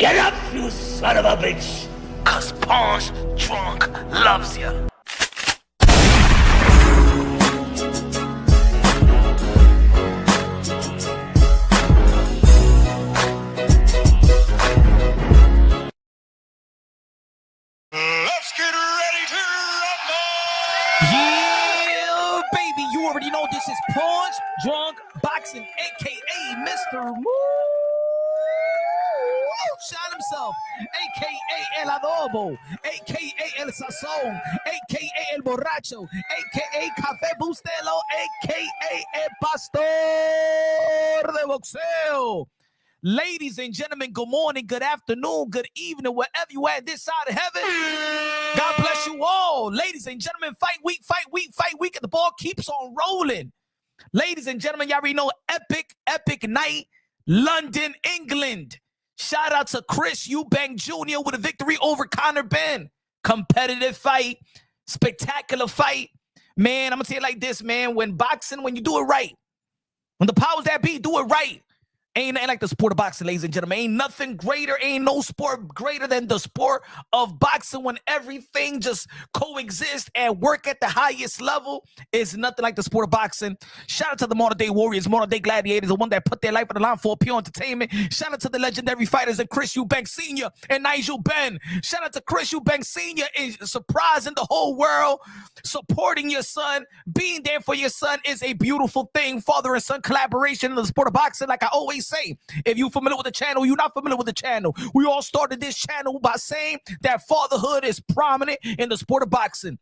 Get up, you son of a bitch! Cause Punch Drunk loves ya. Let's get ready to rumble! Yeah, baby, you already know this is Punch Drunk Boxing, a.k.a. Mr. Woo! Shot himself, a.k.a. El Adobo, a.k.a. El Sazón, a.k.a. El Borracho, a.k.a. Café Bustelo, a.k.a. El Pastor de Boxeo. Ladies and gentlemen, good morning, good afternoon, good evening, wherever you at this side of heaven. God bless you all. Ladies and gentlemen, fight week, and the ball keeps on rolling. Ladies and gentlemen, y'all already know epic night, London, England. Shout out to Chris Eubank Jr. with a victory over Conor Benn. Competitive fight, spectacular fight. Man, I'm going to tell you like this, man. When you do it right, when the powers that be do it right, ain't like the sport of boxing, ladies and gentlemen. Ain't nothing greater, ain't no sport greater than the sport of boxing when everything just coexists and work at the highest level. It's nothing like the sport of boxing. Shout out to the modern day warriors, modern day gladiators, the one that put their life on the line for pure entertainment. Shout out to the legendary fighters of Chris Eubank Sr. and Nigel Benn. Shout out to Chris Eubank Sr. in surprising the whole world, supporting your son, being there for your son is a beautiful thing. Father and son collaboration in the sport of boxing, like I always say. If you're familiar with the channel, you're not familiar with the channel. We all started this channel by saying that fatherhood is prominent in the sport of boxing.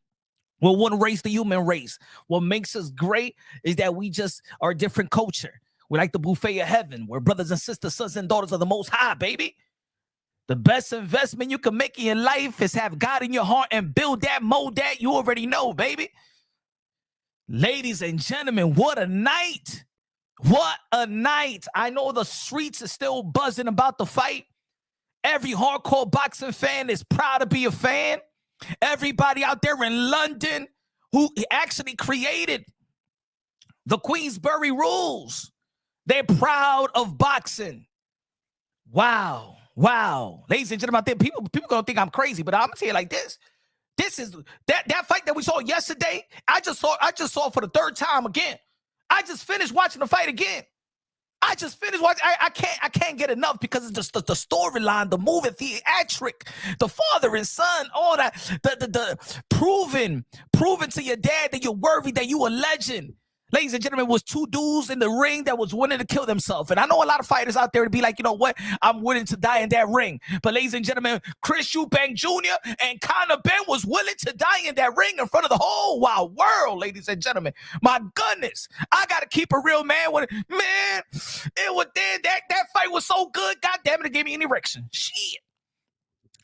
Well, one race, the human race. What makes us great is that we just are a different culture. We like the buffet of heaven. We're brothers and sisters, sons and daughters of the Most High, baby. The best investment you can make in your life is have God in your heart and build that, mold that. You already know, baby. Ladies and gentlemen, what a night. What a night. I know the streets are still buzzing about the fight. Every hardcore boxing fan is proud to be a fan. Everybody out there in London who actually created the Queensberry rules, they're proud of boxing. Wow. Ladies and gentlemen out there, people gonna think I'm crazy, but I'm gonna tell you like this. This is that fight that we saw yesterday. I just saw for the third time again. I just finished watching the fight again. I can't get enough because it's just the storyline, the movie, theatric, the father and son, all that, the proving to your dad that you're worthy, that you a legend. Ladies and gentlemen, it was two dudes in the ring that was willing to kill themselves. And I know a lot of fighters out there to be like, you know what? I'm willing to die in that ring. But ladies and gentlemen, Chris Eubank Jr. and Conor Benn was willing to die in that ring in front of the whole wide world, ladies and gentlemen. My goodness. I got to keep a real man with it. Man, it was there. That fight was so good. God damn it, it gave me an erection. Shit.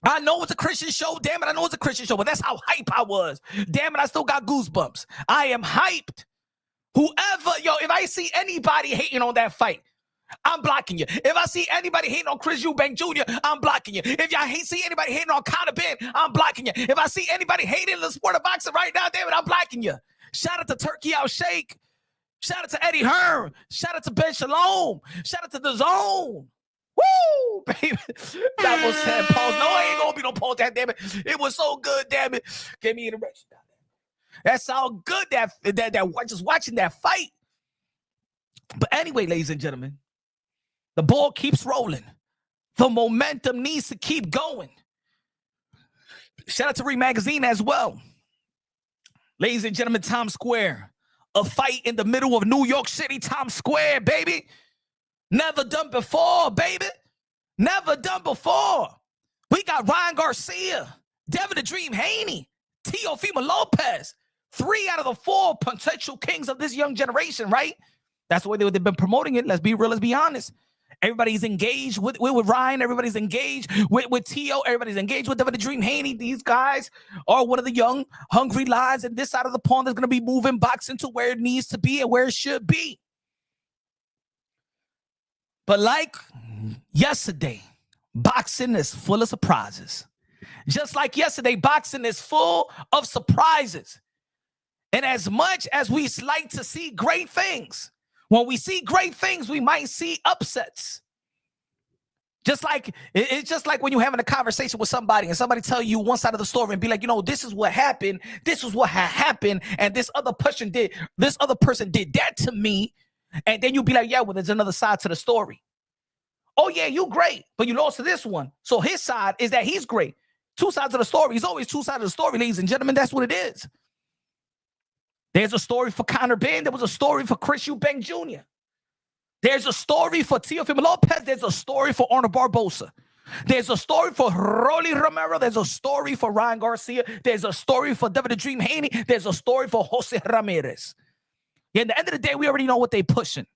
I know it's a Christian show. Damn it, I know it's a Christian show. But that's how hype I was. Damn it, I still got goosebumps. I am hyped. Whoever, if I see anybody hating on that fight, I'm blocking you. If I see anybody hating on Chris Eubank Jr., I'm blocking you. If y'all see anybody hating on Conor Benn, I'm blocking you. If I see anybody hating the sport of boxing right now, David, I'm blocking you. Shout out to Turkey Al Sheikh. Shout out to Eddie Hearn. Shout out to Ben Shalom. Shout out to The Zone. Woo, baby. That was sad pause. No, I ain't gonna be no pause, that damn it. It was so good, damn it. Give me an erection. That's how good that just watching that fight. But anyway, ladies and gentlemen, the ball keeps rolling. The momentum needs to keep going. Shout out to Ring Magazine as well. Ladies and gentlemen, Times Square. A fight in the middle of New York City, Times Square, baby. Never done before, baby. Never done before. We got Ryan Garcia, Devin the Dream Haney, Teofimo Lopez. 3 out of the 4 potential kings of this young generation, right? That's the way they've been promoting it. Let's be real, let's be honest. Everybody's engaged with Ryan. Everybody's engaged with Teo. Everybody's engaged with Devin the Dream Haney. These guys are one of the young, hungry lions in this side of the pond that's going to be moving boxing to where it needs to be and where it should be. But like yesterday, boxing is full of surprises. Just like yesterday, boxing is full of surprises. And as much as we like to see great things, when we see great things, we might see upsets. It's just like when you're having a conversation with somebody and somebody tell you one side of the story and be like, this is what happened, this is what had happened, and this other person did that to me, and then you'll be like, yeah, well, there's another side to the story. Oh yeah, you great, but you lost to this one. So his side is that he's great. Two sides of the story. He's always two sides of the story, ladies and gentlemen. That's what it is. There's a story for Connor Ben. There was a story for Chris Eubank Jr. There's a story for Teofimo Lopez. There's a story for Arnold Barbosa. There's a story for Rolly Romero. There's a story for Ryan Garcia. There's a story for Devin the Dream Haney. There's a story for Jose Ramirez. Yeah, at the end of the day, we already know what they're pushing.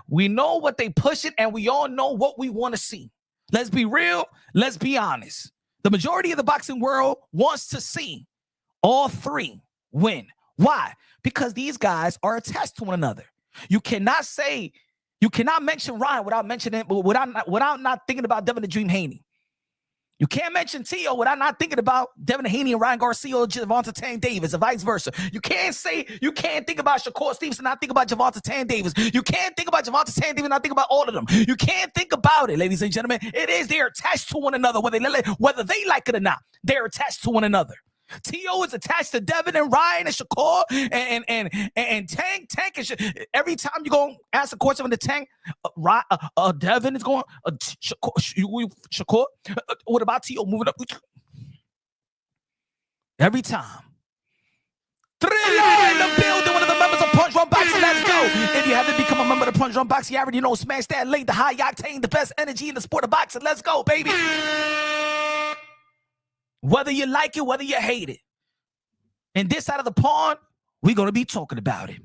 We know what they're pushing, and we all know what we want to see. Let's be real. Let's be honest. The majority of the boxing world wants to see all three win. Why? Because these guys are attached to one another. You cannot mention Ryan without not thinking about Devin the Dream Haney. You can't mention Tio without not thinking about Devin Haney and Ryan Garcia or Gervonta Tank Davis, or vice versa. You can't think about Shakur Stevenson and not think about Gervonta Tank Davis. You can't think about Gervonta Tank Davis and not think about all of them. You can't think about it, ladies and gentlemen. They're attached to one another, whether they like it or not. They're attached to one another. T.O. is attached to Devin and Ryan and Shakur and Tank. Tank is, every time you go ask a question of the Tank, Devin is going, Shakur, what about T.O. moving up? Every time. Thriller in the building, one of the members of Punch Run Boxing. Let's go. If you haven't become a member of the Punch Run Boxing, you already know, smash that link, the high octane, the best energy in the sport of boxing. Let's go, baby. Whether you like it, whether you hate it. And this side of the pond, we're going to be talking about it.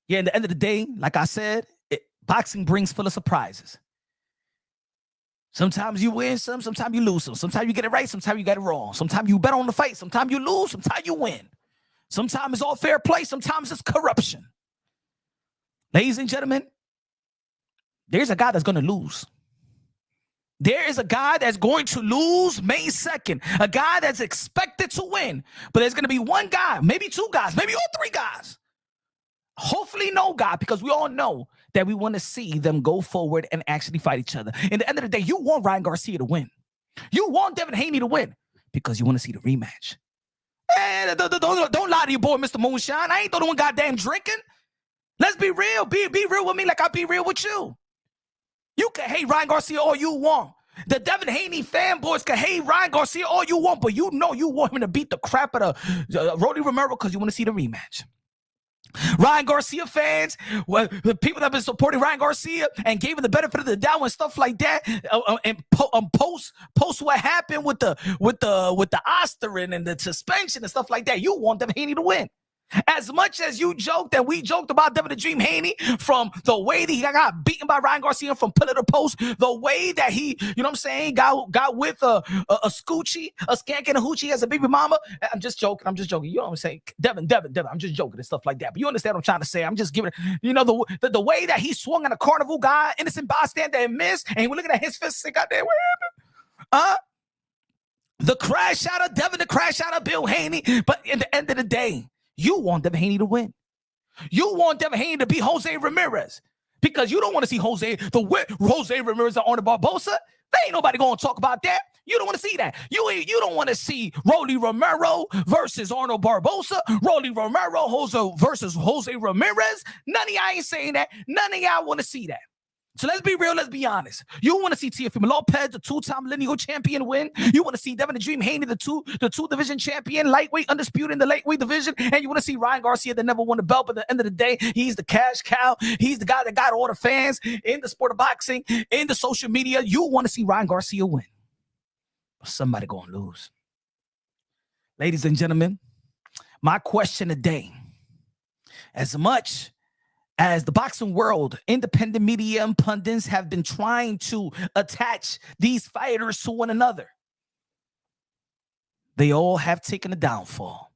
Yeah, at the end of the day, like I said, boxing brings full of surprises. Sometimes you win some, sometimes you lose some. Sometimes you get it right, sometimes you get it wrong. Sometimes you bet on the fight, sometimes you lose, sometimes you win. Sometimes it's all fair play, sometimes it's corruption. Ladies and gentlemen, there's a guy that's going to lose. There is a guy that's going to lose May 2nd, a guy that's expected to win. But there's going to be one guy, maybe two guys, maybe all three guys. Hopefully no guy, because we all know that we want to see them go forward and actually fight each other. In the end of the day, you want Ryan Garcia to win. You want Devin Haney to win because you want to see the rematch. And don't lie to your boy, Mr. Moonshine. I ain't the one goddamn drinking. Let's be real. Be real with me like I be real with you. You can hate Ryan Garcia all you want. The Devin Haney fanboys can hate Ryan Garcia all you want, but you know you want him to beat the crap out of Rolly Romero because you want to see the rematch. Ryan Garcia fans, the people that have been supporting Ryan Garcia and gave him the benefit of the doubt and stuff like that, and post what happened with the Osterin and the suspension and stuff like that, you want Devin Haney to win. As much as you joked that we joked about Devin the Dream Haney, from the way that he got beaten by Ryan Garcia from pillar to post, the way that he, you know what I'm saying, got with a scoochie, a skank and a hoochie as a baby mama. I'm just joking. You know what I'm saying? Devin, I'm just joking and stuff like that. But you understand what I'm trying to say. I'm just giving it, the way that he swung on a carnival guy, innocent bystander, and missed, and we're looking at his fist and say, God damn, what happened? The crash out of Devin, the crash out of Bill Haney. But at the end of the day, you want Devin Haney to win. You want Devin Haney to beat Jose Ramirez because you don't want to see Jose Ramirez and Arnold Barbosa. There ain't nobody going to talk about that. You don't want to see that. You don't want to see Rolly Romero versus Arnold Barbosa, Rolly Romero versus Jose Ramirez. None of y'all ain't saying that. None of y'all want to see that. So let's be real, let's be honest. You want to see Teofimo Lopez, the two-time lineal champion, win. You want to see Devin the Dream Haney, the two-division champion, lightweight, undisputed in the lightweight division. And you want to see Ryan Garcia that never won a belt, but at the end of the day, he's the cash cow. He's the guy that got all the fans in the sport of boxing, in the social media. You want to see Ryan Garcia win. But somebody going to lose. Ladies and gentlemen, my question today, as much as the boxing world, independent media and pundits have been trying to attach these fighters to one another, they all have taken a downfall.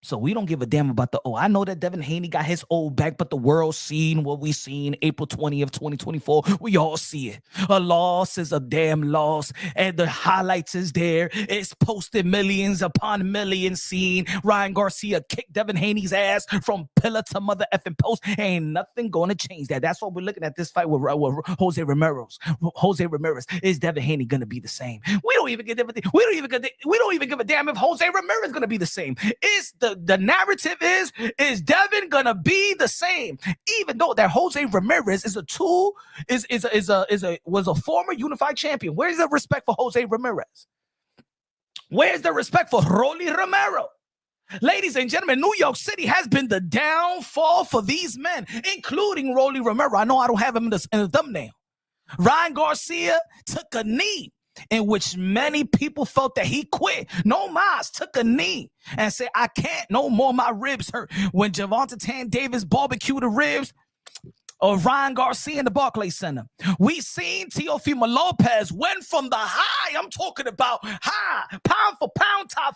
So we don't give a damn about the, I know that Devin Haney got his old back, but the world seen what we seen April 20th, 2024. We all see it. A loss is a damn loss. And the highlights is there. It's posted millions upon millions seen. Ryan Garcia kicked Devin Haney's ass from pillar to mother effing post. Ain't nothing going to change that. That's why we're looking at this fight with Jose Ramirez. Jose Ramirez. Is Devin Haney going to be the same? We don't even give a damn if Jose Ramirez is going to be the same. Is the narrative is Devin gonna be the same, even though that Jose Ramirez was a former unified champion. Where's the respect for Jose Ramirez? Where's the respect for Rolly Romero? Ladies and gentlemen, New York City has been the downfall for these men, including Rolly Romero. I know I don't have him in the thumbnail. Ryan Garcia took a knee in which many people felt that he quit. No mas took a knee and said, I can't no more, my ribs hurt. When Gervonta Tan Davis barbecued the ribs of Ryan Garcia in the Barclays Center. We seen Teofimo Lopez went from the high, I'm talking about high, pound for pound, top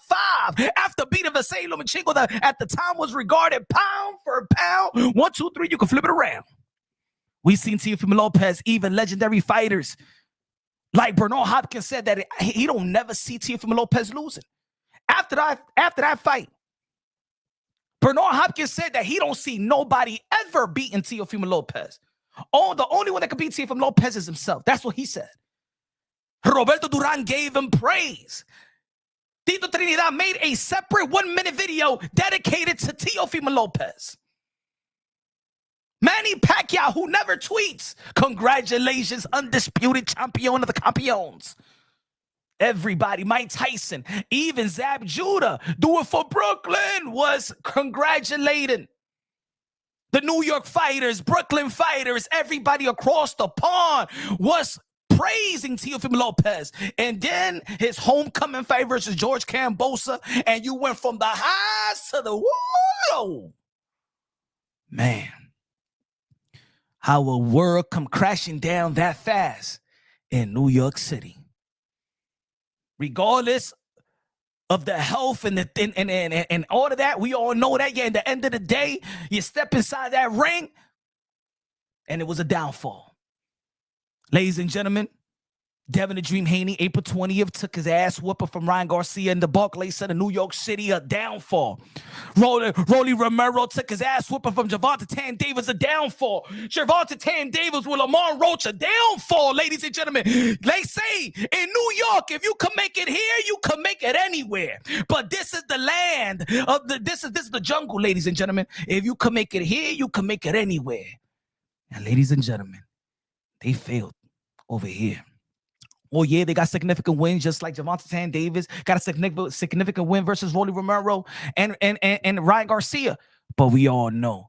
5, after beating Vasily Lomachenko that at the time was regarded pound for pound. 1, 2, 3, you can flip it around. We seen Teofimo Lopez, even legendary fighters like Bernard Hopkins said that he don't never see Teofimo Lopez losing. After that fight, Bernard Hopkins said that he don't see nobody ever beating Teofimo Lopez. The only one that could beat Teofimo Lopez is himself. That's what he said. Roberto Duran gave him praise. Tito Trinidad made a separate 1-minute video dedicated to Teofimo Lopez. Manny Pacquiao, who never tweets, congratulations, undisputed champion of the campeons. Everybody, Mike Tyson, even Zab Judah, do it for Brooklyn, was congratulating the New York fighters, Brooklyn fighters, everybody across the pond was praising Teofimo Lopez. And then his homecoming fight versus George Kambosos, and you went from the highs to the whoa. Man. How a world come crashing down that fast in New York City. Regardless of the health and all of that, we all know that. Yeah, at the end of the day, you step inside that ring, and it was a downfall. Ladies and gentlemen, Devin the Dream Haney, April 20th, took his ass whooping from Ryan Garcia in the Barclays Center, New York City, a downfall. Rolly Romero took his ass whooping from Gervonta Tan Davis, a downfall. Gervonta Tan Davis with Lamar Roach, a downfall, ladies and gentlemen. They say in New York, if you can make it here, you can make it anywhere. But this is the land of this is the jungle, ladies and gentlemen. If you can make it here, you can make it anywhere. And ladies and gentlemen, they failed over here. Oh, yeah, they got significant wins, just like Gervonta Tan Davis got a significant win versus Rolly Romero and Ryan Garcia. But we all know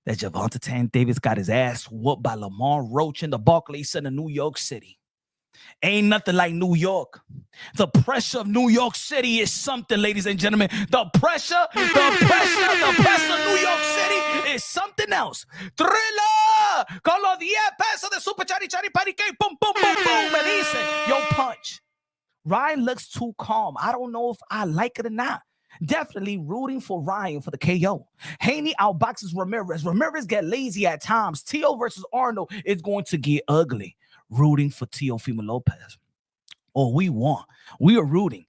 that Gervonta Tan Davis got his ass whooped by Lamar Roach in the Barclays Center, New York City. Ain't nothing like New York. The pressure of New York City is something, ladies and gentlemen. The pressure of New York City is something else. Thriller! Con los 10 pesos de Super Chari Chari Parique. Boom, boom, boom, boom. Me dice, yo, punch. Ryan looks too calm. I don't know if I like it or not. Definitely rooting for Ryan for the KO. Haney outboxes Ramirez. Ramirez get lazy at times. Teo versus Arnold is going to get ugly. Rooting for Teofimo Lopez. Oh, we want. We are rooting.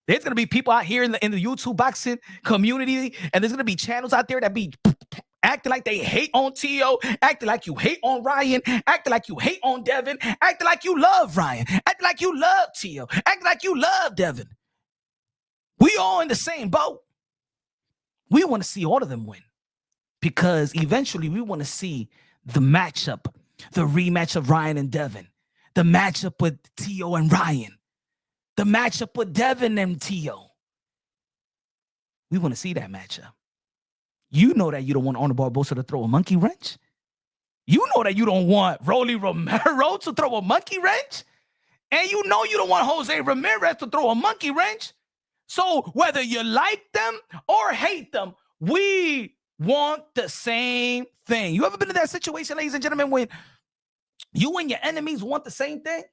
There's going to be people out here in the YouTube boxing community, and there's going to be channels out there that be acting like they hate on Teo, acting like you hate on Ryan, acting like you hate on Devin, acting like you love Ryan, acting like you love Teo, acting like you love Devin. We all in the same boat. We want to see all of them win because eventually we want to see the matchup, the rematch of Ryan and Devin, the matchup with Teo and Ryan, the matchup with Devin and Teo. We want to see that matchup. You know that you don't want Arnold Barbosa to throw a monkey wrench. You know that you don't want Rolly Romero to throw a monkey wrench. And you know you don't want Jose Ramirez to throw a monkey wrench. So whether you like them or hate them, we want the same thing. You ever been in that situation, ladies and gentlemen, when you and your enemies want the same thing?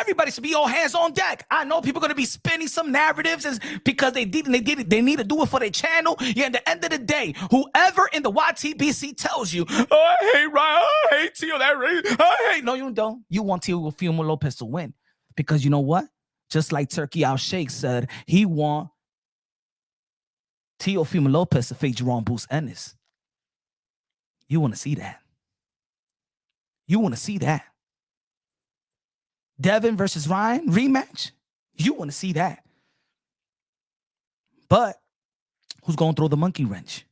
Everybody should be all hands on deck. I know people are going to be spinning some narratives because they need to do it for their channel. Yeah, at the end of the day, whoever in the YTBC tells you, oh, I hate Ryan, I hate Tio, I hate. No, you don't. You want Teofimo Lopez to win because you know what? Just like Turkey Al Sheikh said, he want Teofimo Lopez to face Jerome Boost Ennis. You want to see that. You want to see that. Devin versus Ryan rematch. You want to see that. But who's going to throw the monkey wrench?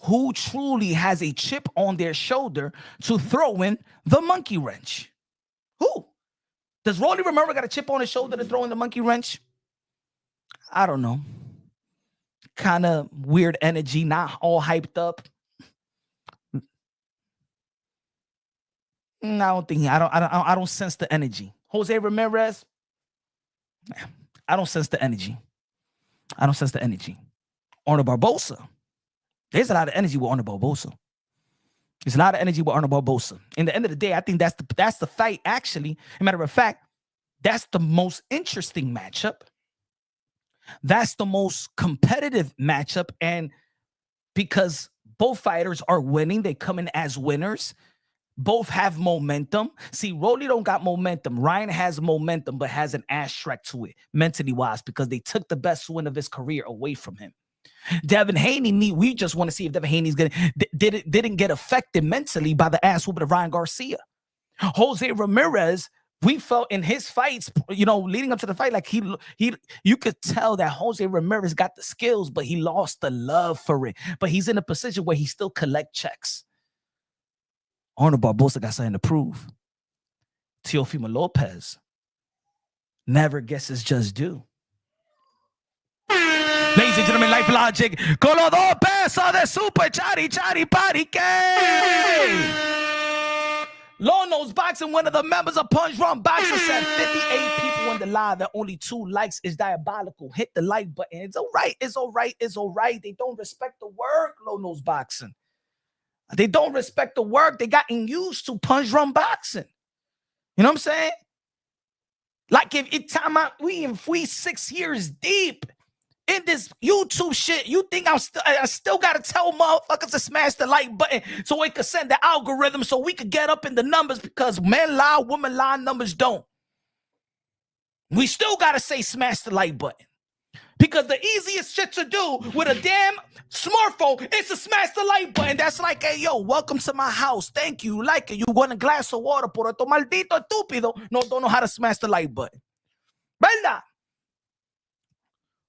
Who truly has a chip on their shoulder to throw in the monkey wrench? Who? Does Rolly Romero got a chip on his shoulder to throw in the monkey wrench? I don't know. Kind of weird energy, not all hyped up. No, I don't sense the energy. Jose Ramirez, I don't sense the energy. Arnold Barbosa, there's a lot of energy with Arnold Barbosa. There's a lot of energy with Arnold Barbosa. In the end of the day, I think that's the fight. Actually, as a matter of fact, that's the most interesting matchup. That's the most competitive matchup, and because both fighters are winning, they come in as winners. Both have momentum. See, Rolly don't got momentum. Ryan has momentum, but has an asterisk to it, mentally wise, because they took the best win of his career away from him. Devin Haney, we just want to see if Devin Haney's didn't get affected mentally by the ass whooping of Ryan Garcia. Jose Ramirez, we felt in his fights, leading up to the fight, like you could tell that Jose Ramirez got the skills, but he lost the love for it. But he's in a position where he still collect checks. Arnold Barbosa got something to prove. Teofimo Lopez never gets his just due. Ladies and gentlemen, Life Logic, con los 2 pesos de Super Chari Chari Parique. Long Nose Boxing, one of the members of Punch Run Boxing, said 58 people on the live that only 2 likes is diabolical. Hit the like button. It's all right. It's all right. It's all right. They don't respect the work, Long Nose Boxing. They don't respect the work. They gotten used to Punch Run Boxing. You know what I'm saying? Like if we 6 years deep in this YouTube shit, you think I still got to tell motherfuckers to smash the like button so it could send the algorithm so we could get up in the numbers, because men lie, women lie, numbers don't. We still got to say smash the like button. Because the easiest shit to do with a damn smartphone is to smash the like button. That's like, hey, yo, welcome to my house. Thank you. You like it. You want a glass of water. Por esto maldito estúpido. No, don't know how to smash the like button. ¿Verdad?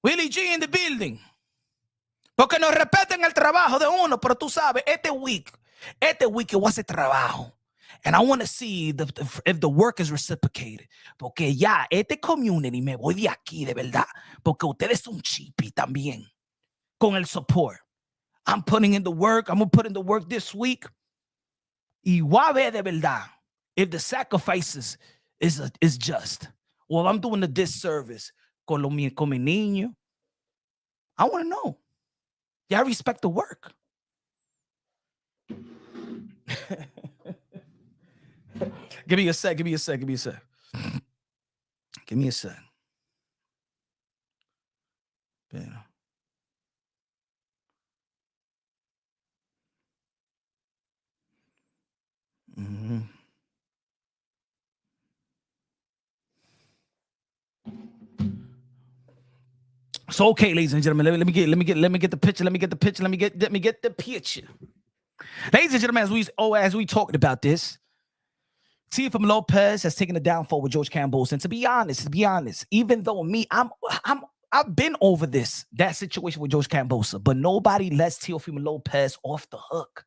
Willie G in the building. Porque nos respeten el trabajo de uno, pero tú sabes, este week yo voy a hacer trabajo. And I want to see if the work is reciprocated. Porque ya, este community, me voy de aquí, de verdad. Porque ustedes son chipi también. Con el support. I'm putting in the work. I'm going to put in the work this week. Y voy a ver de verdad if the sacrifices is just. Or I'm doing a disservice con mi niño. I want to know. Y'all respect the work. Give me a sec. Better. Mm-hmm. So okay, ladies and gentlemen, let me get the picture. Let me get the picture. Ladies and gentlemen, as we talked about this, Teofimo Lopez has taken a downfall with George Kambosos. And to be honest, even though I've been over that situation with George Kambosos, but nobody lets Teofimo Lopez off the hook.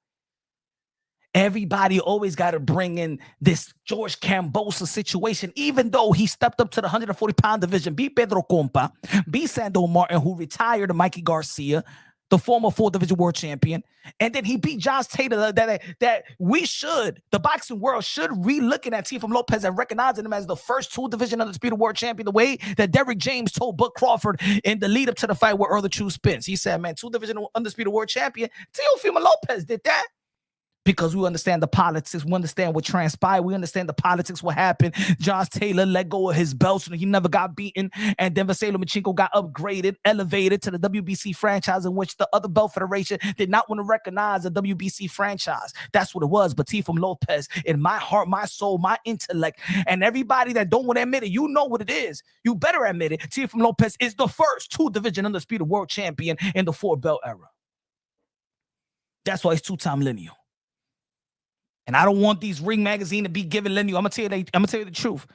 Everybody always got to bring in this George Kambosos situation, even though he stepped up to the 140-pound division, beat Pedro Compa, beat Sando Martin, who retired to Mikey Garcia, the former 4th division world champion, and then he beat Josh Taylor. That the boxing world should re-looking at Teofimo Lopez and recognizing him as the first 2-division undisputed world champion, the way that Derrick James told Buck Crawford in the lead up to the fight with Earl the True Spence. He said, man, 2-division undisputed world champion. Teofimo Lopez did that. because we understand the politics. We understand what transpired. We understand the politics, what happened. Josh Taylor let go of his belt so he never got beaten. And then Vasily Lomachenko got upgraded, elevated to the WBC franchise, in which the other belt federation did not want to recognize the WBC franchise. That's what it was. But Teofimo Lopez, in my heart, my soul, my intellect, and everybody that don't want to admit it, you know what it is. You better admit it. Teofimo Lopez is the first two-division undisputed world champion in the four-belt era. That's why he's two-time lineal. And I don't want these Ring magazine to be giving lineal. I'm gonna tell you the truth.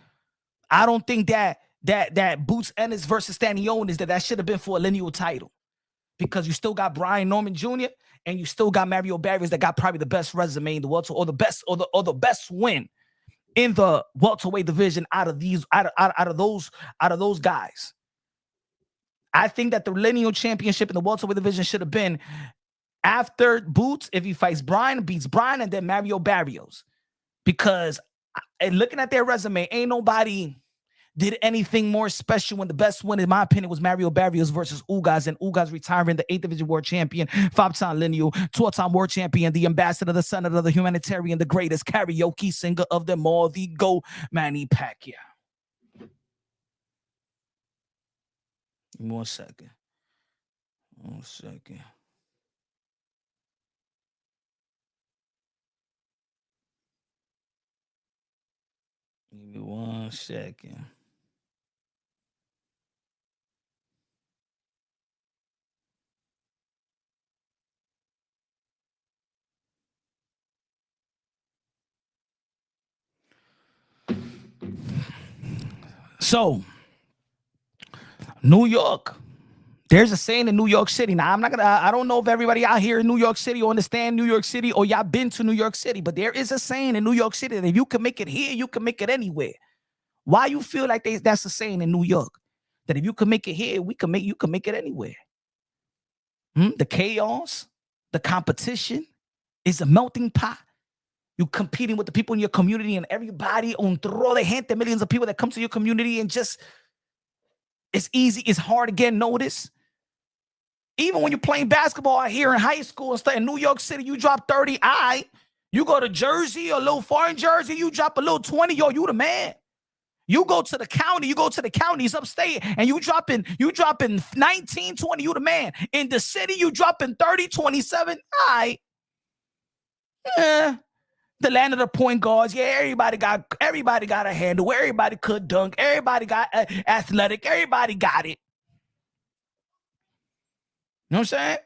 I don't think that Boots Ennis versus Stanionis is that should have been for a lineal title, because you still got Brian Norman Jr. and you still got Mario Barrios that got probably the best resume in the welter, or the best win in the welterweight division out of those guys. I think that the lineal championship in the welterweight division should have been after Boots, if he fights Brian, beats Brian, and then Mario Barrios. Because looking at their resume, ain't nobody did anything more special when the best win, in my opinion, was Mario Barrios versus Ugas, and Ugas retiring the 8th Division World Champion, 5-time lineal, 12-time World Champion, the ambassador, the senator, the humanitarian, the greatest karaoke singer of them all, the GOAT, Manny Pacquiao. Give me 1 second. 1 second. Give me 1 second. So, New York. There's a saying in New York City. Now, I don't know if everybody out here in New York City or understand New York City, or y'all been to New York City, but there is a saying in New York City that if you can make it here, you can make it anywhere. Why you feel like that's a saying in New York? That if you can make it here, you can make it anywhere. The chaos, the competition is a melting pot. You competing with the people in your community, and everybody on throw the hand, the millions of people that come to your community, and just it's easy, it's hard to get noticed. Even when you're playing basketball out here in high school and stuff in New York City, you drop 30. You go to Jersey, a little foreign Jersey, you drop a little 20. Yo, you the man. You go to the counties upstate, and you dropping 19, 20, you the man. In the city, you dropping 30, 27. The land of the point guards. Yeah, everybody got a handle. Everybody could dunk. Everybody got athletic. Everybody got it. You know what I'm saying?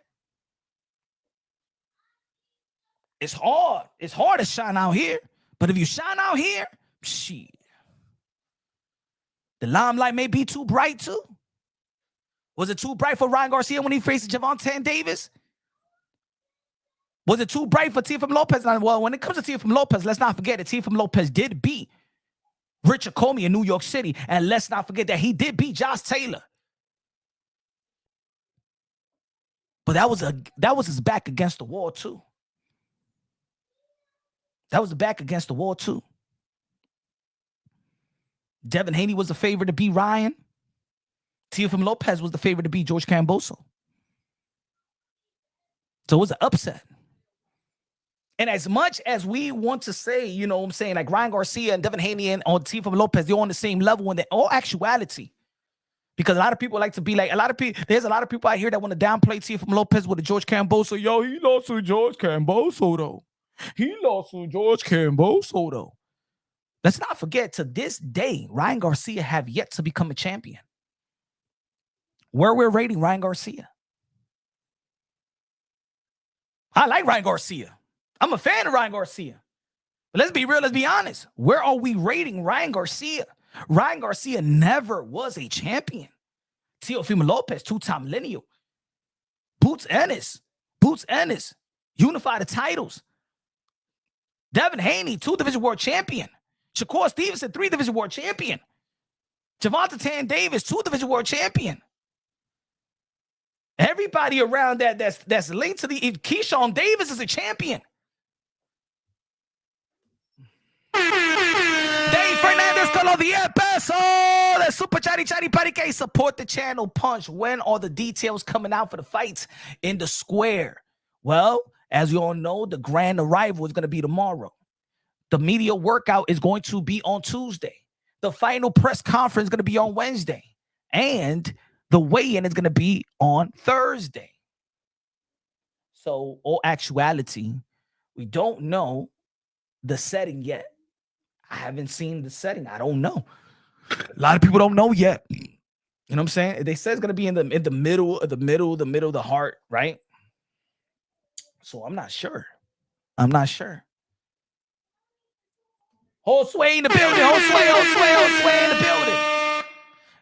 It's hard. It's hard to shine out here. But if you shine out here, shit. The limelight may be too bright too. Was it too bright for Ryan Garcia when he faced Gervonta Davis? Was it too bright for Teofimo Lopez? Well, when it comes to Teofimo Lopez, let's not forget that Teofimo Lopez did beat Richard Comey in New York City. And let's not forget that he did beat Josh Taylor. But that was his back against the wall too. That was the back against the wall too. Devin Haney was the favorite to beat Ryan. Teofimo Lopez was the favorite to beat George Camboso. So it was an upset. And as much as we want to say, you know what I'm saying, like Ryan Garcia and Devin Haney and on Teofimo Lopez, they're on the same level in all actuality. Because a lot of people like to be like, there's a lot of people out here that want to downplay Teofimo Lopez with the George Camboso. Yo, he lost to George Camboso, though. Let's not forget, to this day, Ryan Garcia have yet to become a champion. Where we're rating Ryan Garcia. I like Ryan Garcia. I'm a fan of Ryan Garcia. But let's be real, let's be honest. Where are we rating Ryan Garcia? Ryan Garcia never was a champion. Teofimo Lopez, 2-time lineal. Boots Ennis, unified the titles. Devin Haney, 2-division world champion. Shakur Stevenson, 3-division world champion. Gervonta Davis, 2-division world champion. Everybody around that's linked to the Keyshawn Davis is a champion. Dave Fernandez, Colombia Peso. The Super Chatty Parique. Support the channel. Punch. When are the details coming out for the fights in the square? Well, As you all know, the grand arrival is going to be tomorrow. The media workout is going to be on Tuesday. The final press conference is going to be on Wednesday. And the weigh-in is going to be on Thursday. So, all actuality, we don't know the setting yet. I haven't seen the setting. I don't know. A lot of people don't know yet. You know what I'm saying? They said it's going to be in the middle of the heart, right? So I'm not sure. Whole sway in the building. Whole sway in the building.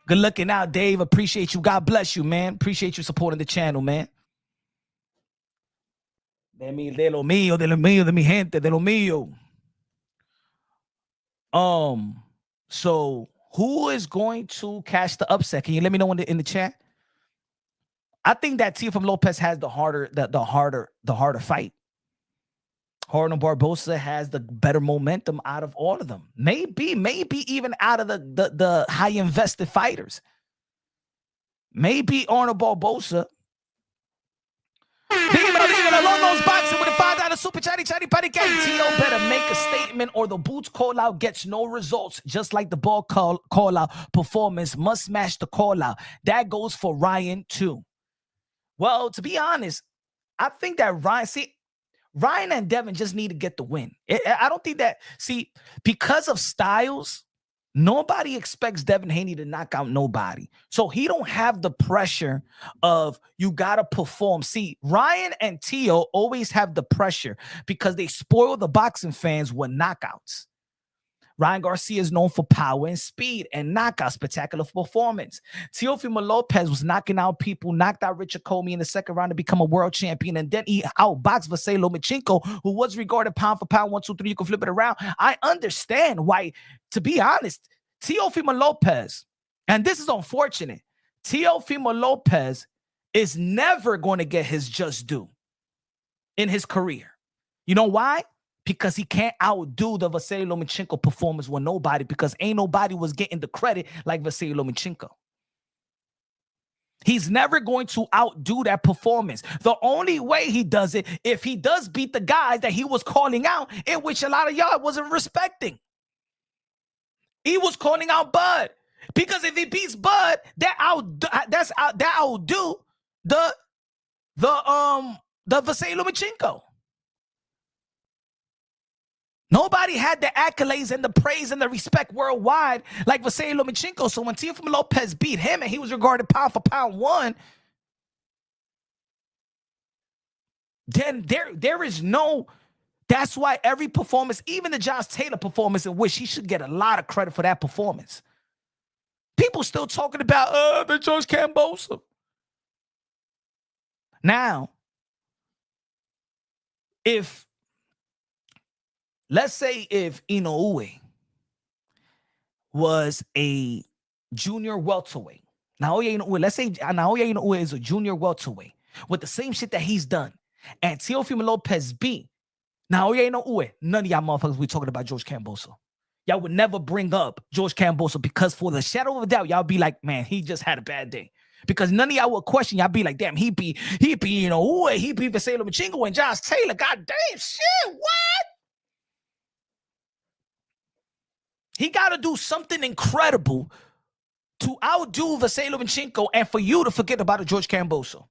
Good looking out, Dave. Appreciate you. God bless you, man. Appreciate you supporting the channel, man. De lo mío, de mi gente, de lo mío. So who is going to catch the upset? Can you let me know in the chat? I think that Teofimo Lopez has the harder fight. Jordan Barbosa has the better momentum out of all of them. Maybe even out of the high invested fighters. Maybe Arnold Barbosa. Dímelo, boxing with a $5 super chatty patty gang. Tio better make a statement or the boots call out gets no results. Just like the ball call out performance must match the call out. That goes for Ryan too. Well, to be honest, I think that Ryan and Devin just need to get the win. I don't think that, because of styles, nobody expects Devin Haney to knock out nobody. So he don't have the pressure of you got to perform. See, Ryan and Tio always have the pressure because they spoil the boxing fans with knockouts. Ryan Garcia is known for power and speed and knockout, spectacular performance. Teofimo Lopez was knocking out people, knocked out Richard Comey in the second round to become a world champion, and then he outboxed Vasily Lomachenko, who was regarded pound for pound, 1, 2, 3. You can flip it around. I understand why, to be honest, Teofimo Lopez, and this is unfortunate, Teofimo Lopez is never going to get his just due in his career. You know why? Because he can't outdo the Vasily Lomachenko performance with nobody, because ain't nobody was getting the credit like Vasily Lomachenko. He's never going to outdo that performance. The only way he does it, if he does beat the guys that he was calling out, in which a lot of y'all wasn't respecting. He was calling out Bud. Because if he beats Bud, that outdo the Vasily Lomachenko. Nobody had the accolades and the praise and the respect worldwide like Vasily Lomachenko. So when Teofimo Lopez beat him and he was regarded pound for pound 1, then there is no. That's why every performance, even the Josh Taylor performance, in which he should get a lot of credit for that performance. People still talking about the George Kambosos. Now, let's say if Inoue was a junior welterweight. Let's say Naoya Inoue is a junior welterweight with the same shit that he's done. And Teofimo Lopez beat Naoya Inoue. None of y'all motherfuckers we talking about George Kambosos. Y'all would never bring up George Kambosos because for the shadow of a doubt, y'all be like, man, he just had a bad day. Because none of y'all would question. Y'all be like, damn, he beat Inoue, he beat Vasily Lomachenko and Josh Taylor. God damn, shit, what? He got to do something incredible to outdo Vasily Lomachenko and for you to forget about a George Kambosos.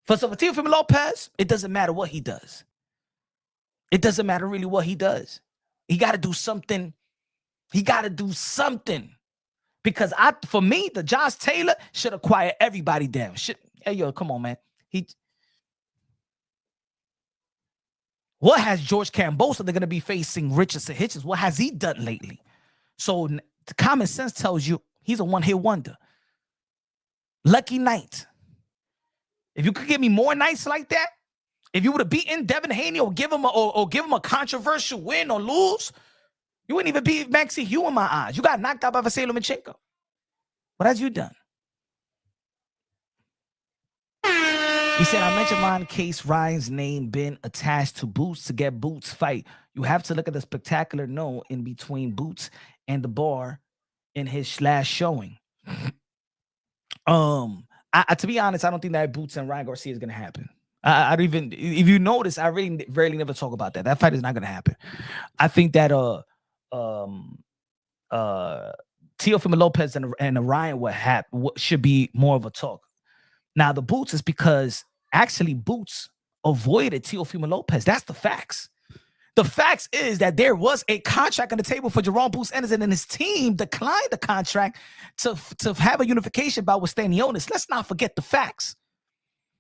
For Teofimo Lopez, it doesn't matter what he does. It doesn't matter really what he does. He got to do something. Because for me, the Josh Taylor should acquire everybody damn shit. Hey, yo, come on, man. What has George Kambosos? They're going to be facing Richardson Hitchens. What has he done lately? So the common sense tells you he's a one-hit wonder. Lucky night. If you could give me more nights like that, if you would have beaten Devin Haney or give him a controversial win or lose, you wouldn't even beat Maxie Hugh in my eyes. You got knocked out by Vasily Lomachenko. What have you done? He said, I mentioned Ron Case Ryan's name been attached to Boots to get Boots fight. You have to look at the spectacular no in between Boots and the bar in his last showing. To be honest, I don't think that Boots and Ryan Garcia is going to happen. I don't even, if you notice, I really rarely never talk about that. That fight is not gonna happen. I think that Teofimo Lopez and Orion should be more of a talk. Now the Boots is because actually Boots avoided Teofimo Lopez. That's the facts. The facts is that there was a contract on the table for Jerome Boots Ennis, and his team declined the contract to have a unification bout with Stanionis. Let's not forget the facts.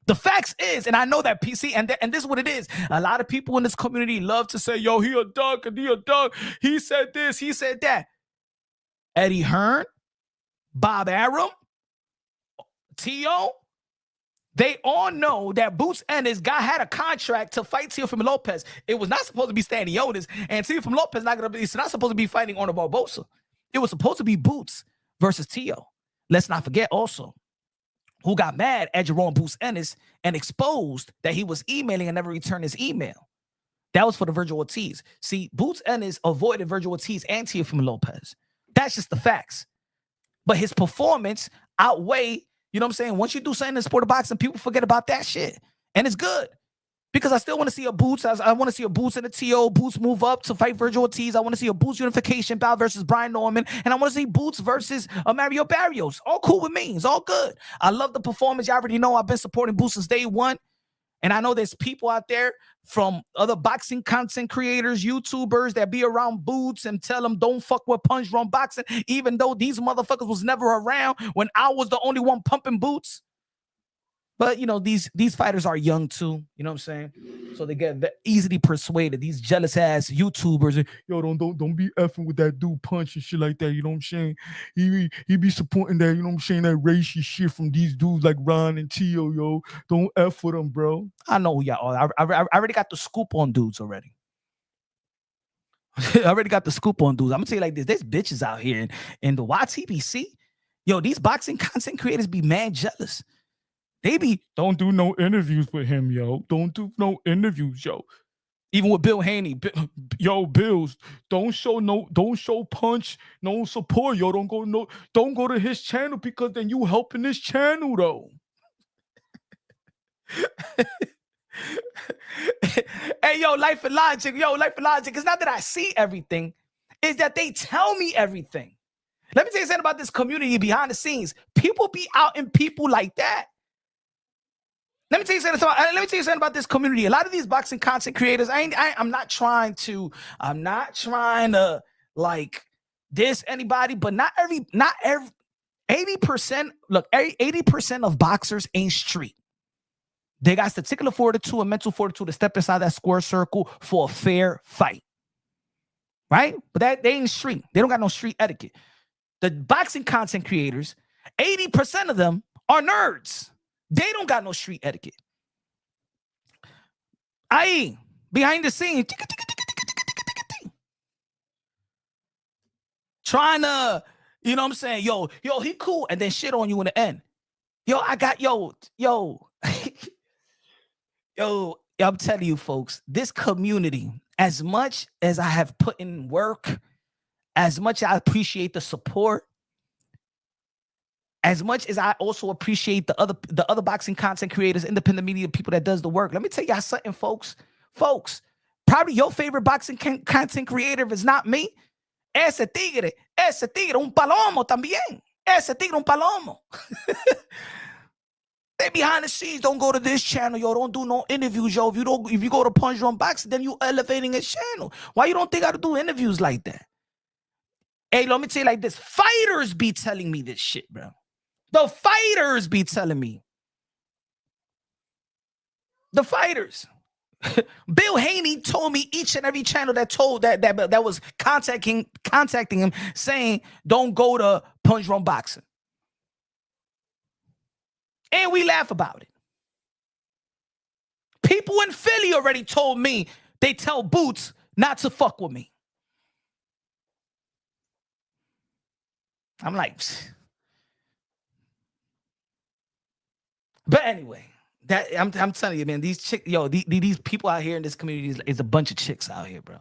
The facts is, and I know that PC, and this is what it is. A lot of people in this community love to say, yo, he a dog, and he a dog. He said this, he said that. Eddie Hearn, Bob Arum, Tio, they all know that Boots Ennis had a contract to fight Teofimo Lopez. It was not supposed to be Stanionis, and Teofimo Lopez it's not supposed to be fighting Honor Barbosa. It was supposed to be Boots versus Tio. Let's not forget also who got mad at Jerome Boots Ennis and exposed that he was emailing and never returned his email. That was for the Virgil Ortiz. See, Boots Ennis avoided Virgil Ortiz and Teofimo Lopez. That's just the facts. But his performance outweigh, you know what I'm saying? Once you do something in the sport of boxing, people forget about that shit. And it's good. Because I still want to see a Boots. I want to see a Boots and a TO. Boots move up to fight Virgil Ortiz. I want to see a Boots unification bout versus Brian Norman. And I want to see Boots versus Mario Barrios. All cool with me. It's all good. I love the performance. You already know I've been supporting Boots since day one. And I know there's people out there from other boxing content creators, YouTubers that be around Boots and tell them don't fuck with Punch Drunk Boxing, even though these motherfuckers was never around when I was the only one pumping Boots. But, you know, these fighters are young too. You know what I'm saying? So they get easily persuaded. These jealous ass YouTubers, yo, don't be effing with that dude Punch and shit like that. You know what I'm saying? He be supporting that, you know what I'm saying, that racy shit from these dudes like Ron and Tio, yo. Don't F with them, bro. I know who y'all are. I already got the scoop on dudes already. I already got the scoop on dudes. I'm gonna tell you like this. There's bitches out here in the YTBC. Yo, these boxing content creators be mad jealous. They be, don't do no interviews with him, yo. Don't do no interviews, yo. Even with Bill Haney, yo, Bills, don't show Punch no support, yo. Don't go to his channel because then you helping his channel, though. Hey, yo, Life and Logic. It's not that I see everything. It's that they tell me everything. Let me tell you something about this community behind the scenes. People be out in people like that. Let me tell you something about this community. A lot of these boxing content creators, I'm not trying to like diss anybody, but not every 80%. Look, 80% of boxers ain't street. They got statistical fortitude and mental fortitude to step inside that square circle for a fair fight, right? But they ain't street. They don't got no street etiquette. The boxing content creators, 80% of them are nerds. They don't got no street etiquette. Behind the scenes, trying to, you know what I'm saying? Yo, he cool. And then shit on you in the end. I'm telling you, folks, this community, as much as I have put in work, as much as I appreciate the support, as much as I also appreciate the other boxing content creators, independent media, people that does the work. Let me tell y'all something, folks. Probably your favorite boxing content creator, if it's not me, ese tigre, un palomo también. Ese tigre, un palomo. They behind the scenes, don't go to this channel, yo. Don't do no interviews, yo. If you go to Punch Drunk Boxing, then you elevating his channel. Why you don't think I gotta do interviews like that? Hey, let me tell you like this. Fighters be telling me this shit, bro. The fighters be telling me. The fighters. Bill Haney told me each and every channel that was contacting him saying, don't go to Punch Drunk Boxing. And we laugh about it. People in Philly already told me they tell Boots not to fuck with me. I'm like, pfft. But anyway, that I'm telling you, man, these people out here in this community is a bunch of chicks out here, bro.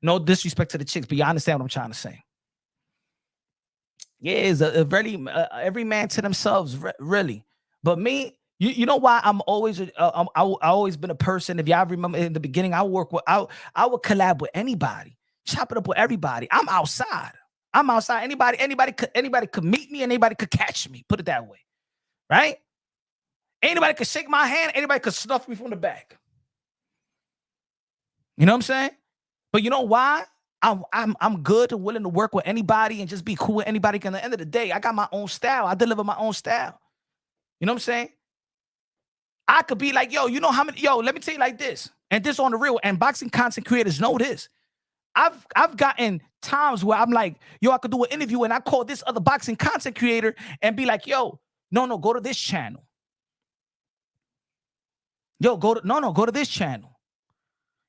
No disrespect to the chicks, but you understand what I'm trying to say. Yeah, it's a very every man to themselves, really. But me, You know why I'm always I always been a person. If y'all remember in the beginning, I would collab with anybody, chop it up with everybody. I'm outside. Anybody could meet me, and anybody could catch me. Put it that way, right? Anybody could shake my hand. Anybody could snuff me from the back. You know what I'm saying? But you know why? I'm good and willing to work with anybody and just be cool with anybody. Because at the end of the day, I got my own style. I deliver my own style. You know what I'm saying? I could be like, yo, you know how many, let me tell you like this. And this on the real, and boxing content creators know this. I've gotten times where I'm like, yo, I could do an interview and I call this other boxing content creator and be like, yo, no, go to this channel. Yo, go to this channel.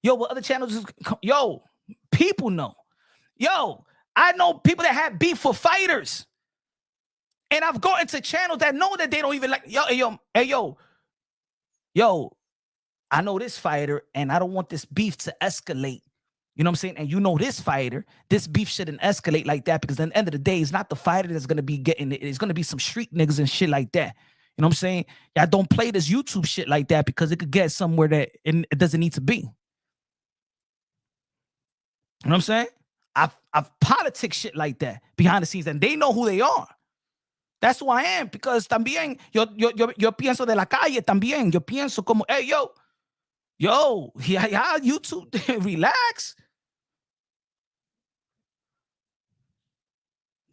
Yo, what other channels is, yo, people know. Yo, I know people that have beef for fighters. And I've gone into channels that know that they don't even like, yo, I know this fighter and I don't want this beef to escalate. You know what I'm saying? And you know this fighter, this beef shouldn't escalate like that, because at the end of the day, it's not the fighter that's going to be getting it. It's going to be some street niggas and shit like that. You know what I'm saying? Y'all don't play this YouTube shit like that, because it could get somewhere that it doesn't need to be. You know what I'm saying? I've politics shit like that behind the scenes, and they know who they are. That's who I am, because también yo pienso de la calle también. Yo pienso como, hey, yo, yeah, YouTube, relax.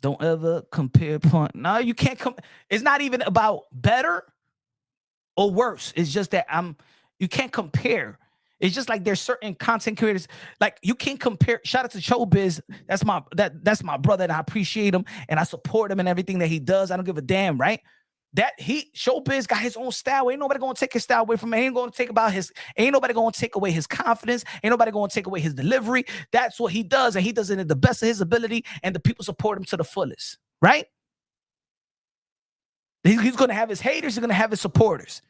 Don't ever compare point. No, you can't come. It's not even about better or worse. It's just that you can't compare. It's just like there's certain content creators, like you can't compare. Shout out to Showbiz. That's my brother, and I appreciate him and I support him and everything that he does. I don't give a damn, right? Showbiz got his own style. Ain't nobody gonna take his style away from him. Ain't nobody gonna take away his confidence. Ain't nobody gonna take away his delivery. That's what he does, and he does it in the best of his ability, and the people support him to the fullest, right? He's gonna have his haters, he's gonna have his supporters.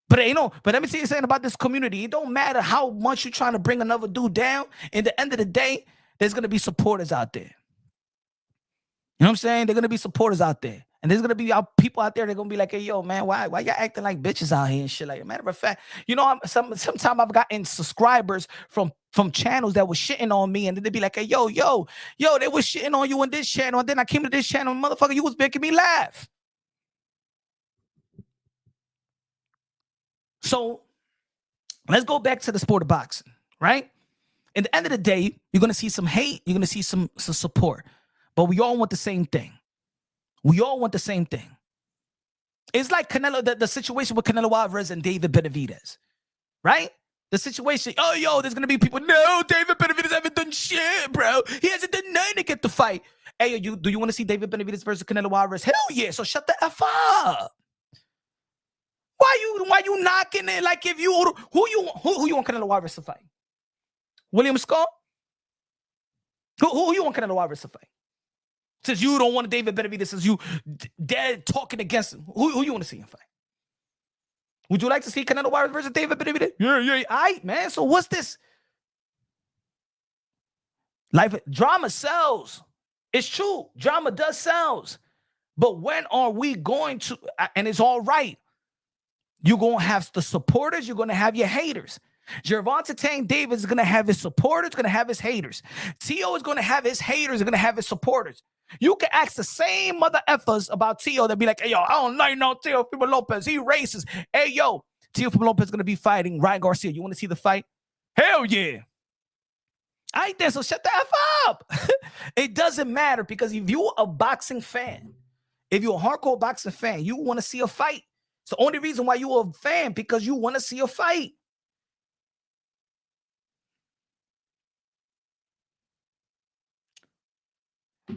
But let me tell you something about this community. It don't matter how much you're trying to bring another dude down. In the end of the day, there's gonna be supporters out there. You know what I'm saying? They're gonna be supporters out there. And there's gonna be people out there that are gonna be like, hey, yo, man, why y'all acting like bitches out here and shit like that? Matter of fact, you know, sometimes I've gotten subscribers from channels that was shitting on me, and then they'd be like, hey, yo, they was shitting on you on this channel, and then I came to this channel, and motherfucker, you was making me laugh. So let's go back to the sport of boxing, right? At the end of the day, you're gonna see some hate, you're gonna see some support, but we all want the same thing. We all want the same thing. It's like Canelo, the situation with Canelo Alvarez and David Benavidez, right? The situation, there's going to be people, no, David Benavidez haven't done shit, bro. He hasn't done nothing to get the fight. Hey, do you want to see David Benavidez versus Canelo Alvarez? Hell yeah, so shut the F up. Why you knocking it? Like, if you, who you want Canelo Alvarez to fight? William Scott? Who you want Canelo Alvarez to fight? Since you don't want David Benavidez, since you dead talking against him, who you want to see him fight? Would you like to see Canelo Alvarez versus David Benavidez? Yeah. All right, man. So what's this? Drama sells. It's true. Drama does sells. But when are we going to, and it's all right, you're going to have the supporters, you're going to have your haters. Gervonta Tank Davis is going to have his supporters, going to have his haters. Tio is going to have his haters, going to have his supporters. You can ask the same mother effers about Tio. They'll be like, hey, yo, I don't like no Teofimo Lopez. He racist. Hey, yo, Teofimo Lopez is going to be fighting Ryan Garcia. You want to see the fight? Hell yeah. I ain't there, so shut the F up. It doesn't matter, because if you're a boxing fan, if you're a hardcore boxing fan, you want to see a fight. It's the only reason why you're a fan, because you want to see a fight.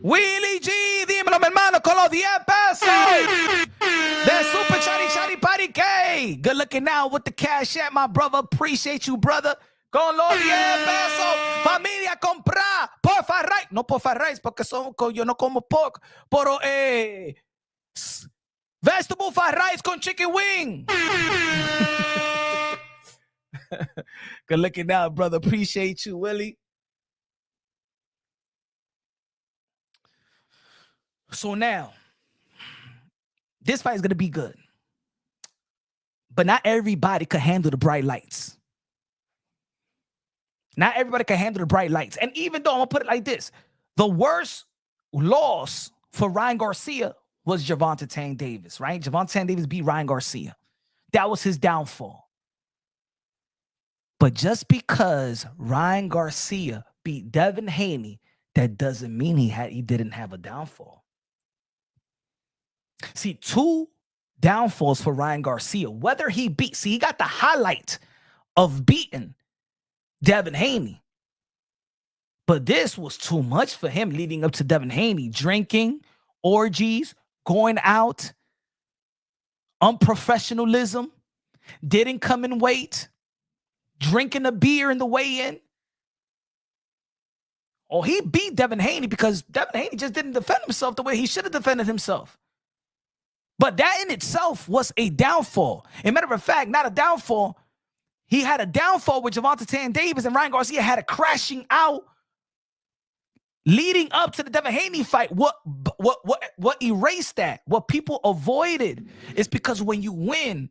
Willie G, dímelo, mi hermano, con los 10 pesos. That super chari party K. Good looking now with the cash at, my brother. Appreciate you, brother. Con los 10 pesos. Familia, comprar porfa rice. No porfa rice, porque yo no como pork. Pero, vegetable fried rice con chicken wing. Good looking now, brother. Appreciate you, Willie. So now, this fight is going to be good. But not everybody could handle the bright lights. Not everybody can handle the bright lights. And even though I'm going to put it like this, the worst loss for Ryan Garcia was Gervonta Tank Davis, right? Gervonta Tank Davis beat Ryan Garcia. That was his downfall. But just because Ryan Garcia beat Devin Haney, that doesn't mean he didn't have a downfall. See, 2 downfalls for Ryan Garcia. Whether he he got the highlight of beating Devin Haney. But this was too much for him leading up to Devin Haney. Drinking, orgies, going out, unprofessionalism, didn't come in weight, drinking a beer in the weigh-in. Oh, he beat Devin Haney because Devin Haney just didn't defend himself the way he should have defended himself. But that in itself was a downfall. As a matter of fact, not a downfall. He had a downfall with Gervonta Tank Davis, and Ryan Garcia had a crashing out leading up to the Devin Haney fight. What erased that? What people avoided is because when you win,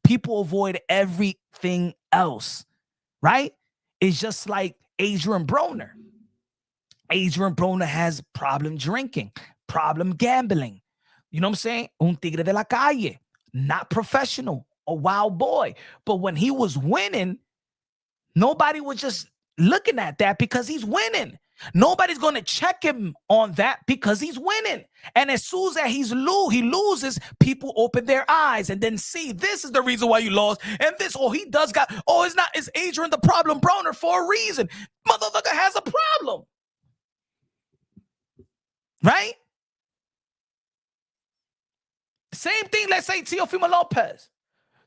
people avoid everything else, right? It's just like Adrian Broner. Adrian Broner has problem drinking, problem gambling. You know what I'm saying? Un tigre de la calle, not professional, a wild boy. But when he was winning, nobody was just looking at that because he's winning. Nobody's going to check him on that because he's winning. And as soon as he loses, people open their eyes and then see this is the reason why you lost. And this, it's Adrian the problem Broner for a reason. Motherfucker has a problem. Right? Same thing, let's say Teofimo Lopez.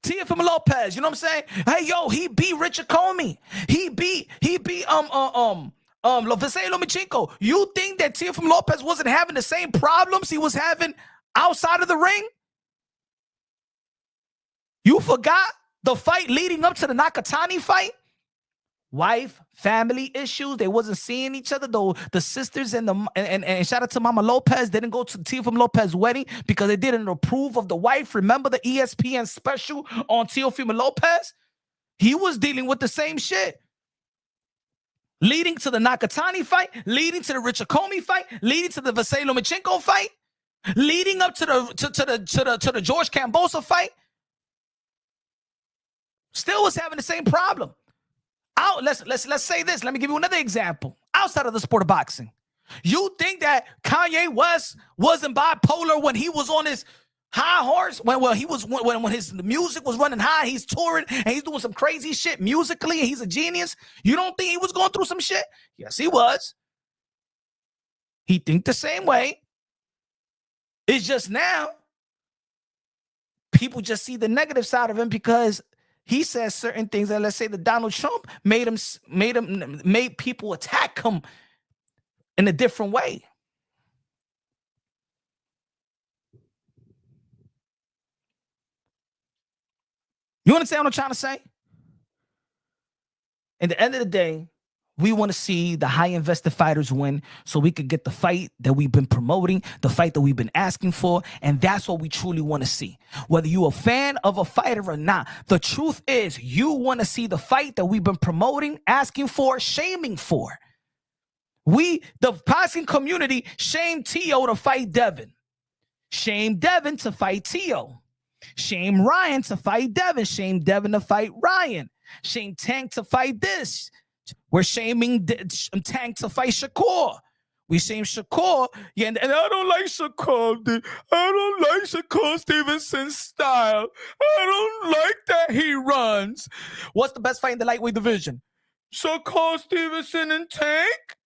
Teofimo Lopez, you know what I'm saying? Hey, yo, he beat Richard Comey. He beat Vasily Lomachenko. You think that Teofimo Lopez wasn't having the same problems he was having outside of the ring? You forgot the fight leading up to the Nakatani fight? Wife, family issues. They wasn't seeing each other, though. The sisters and shout out to Mama Lopez. They didn't go to Teofimo Lopez's wedding because they didn't approve of the wife. Remember the ESPN special on Teofimo Lopez? He was dealing with the same shit. Leading to the Nakatani fight, leading to the Richard Comey fight, leading to the Vasily Lomachenko fight, leading up to the George Kambosos fight. Still was having the same problem. Let's say this. Let me give you another example. Outside of the sport of boxing, you think that Kanye West wasn't bipolar when he was on his high horse? When his music was running high, he's touring and he's doing some crazy shit musically, and he's a genius. You don't think he was going through some shit? Yes, he was. He think the same way. It's just now people just see the negative side of him because he says certain things that, let's say, that Donald Trump made people attack him in a different way. You understand what I'm trying to say? At the end of the day, we want to see the high invested fighters win so we could get the fight that we've been promoting, the fight that we've been asking for, and that's what we truly want to see. Whether you're a fan of a fighter or not, the truth is you want to see the fight that we've been promoting, asking for, shaming for. We, the boxing community, shamed Teo to fight Devin. Shame Devin to fight Teo. Shame Ryan to fight Devin. Shame Devin to fight Ryan. Shame Tank to fight this. We're shaming Tank to fight Shakur. We shame Shakur. Yeah, and I don't like Shakur. I don't like Shakur Stevenson's style. I don't like that he runs. What's the best fight in the lightweight division? Shakur Stevenson and Tank?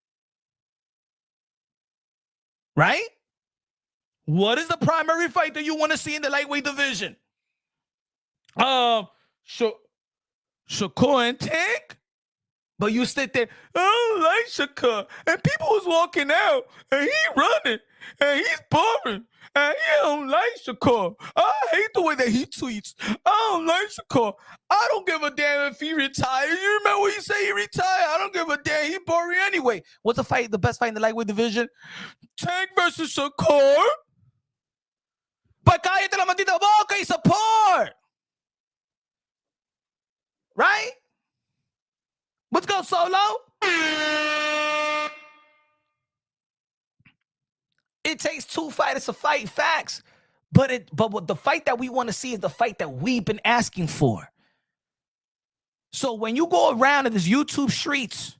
Right? What is the primary fight that you want to see in the lightweight division? Shakur and Tank? But you sit there, I don't like Shakur. And people was walking out, and he running, and he's boring, and he don't like Shakur. I hate the way that he tweets. I don't like Shakur. I don't give a damn if he retired. You remember when you say he retired? I don't give a damn. He boring anyway. What's the best fight in the lightweight division? Tank versus Shakur. But cállate la maldita boca y support. right? Let's go, Solo. It takes two fighters to fight, facts. But what the fight that we want to see is the fight that we've been asking for. So when you go around in this YouTube streets,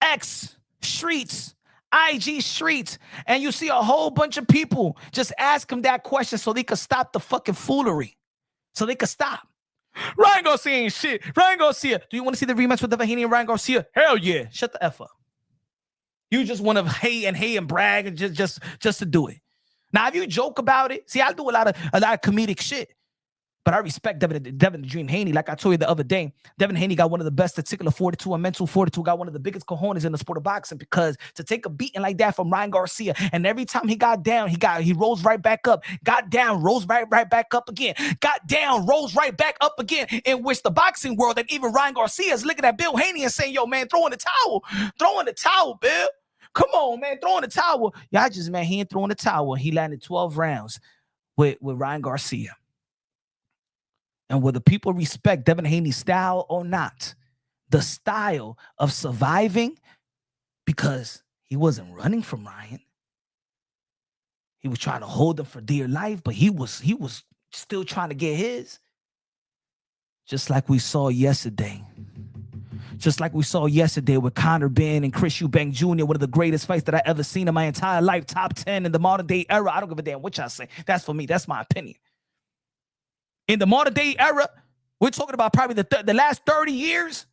X streets, IG streets, and you see a whole bunch of people, just ask them that question so they could stop the fucking foolery. So they could stop. Ryan Garcia ain't shit. Ryan Garcia. Do you want to see the rematch with Haney and Ryan Garcia? Hell yeah. Shut the F up. You just want to hate and brag and just to do it. Now, if you joke about it, see, I do a lot of comedic shit. But I respect Devin the Dream Haney. Like I told you the other day, Devin Haney got one of the best testicular fortitude and mental fortitude, got one of the biggest cojones in the sport of boxing, because to take a beating like that from Ryan Garcia, and every time he got down, he rose right back up, got down, rose right back up again, got down, rose right back up again, in which the boxing world and even Ryan Garcia is looking at Bill Haney and saying, yo, man, throw in the towel, Bill. Come on, man, throw in the towel. Y'all just, man, he ain't throwing the towel. He landed 12 rounds with Ryan Garcia. And whether people respect Devin Haney's style or not, the style of surviving, because he wasn't running from Ryan. He was trying to hold him for dear life, but he was still trying to get his. Just like we saw yesterday. Just like we saw yesterday with Conor Benn and Chris Eubank Jr., one of the greatest fights that I ever seen in my entire life, top 10 in the modern day era. I don't give a damn what y'all say. That's for me. That's my opinion. In the modern day era, we're talking about probably the last 30 years,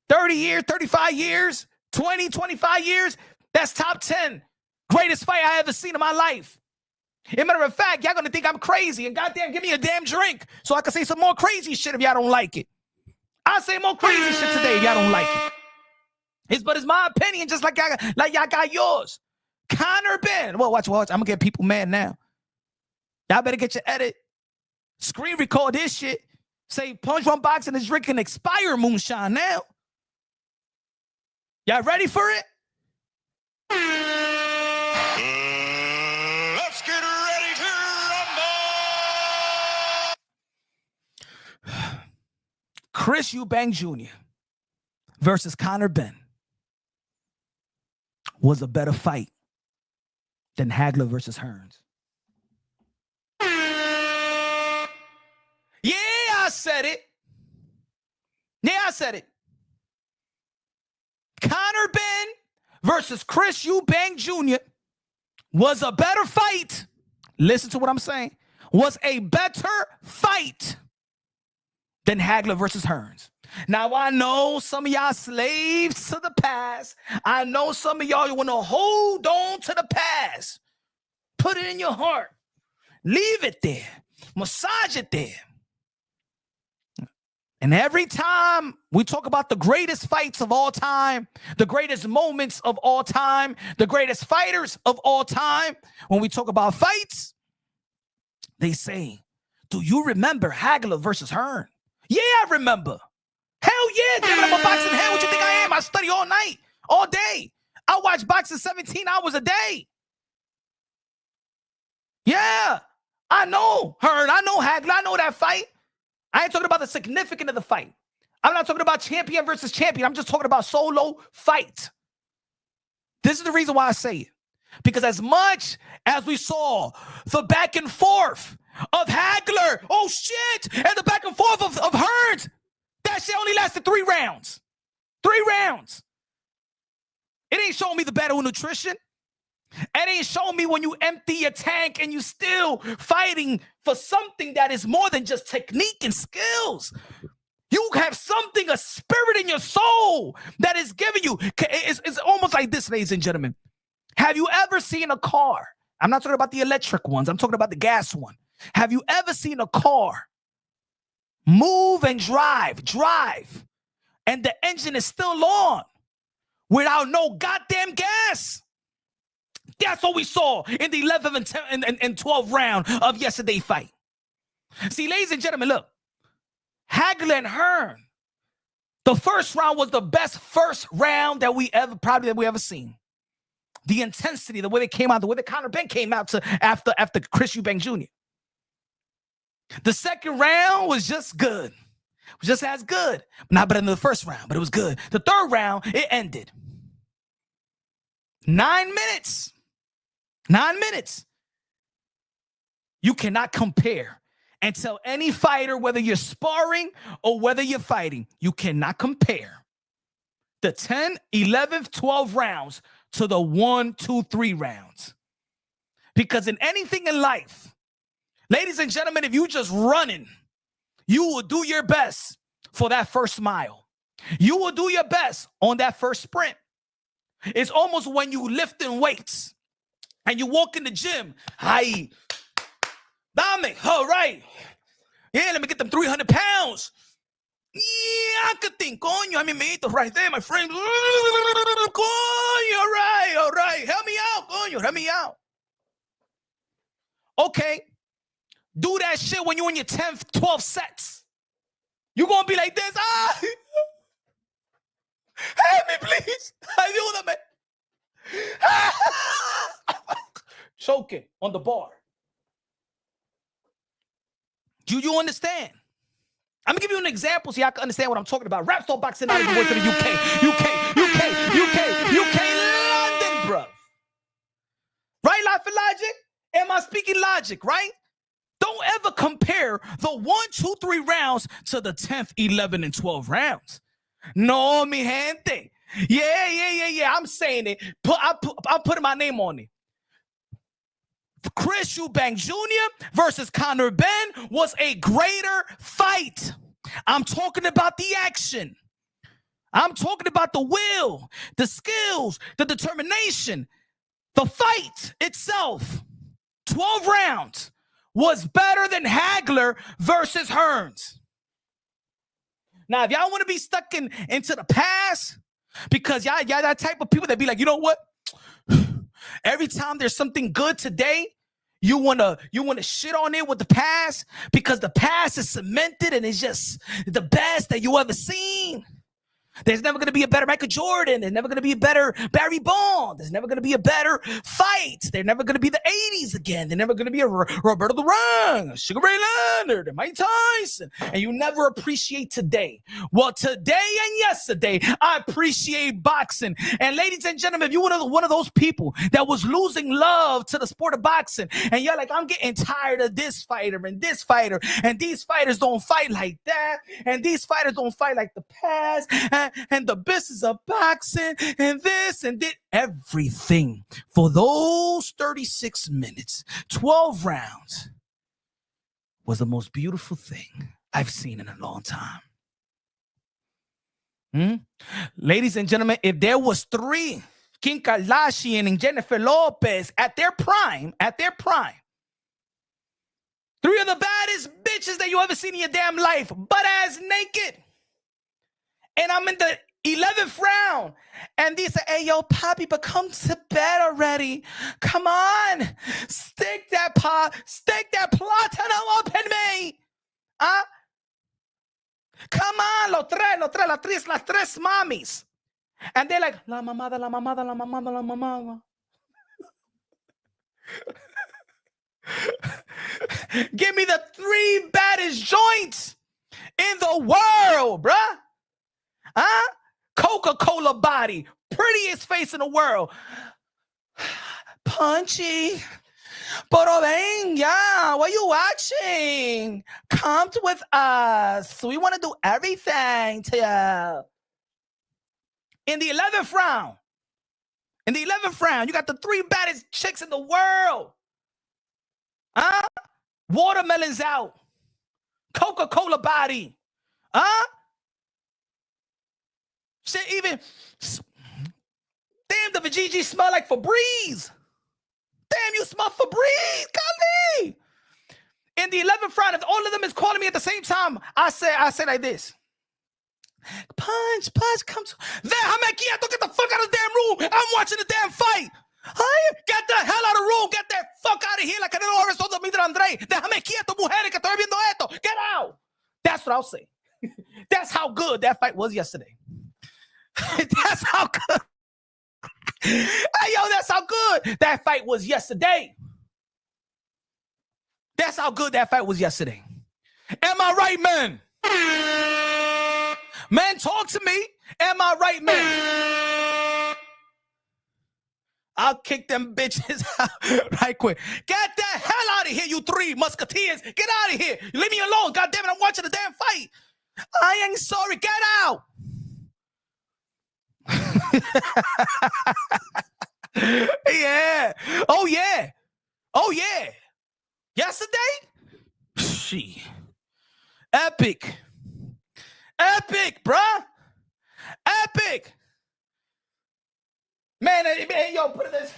35 years, 20, 25 years. That's top 10. Greatest fight I ever seen in my life. As a matter of fact, y'all going to think I'm crazy, and goddamn, give me a damn drink so I can say some more crazy shit if y'all don't like it. I'll say more crazy shit today if y'all don't like it. But it's my opinion, just like y'all got yours. Conor Benn. Well, watch. I'm going to get people mad now. Y'all better get your edit. Screen record this shit. Say Punch One Boxing is drinking expired moonshine now. Y'all ready for it? Let's get ready to rumble! Chris Eubank Jr. versus Conor Benn was a better fight than Hagler versus Hearns. Yeah, I said it. Conor Benn versus Chris Eubank Jr. was a better fight. Listen to what I'm saying. Was a better fight than Hagler versus Hearns. Now, I know some of y'all slaves to the past. I know some of y'all want to hold on to the past. Put it in your heart. Leave it there. Massage it there. And every time we talk about the greatest fights of all time, the greatest moments of all time, the greatest fighters of all time, when we talk about fights, they say, do you remember Hagler versus Hearn? Yeah, I remember. Hell yeah, dude, I'm a boxing head. What you think I am? I study all night, all day. I watch boxing 17 hours a day. Yeah, I know Hearn. I know Hagler. I know that fight. I ain't talking about the significance of the fight. I'm not talking about champion versus champion. I'm just talking about solo fight. This is the reason why I say it. Because as much as we saw the back and forth of Hagler, oh shit, and the back and forth of Hearns, that shit only lasted 3 rounds. 3 rounds. It ain't showing me the battle nutrition. It ain't showing me when you empty your tank and you still fighting for something that is more than just technique and skills. You have something, a spirit in your soul that is giving you. It's almost like this, ladies and gentlemen. Have you ever seen a car? I'm not talking about the electric ones. I'm talking about the gas one. Have you ever seen a car move and drive, and the engine is still on without no goddamn gas? That's what we saw in the 11th and 12th round of yesterday's fight. See, ladies and gentlemen, look. Hagler and Hearn. The first round was the best first round that we ever seen. The intensity, the way they came out, the way that Conor Benn came out to after Chris Eubank Jr. The second round was just good. was just as good. Not better than the first round, but it was good. The third round, it ended. 9 minutes. 9 minutes. You cannot compare and tell any fighter, whether you're sparring or whether you're fighting, you cannot compare the 10, 11, 12 rounds to the 1, 2, 3 rounds. Because in anything in life, ladies and gentlemen, if you just running, you will do your best for that first mile. You will do your best on that first sprint. It's almost when you lifting weights and you walk in the gym. Hi, dame, all right. Yeah, let me get them 300 pounds. Yeah, I could think, coño, I mean, me right there, my friend. Coño, all right. Help me out, coño, help me out. Okay, do that shit when you're in your 10th, 12 sets. You're going to be like this. Help me, please. Ayúdame. Choking on the bar. Do you understand? I'm going to give you an example so y'all can understand what I'm talking about. Rap Star Boxing out of the way to the UK, London, bro. Right, Life and Logic? Am I speaking logic, right? Don't ever compare the 1, 2, 3 rounds to the 10th, 11, and 12 rounds. No, mi gente. Yeah. I'm saying it. I'm putting my name on it. Chris Eubank Jr. versus Conor Ben was a greater fight. I'm talking about the action. I'm talking about the will, the skills, the determination. The fight itself, 12 rounds, was better than Hagler versus Hearns. Now, if y'all want to be stuck into the past, because y'all that type of people that be like, you know what? Every time there's something good today, you wanna shit on it with the past because the past is cemented and it's just the best that you ever seen. There's never going to be a better Michael Jordan. There's never going to be a better Barry Bonds. There's never going to be a better fight. They're never going to be the 80s again. They're never going to be a Roberto Duran, Sugar Ray Leonard, and Mike Tyson. And you never appreciate today. Well, today and yesterday, I appreciate boxing. And ladies and gentlemen, if you're one of those people that was losing love to the sport of boxing, and you're like, I'm getting tired of this fighter and this fighter, and these fighters don't fight like that, and these fighters don't fight like the past, and the business of boxing and this and that, everything for those 36 minutes, 12 rounds was the most beautiful thing I've seen in a long time. Ladies and gentlemen, if there was 3 Kim Kardashian and Jennifer Lopez at their prime, 3 of the baddest bitches that you ever seen in your damn life, butt ass naked. And I'm in the 11th round. And they say, hey, yo, Poppy, but come to bed already. Come on. Stick that platinum up in me. Come on, las tres mommies. And they're like, la mamada. Give me the 3 baddest joints in the world, bruh. Coca-Cola body, prettiest face in the world. Punchy. Pero ven, ya, what are you watching? Come with us. We want to do everything to you. In the 11th round, you got the 3 baddest chicks in the world. Watermelon's out. Coca-Cola body. Shit, even damn, the Vajiji smell like Febreze. Damn, you smell Febreze, golly. In the 11th round, if all of them is calling me at the same time, I say like this. Punch, come to. Déjame quieto, get the fuck out of the damn room. I'm watching the damn fight. Get the hell out of the room. Get that fuck out of here like I didn't already told Mr. Andre. Déjame quieto, mujeres, que estoy viendo esto. Get out. That's what I'll say. That's how good that fight was yesterday. That's how good. Hey, yo, that's how good that fight was yesterday. Am I right, man? Man, talk to me. Am I right, man? I'll kick them bitches out right quick. Get the hell out of here, you three musketeers. Get out of here. You leave me alone. God damn it, I'm watching the damn fight. I ain't sorry. Get out. Yeah. Oh, yeah. Oh, yeah. Yesterday? She. Epic. Epic, bruh. Epic. Man, yo, put it this.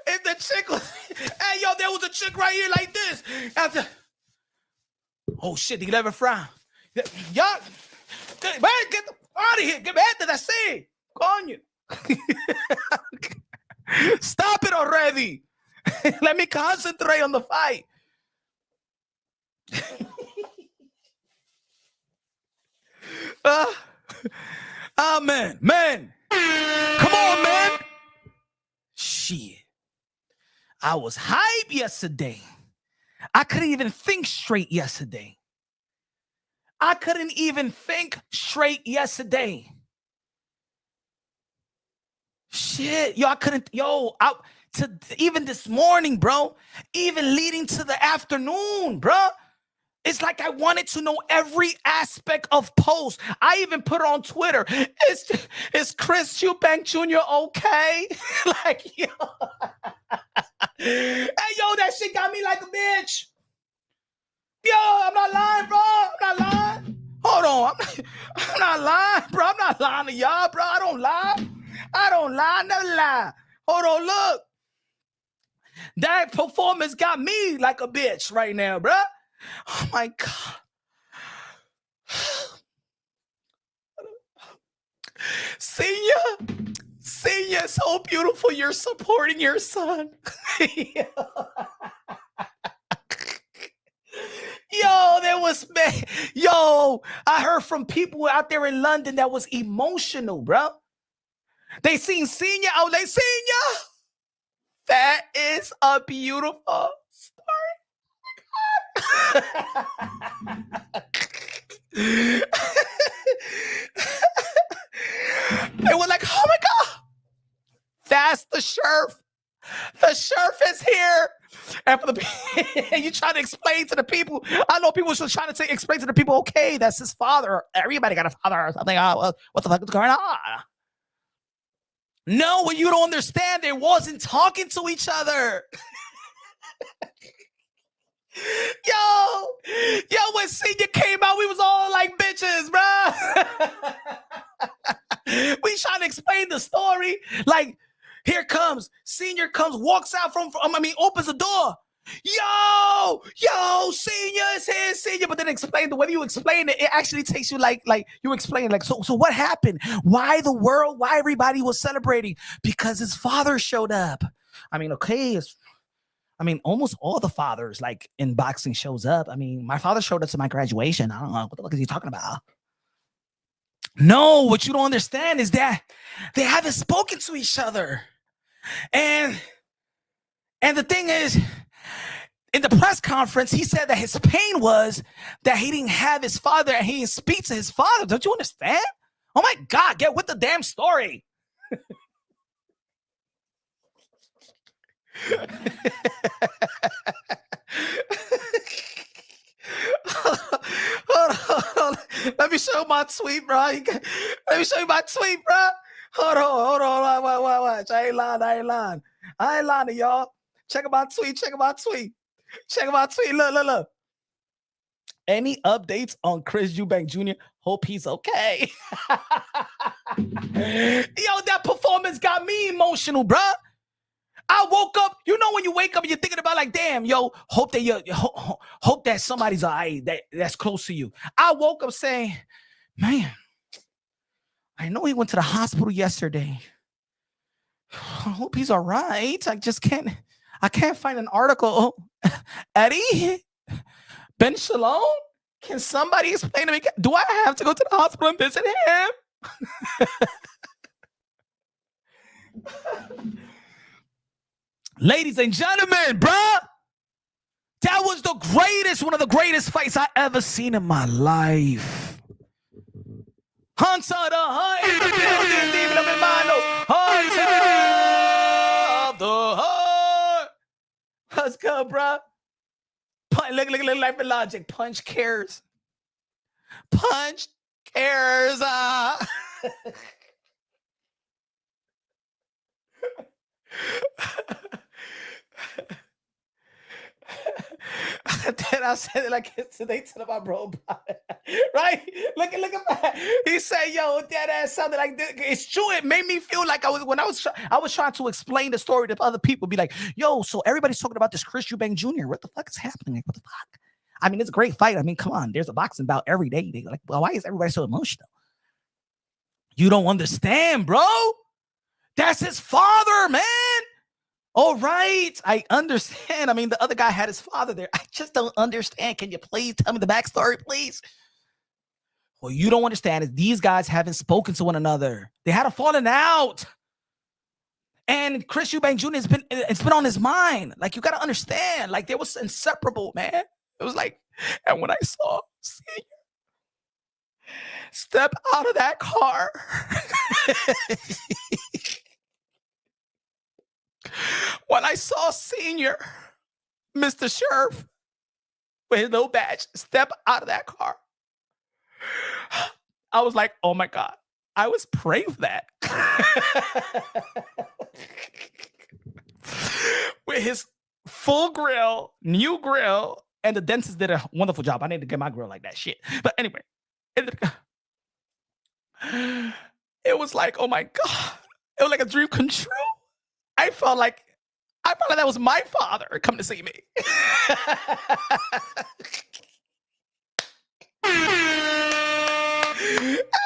If the chick was, hey, yo, there was a chick right here like this. After, oh, shit, the 11th round. Y'all, man, get out of here. Get back to that scene. Coño. Stop it already. Let me concentrate on the fight. Man. Come on, man. Shit. I was hyped yesterday. I couldn't even think straight yesterday. Shit, yo, I couldn't, even this morning, bro, even leading to the afternoon, bro. It's like I wanted to know every aspect of post. I even put it on Twitter. Is Chris Eubank Jr. okay? Like, yo. Hey, yo, that shit got me like a bitch. Yo, I'm not lying, bro. I'm not lying. Hold on. I'm not lying, bro. I'm not lying to y'all, bro. I don't lie. Never lie. Hold on, look. That performance got me like a bitch right now, bro. Oh my God. Senior, so beautiful. You're supporting your son. Yo, there was, man. Yo, I heard from people out there in London that was emotional, bro. They seen Senior out. They Senior. That is a beautiful story. They were like, oh my God, that's the sheriff. The sheriff is here. And for the you try to explain to the people. I know people are trying to explain to the people, okay, that's his father. Everybody got a father or something. What the fuck is going on? No, what you don't understand, they wasn't talking to each other. Yo, when Senior came out, we was all like bitches, bro. We trying to explain the story. Like, here comes, Senior comes, walks out opens the door. Yo, Senior is here, Senior. But then explain the way you explain it, it actually takes you like you explain, like, so what happened? Why everybody was celebrating? Because his father showed up. I mean, okay, almost all the fathers, like, in boxing shows up. I mean, my father showed up to my graduation. I don't know. What the fuck is he talking about? No, what you don't understand is that they haven't spoken to each other. And the thing is, in the press conference, he said that his pain was that he didn't have his father and he didn't speak to his father. Don't you understand? Oh my God, get with the damn story. Hold on. Let me show my tweet, bro. Let me show you my tweet, bro. Hold on. Watch. I ain't lying to y'all. Check my tweet. Look. Any updates on Chris Eubank Jr.? Hope he's okay. Yo, that performance got me emotional, bro. I woke up, you know, when you wake up and you're thinking about, like, damn, yo, hope that somebody's all right, that's close to you. I woke up saying, man, I know he went to the hospital yesterday. I hope he's all right. I can't find an article. Eddie? Ben Shalom? Can somebody explain to me? Do I have to go to the hospital and visit him? Ladies and gentlemen, bruh, that was one of the greatest fights I ever seen in my life. Hunter the Hunt in the building, leaving them in mind. Hunter of the Hunt. Let's go, bro. Look, life and logic. Punch cares. Punch cares. Then I said it like they told my bro about it. Right? Look at that. He said, yo, that ass sounded like this. It's true. It made me feel like I was trying to explain the story to other people. Be like, yo, so everybody's talking about this Chris Eubank Jr. What the fuck is happening? Like, what the fuck? I mean, it's a great fight. I mean, come on. There's a boxing bout every day. They like, well, why is everybody so emotional? You don't understand, bro. That's his father, man. All right, I understand. I mean, the other guy had his father there. I just don't understand. Can you please tell me the backstory, please? What you don't understand is these guys haven't spoken to one another. They had a falling out. And Chris Eubank Jr. it's been on his mind. Like, you got to understand. Like, they was inseparable, man. It was like, and when I saw Senior step out of that car, when I saw Senior, Mr. Sheriff, with his little badge, step out of that car, I was like, oh my God, I was praying for that. With his full grill, new grill, and the dentist did a wonderful job. I need to get my grill like that shit. But anyway, it was like, oh my God, it was like a dream come true. I felt like that was my father coming to see me.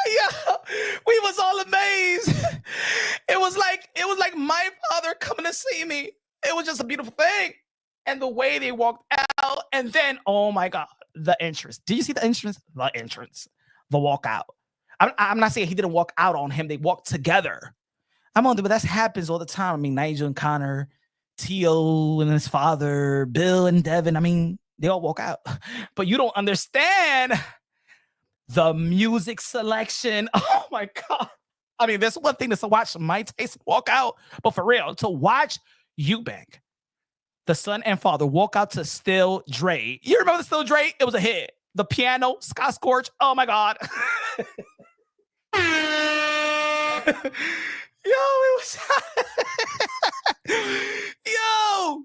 Yeah, we was all amazed. It was like my father coming to see me. It was just a beautiful thing. And the way they walked out, and then, oh my God, the entrance. Did you see the entrance? The entrance. The walkout. I'm not saying he didn't walk out on him. They walked together. But that happens all the time. I mean, Nigel and Connor, Tio and his father, Bill and Devin. I mean, they all walk out. But you don't understand the music selection. Oh my God. I mean, there's one thing to watch Mike Tyson walk out, but for real, to watch Eubank, the son and father, walk out to Still Dre. You remember the Still Dre? It was a hit. The piano, Scott Scorch. Oh my God. Yo, it was yo,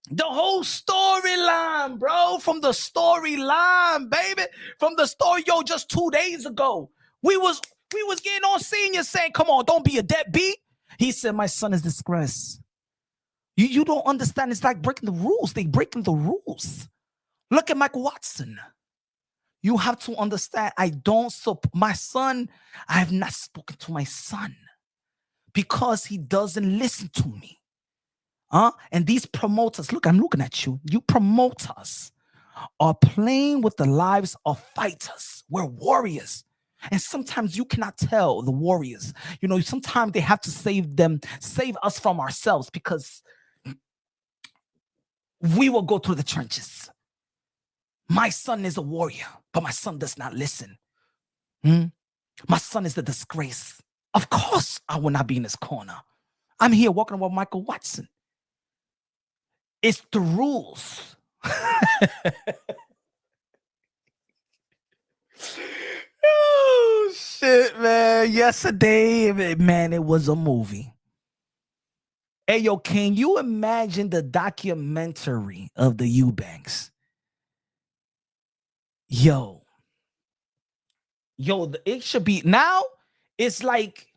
the whole storyline, bro. From the storyline, baby. From the story, yo, just 2 days ago, we was getting on Senior saying, come on, don't be a deadbeat. He said, my son is disgrace. You don't understand. It's like breaking the rules. They breaking the rules. Look at Michael Watson. You have to understand. My son, I have not spoken to my son because he doesn't listen to me. And these promoters, look, I'm looking at you. You promoters are playing with the lives of fighters. We're warriors. And sometimes you cannot tell the warriors. You know, sometimes they have to save us from ourselves, because we will go through the trenches. My son is a warrior, but my son does not listen. My son is the disgrace. Of course, I will not be in his corner. I'm here walking around Michael Watson. It's the rules. Oh, shit, man. Yesterday, man, it was a movie. Hey, yo, can you imagine the documentary of the Eubanks? Yo, it should be now. It's like,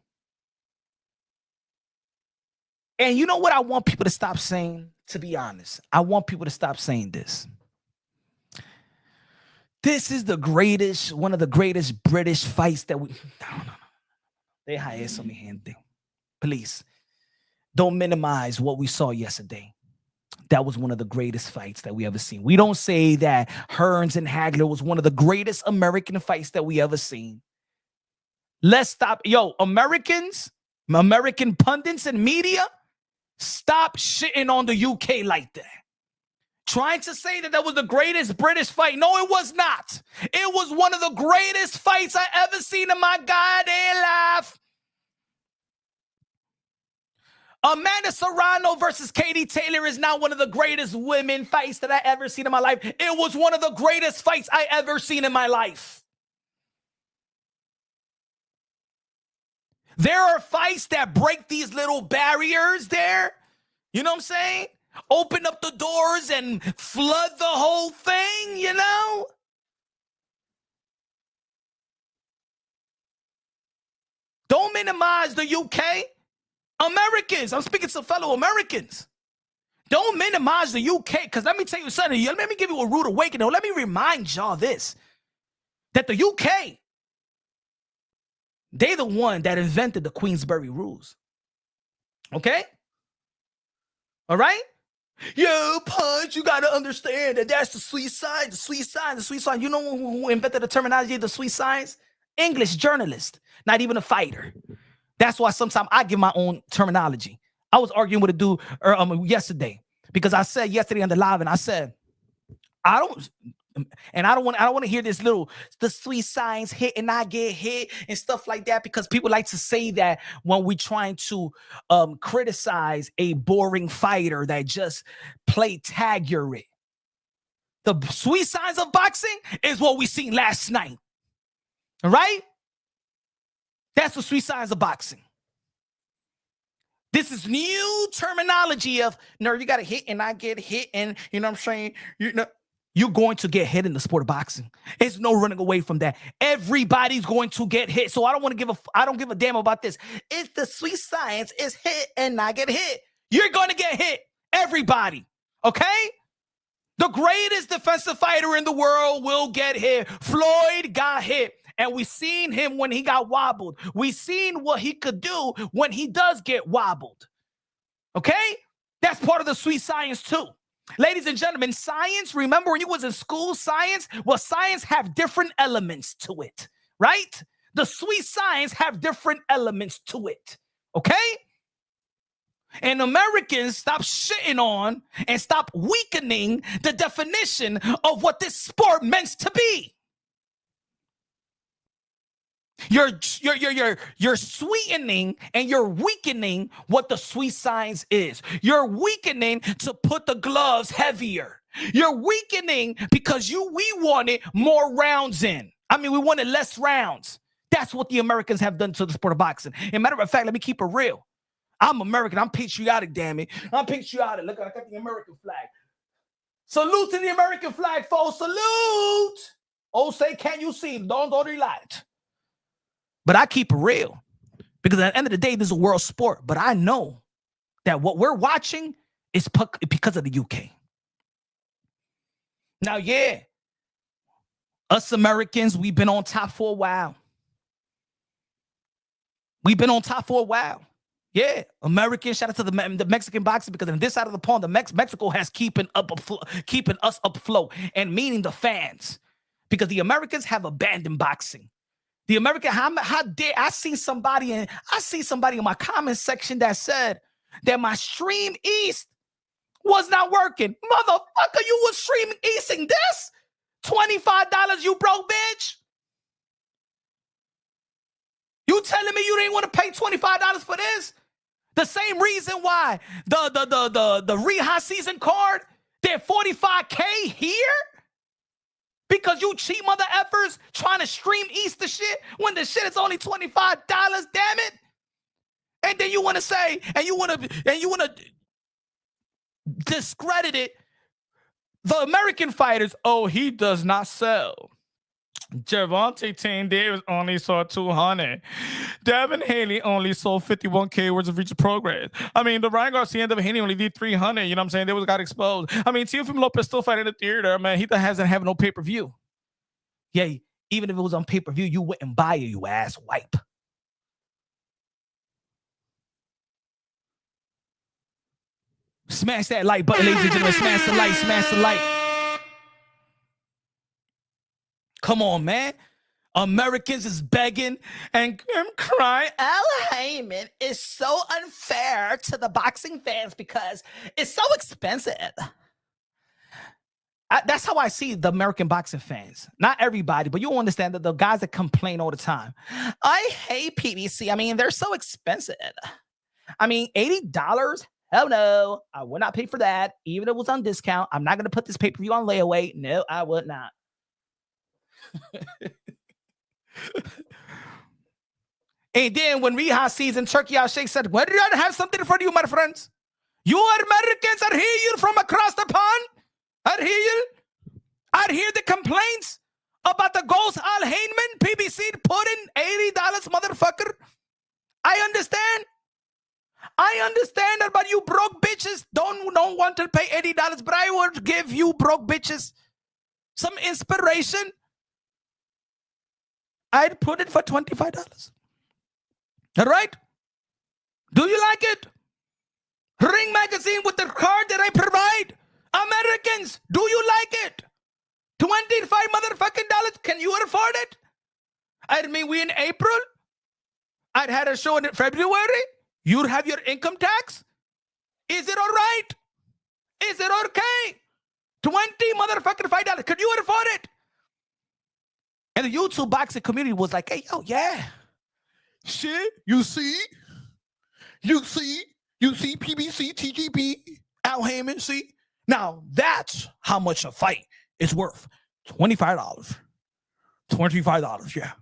and you know what I want people to stop saying? To be honest, I want people to stop saying this. This is one of the greatest British fights that we. No. They hire so many gente. Please, don't minimize what we saw yesterday. That was one of the greatest fights that we ever seen. We don't say that Hearns and Hagler was one of the greatest American fights that we ever seen. Let's stop. Yo, American pundits and media, stop shitting on the UK like that. trying to say that was the greatest British fight. No, it was not. It was one of the greatest fights I ever seen in my goddamn life. Amanda Serrano versus Katie Taylor is now one of the greatest women fights that I ever seen in my life. It was one of the greatest fights I ever seen in my life. There are fights that break these little barriers there. You know what I'm saying? Open up the doors and flood the whole thing, you know? Don't minimize the UK. Americans, I'm speaking to fellow Americans. Don't minimize the UK, because let me tell you something. Let me give you a rude awakening. Let me remind y'all this, that the UK, they're the one that invented the Queensberry rules. Okay? All right? Yo, Punch, you got to understand that that's the sweet side, the sweet side, the sweet side. You know who invented the terminology of the sweet signs? English journalist, not even a fighter. That's why sometimes I give my own terminology. I was arguing with a dude yesterday because I said yesterday on the live, and I said, I don't want to hear this the sweet signs hit and I get hit and stuff like that, because people like to say that when we're trying to criticize a boring fighter that just play tag you're it. The sweet signs of boxing is what we seen last night. All right? That's the sweet signs of boxing. This is new terminology of, no, you got to hit and I get hit, and you know what I'm saying? You're going to get hit in the sport of boxing. There's no running away from that. Everybody's going to get hit. So I don't give a damn about this. It's the sweet science is hit and not get hit. You're going to get hit. Everybody. Okay? The greatest defensive fighter in the world will get hit. Floyd got hit. And we seen him when he got wobbled. We seen what he could do when he does get wobbled. Okay? That's part of the sweet science too. Ladies and gentlemen, science, remember when you was in school, science have different elements to it, right? The sweet science have different elements to it, okay? And Americans stop shitting on and stop weakening the definition of what this sport meant to be. You're sweetening and you're weakening what the sweet science is. You're weakening to put the gloves heavier. You're weakening because we wanted more rounds in. I mean, we wanted less rounds. That's what the Americans have done to the sport of boxing. As a matter of fact, let me keep it real. I'm American. I'm patriotic, damn it. I'm patriotic. Look, I got the American flag. Salute to the American flag, folks. Salute. Oh, say, can you see? Don't light. But I keep it real, because at the end of the day, this is a world sport. But I know that what we're watching is because of the UK. Now, yeah, us Americans, we've been on top for a while. Yeah, Americans, shout out to the Mexican boxing, because on this side of the pond, Mexico has keeping us afloat, and meaning the fans, because the Americans have abandoned boxing. The American, how dare I see somebody in my comment section that said that my Stream East was not working. Motherfucker, you was Stream Easting this? $25 you broke, bitch? You telling me you didn't want to pay $25 for this? The same reason why the Reha season card, they're $45K here? Because you cheap mother effers trying to Stream East the shit when the shit is only $25, damn it. And then you want to say, and you want to discredit it. The American fighters, oh, he does not sell. Gervonta Tank Davis only sold 200. Devin Haney only sold 51K worth of reach progress. I mean, the Ryan Garcia and Devin Haney only did 300. You know what I'm saying? They got exposed. I mean, Teofimo Lopez still fighting in the theater, man. He hasn't had no pay-per-view. Yeah, even if it was on pay-per-view, you wouldn't buy it, you ass wipe. Smash that like button, ladies and gentlemen. Smash the like, smash the like. Come on, man. Americans is begging and crying. Al Heyman is so unfair to the boxing fans because it's so expensive. That's how I see the American boxing fans. Not everybody, but you'll understand that the guys that complain all the time. I hate PBC. I mean, they're so expensive. I mean, $80? Hell no. I would not pay for that. Even if it was on discount. I'm not going to put this pay-per-view on layaway. No, I would not. And then when Riha sees in Turkey, Al-Sheikh said, "Why did I have something for you, my friends? You Americans are here from across the pond. I hear the complaints about the Ghost Al Heyman PBC put in $80, motherfucker. I understand that, but you broke bitches don't want to pay $80, but I would give you broke bitches some inspiration. I'd put it for $25. All right? Do you like it? Ring Magazine with the card that I provide. Americans, do you like it? 25 motherfucking dollars. Can you afford it? I mean, we in April. I'd had a show in February. You'd have your income tax. Is it all right? Is it okay? 20 motherfucking $5. Could you afford it? And the YouTube boxing community was like, hey, yo, yeah. Shit, you see PBC, TGP, Al Heyman, see? Now, that's how much a fight is worth. $25. $25, yeah.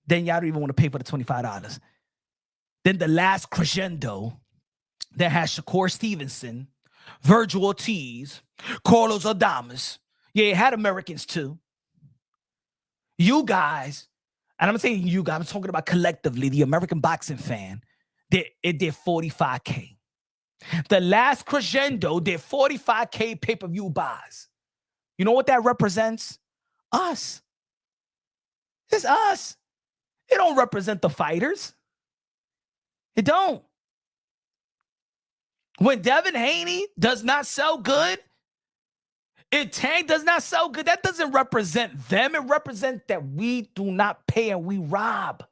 Then y'all don't even want to pay for the $25. Then the last crescendo that has Shakur Stevenson, Virgil Ortiz, Carlos Adames. Yeah, it had Americans too. You guys, and I'm saying you guys, I'm talking about collectively, the American boxing fan, it did 45K. The last crescendo did 45K pay-per-view buys. You know what that represents? Us. It's us. It don't represent the fighters. It don't. When Devin Haney does not sell good, Tank does not sell good, that doesn't represent them. It represents that we do not pay and we rob.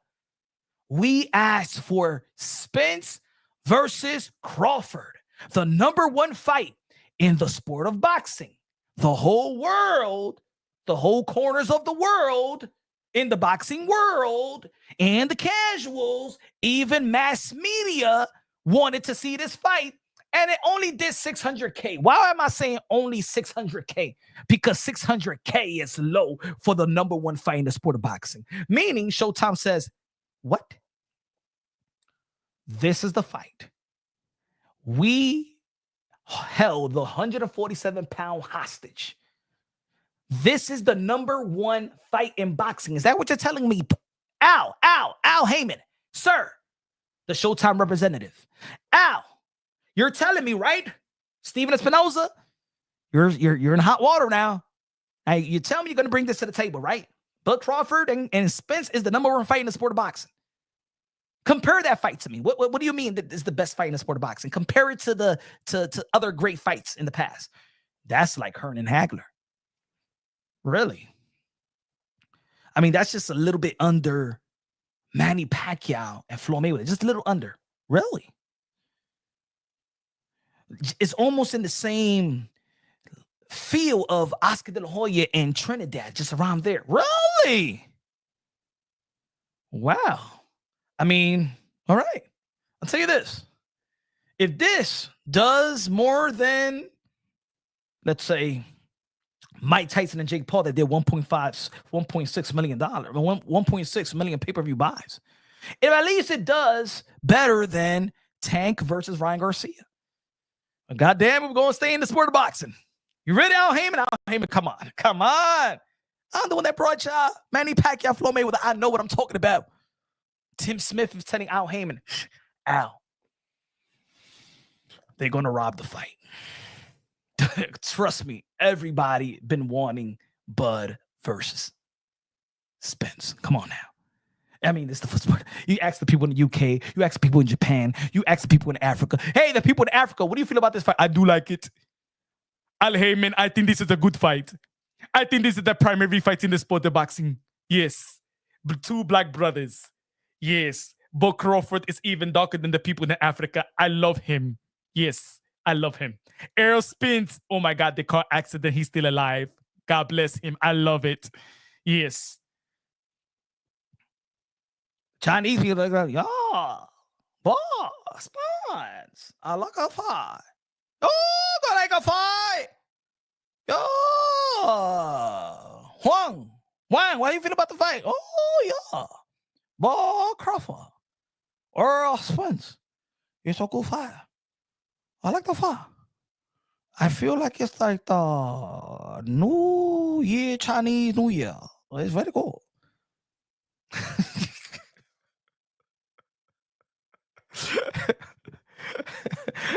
We asked for Spence versus Crawford, the number one fight in the sport of boxing. The whole world, the whole corners of the world, in the boxing world, and the casuals, even mass media wanted to see this fight, and it only did 600K. Why am I saying only 600K? Because 600K is low for the number one fight in the sport of boxing. Meaning, Showtime says, what? This is the fight. We held the 147-pound hostage. This is the number one fight in boxing. Is that what you're telling me? Al Heyman, sir, the Showtime representative. Al, you're telling me, right? Steven Espinoza, you're in hot water now. You tell me you're going to bring this to the table, right? Bud Crawford and Spence is the number one fight in the sport of boxing. Compare that fight to me. What do you mean that is the best fight in the sport of boxing? Compare it to to other great fights in the past. That's like Hernan Hagler. Really? I mean, that's just a little bit under Manny Pacquiao and Floyd Mayweather. Just a little under. Really? It's almost in the same feel of Oscar De La Hoya and Trinidad, just around there. Really? Wow. I mean, all right. I'll tell you this. If this does more than, let's say, Mike Tyson and Jake Paul that did $1.6 million, 1.6 million pay-per-view buys, if at least it does better than Tank versus Ryan Garcia. God damn it, we're going to stay in the sport of boxing. You ready, Al Heyman? Al Heyman, come on. Come on. I'm the one that brought y'all Manny Pacquiao, Floyd Mayweather. I know what I'm talking about. Tim Smith is telling Al Heyman, Al, they're going to rob the fight. Trust me, everybody been wanting Bud versus Spence. Come on now. I mean, this is the sport. You ask the people in the UK, you ask the people in Japan, you ask the people in Africa. Hey, the people in Africa, what do you feel about this fight? I do like it. Al Heyman, I think this is a good fight. I think this is the primary fight in the sport of boxing. Yes. Two black brothers. Yes. Bud Crawford is even darker than the people in Africa. I love him. Yes. I love him. Errol Spence. Oh my God, the car accident. He's still alive. God bless him. I love it. Yes. Chinese people like, yeah, boss, Spence. I like a fight. Oh, I like a fight. Yeah. Huang, how you feel about the fight? Oh, yeah. Boy, Crawford. Earl Spence. It's a good fight. I like the fight. I feel like it's like the New Year, Chinese New Year. It's very cool.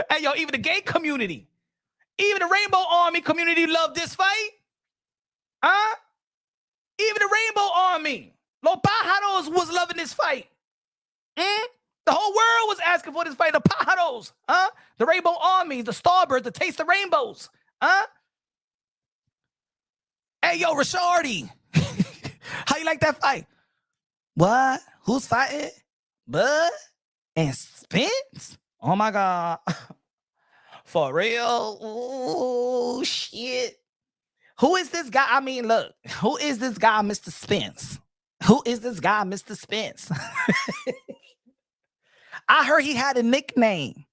Hey, yo, even the gay community, even the Rainbow Army community love this fight. Huh? Even the Rainbow Army, Los Pájaros was loving this fight. The whole world was asking for this fight. The Pájaros, huh? The Rainbow Army, the Starbirds, the Taste of Rainbows, huh? Hey, yo, Rashardi, how you like that fight? What? Who's fighting? Bud and Spence? Oh my God. For real? Oh, shit. Who is this guy? I mean, look, who is this guy, Mr. Spence? Who is this guy, Mr. Spence? I heard he had a nickname.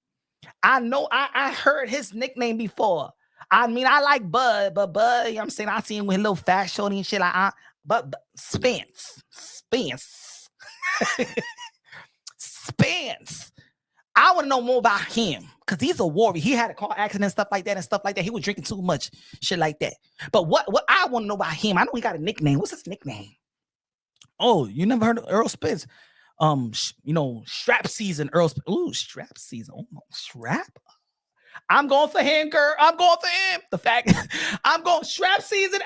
I know I heard his nickname before. I mean, I like Bud, but Bud, you know what I'm saying? I seen him with a little fat shorty and shit like but Spence. Spence. I want to know more about him because he's a warrior. He had a car accident and stuff like that. He was drinking too much, shit like that. But what I want to know about him, I know he got a nickname. What's his nickname? Oh, you never heard of Earl Spence? Strap season, Earl. Ooh, strap season. Oh, strap. I'm going for him, girl. I'm going for him. The fact I'm going strap season.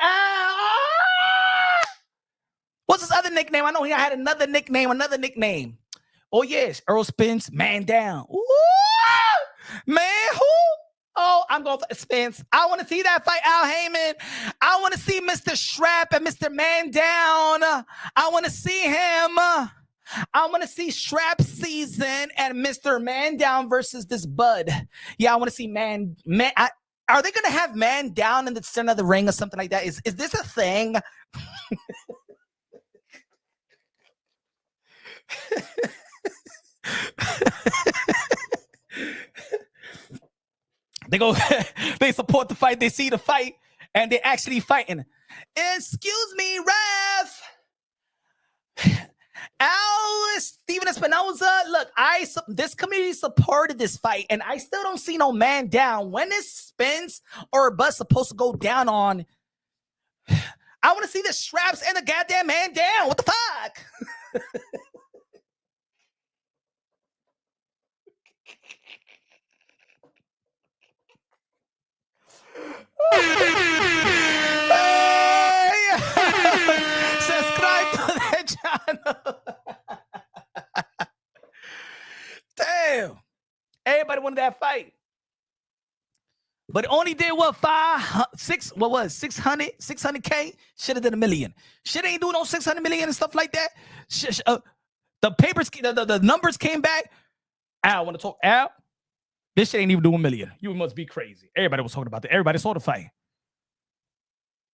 What's his other nickname? I know he had another nickname. Oh, yes. Earl Spence, man down. Ooh, man, who? Oh, I'm going for Spence. I want to see that fight, Al Heyman. I want to see Mr. Strap and Mr. Man Down. I want to see him. I want to see Strap Season and Mr. Man Down versus this Bud. Yeah, I want to see Man. Are they going to have Man Down in the center of the ring or something like that? Is this a thing? They support the fight, they see the fight, and they're actually fighting. Excuse me, ref. Steven Espinoza, look, this community supported this fight, and I still don't see no man down. When is Spence or Bud supposed to go down on? I want to see the straps and the goddamn man down. What the fuck? Hey! Subscribe to that channel. Damn. Everybody wanted that fight. But only did what? 600K? Should have done $1 million. Shit ain't doing no 600 million and stuff like that. The papers, the numbers came back. Al, want to talk? Al? This shit ain't even doing $1 million. You must be crazy. Everybody was talking about that. Everybody saw the fight.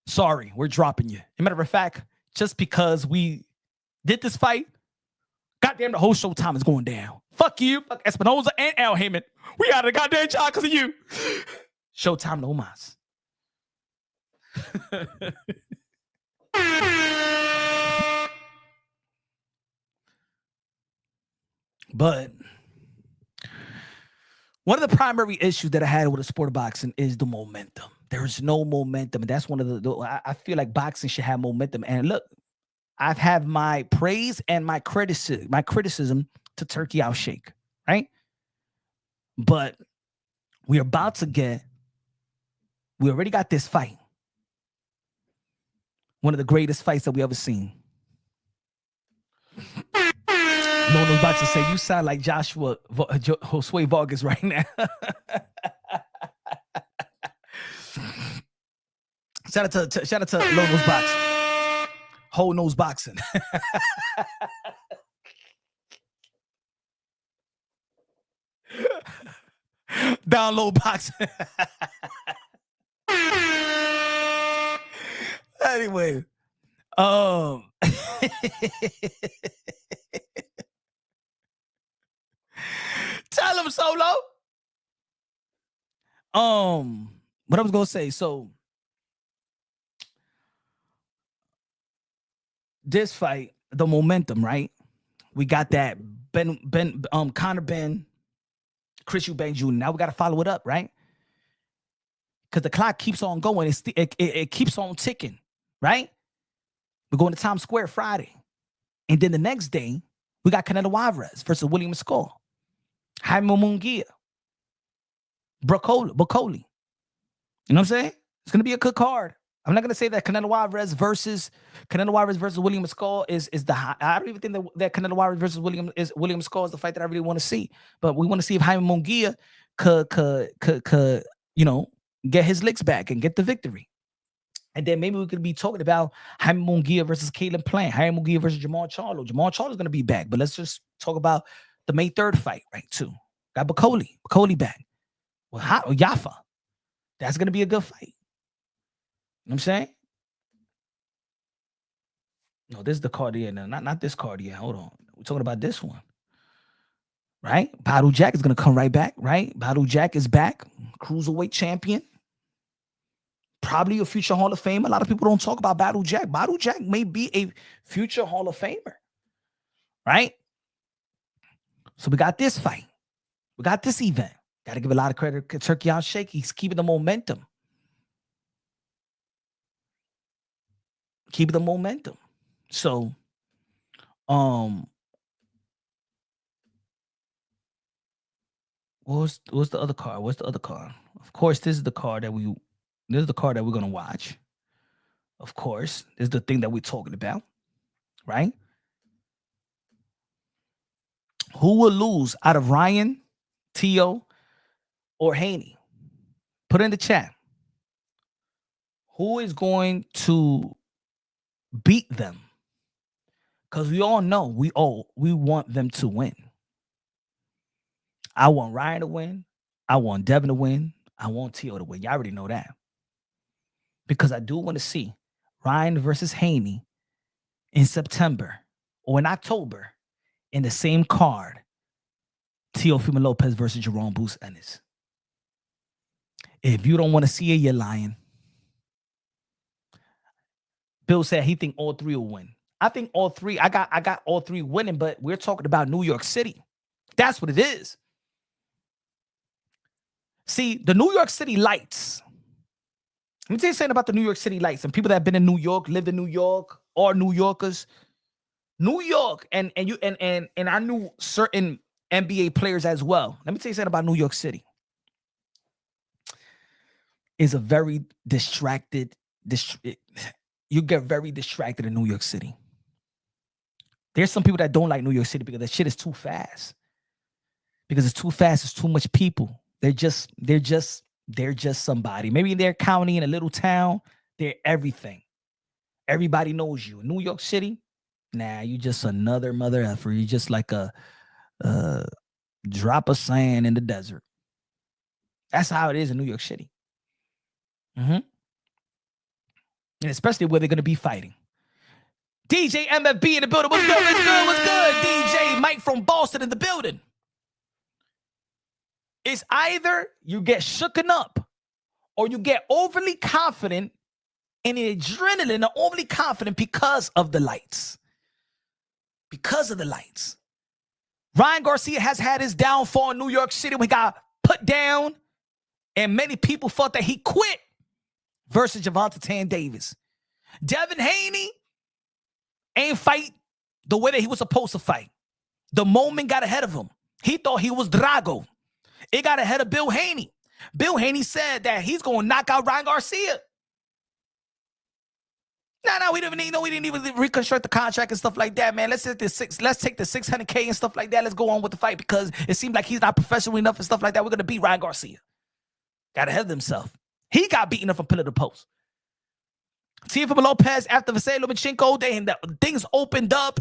Sorry, we're dropping you. As a matter of fact, just because we did this fight, goddamn, the whole Showtime is going down. Fuck you, fuck Espinoza and Al Heyman. We out of the goddamn job because of you. Showtime no mas. But one of the primary issues that I had with the sport of boxing is the momentum. There's no momentum. And that's one of I feel like boxing should have momentum. And look, I've had my praise and my criticism to Turkey Al Sheikh, right? But we already got this fight. One of the greatest fights that we ever seen. Nono's about to say, you sound like Josue Vargas right now. Shout out to Low Nose Box. Whole nose boxing. Download box. Anyway, tell him, Solo. What I was gonna say. So this fight, the momentum, right? We got that Conor Ben, Chris Eubank Jr. Now we got to follow it up, right? Because the clock keeps on going. It keeps on ticking, right? We're going to Times Square Friday. And then the next day, we got Canelo Alvarez versus William Skull. Jaime Munguia. Bocoli. You know what I'm saying? It's going to be a good card. I'm not going to say that Canelo Alvarez versus William Skull is the high. I don't even think that Canelo Alvarez versus William Skull is the fight that I really want to see. But we want to see if Jaime Munguia could get his licks back and get the victory. And then maybe we could be talking about Jaime Munguia versus Caleb Plant, Jaime Munguia versus Jamal Charlo. Jamal Charlo is going to be back, but let's just talk about the May 3rd fight, right, too. Got Bocoli back. Well, Yafa. That's going to be a good fight. You know what I'm saying? No, this is the card here. No, not this card here. Hold on. We're talking about this one. Right? Badou Jack is going to come right back, right? Badou Jack is back. Cruiserweight champion. Probably a future Hall of Famer. A lot of people don't talk about Badou Jack. Badou Jack may be a future Hall of Famer. Right? So we got this fight. We got this event. Got to give a lot of credit to Turkey Al Sheikh. He's keeping the momentum. Keep the momentum. So, what's the other card? What's the other card? Of course, this is the card that we're gonna watch. Of course, this is the thing that we're talking about, right? Who will lose out of Ryan, Teo, or Haney? Put it in the chat. Who is going to beat them? Because we all know we want them to win. I want Ryan to win. I want Devin to win. I want Teo to win. Y'all already know that. Because I do want to see Ryan versus Haney in September or in October in the same card. Teofimo Lopez versus Jerome Boost Ennis. If you don't want to see it, you're lying. Bill said he think all three will win. I think all three. I got all three winning, but we're talking about New York City. That's what it is. See, the New York City lights. Let me tell you something about the New York City lights. And people that have been in New York, lived in New York, or New Yorkers. New York, and I knew certain NBA players as well. Let me tell you something about New York City. Is a very distracted. You get very distracted in New York City. There's some people that don't like New York City because that shit is too fast. Because it's too fast, it's too much people. They're just somebody. Maybe in their county, in a little town, they're everything. Everybody knows you. In New York City, nah, you just another mother effer. You just like a drop of sand in the desert. That's how it is in New York City. And especially where they're going to be fighting. DJ MFB in the building. What's good? What's good? DJ Mike from Boston in the building. It's either you get shooken up or you get overly confident and adrenaline or overly confident because of the lights. Because of the lights. Ryan Garcia has had his downfall in New York City when he got put down and many people thought that he quit versus Gervonta Tan Davis. Devin Haney ain't fight the way that he was supposed to fight. The moment got ahead of him. He thought he was Drago. It got ahead of Bill Haney. Bill Haney said that he's going to knock out Ryan Garcia. No, we didn't even reconstruct the contract and stuff like that, man. Let's take the $600K and stuff like that. Let's go on with the fight because it seemed like he's not professional enough and stuff like that. We're going to beat Ryan Garcia. Got ahead of himself. He got beaten up from pillar to post. Teofimo Lopez after Vasily Lomachenko, things opened up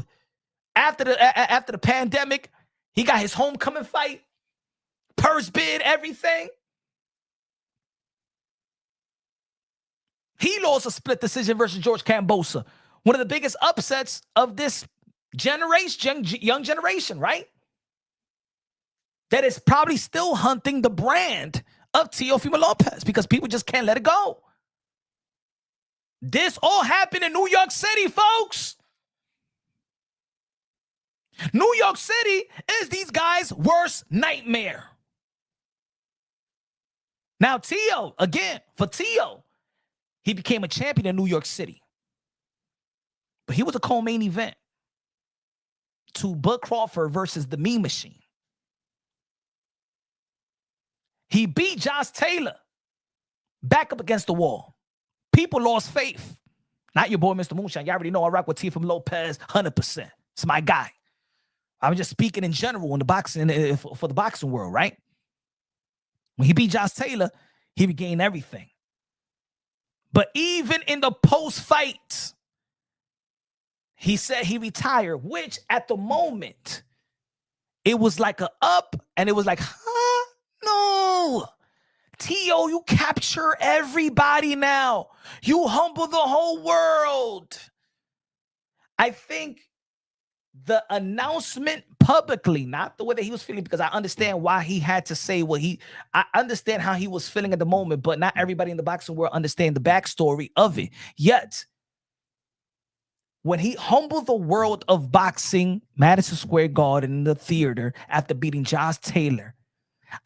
after the pandemic. He got his homecoming fight. first bid, everything. He lost a split decision versus George Kambosos. One of the biggest upsets of this generation, young generation, right? That is probably still hunting the brand of Teofimo Lopez because people just can't let it go. This all happened in New York City, folks. New York City is these guys' worst nightmare. Now, Teo, again, for Teo, he became a champion in New York City. But he was a co-main event to Bud Crawford versus the Mean Machine. He beat Josh Taylor back up against the wall. People lost faith. Not your boy, Mr. Moonshine. You already know I rock with Teofimo Lopez 100%. It's my guy. I'm just speaking in general in the boxing for the boxing world, right? When he beat Josh Taylor, he regained everything. But even in the post-fight, he said he retired, which at the moment, it was like a up, and it was like, huh? No. Teo, you capture everybody now. You humble the whole world. I think the announcement publicly, not the way that he was feeling, because I understand why he had to say I understand how he was feeling at the moment, but not everybody in the boxing world understand the backstory of it. Yet, when he humbled the world of boxing, Madison Square Garden in the theater after beating Josh Taylor,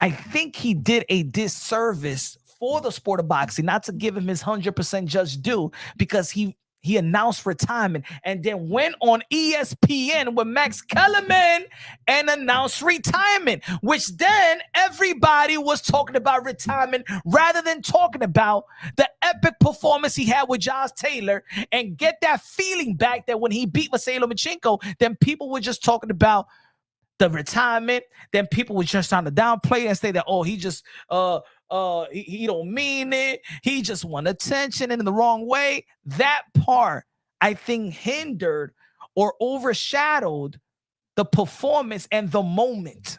I think he did a disservice for the sport of boxing, not to give him his 100% just due, because he announced retirement and then went on ESPN with Max Kellerman and announced retirement, which then everybody was talking about retirement rather than talking about the epic performance he had with Josh Taylor and get that feeling back that when he beat Vasily Lomachenko, then people were just talking about the retirement. Then people were just trying to downplay and say that, oh, he just he don't mean it. He just want attention in the wrong way. That part, I think, hindered or overshadowed the performance and the moment.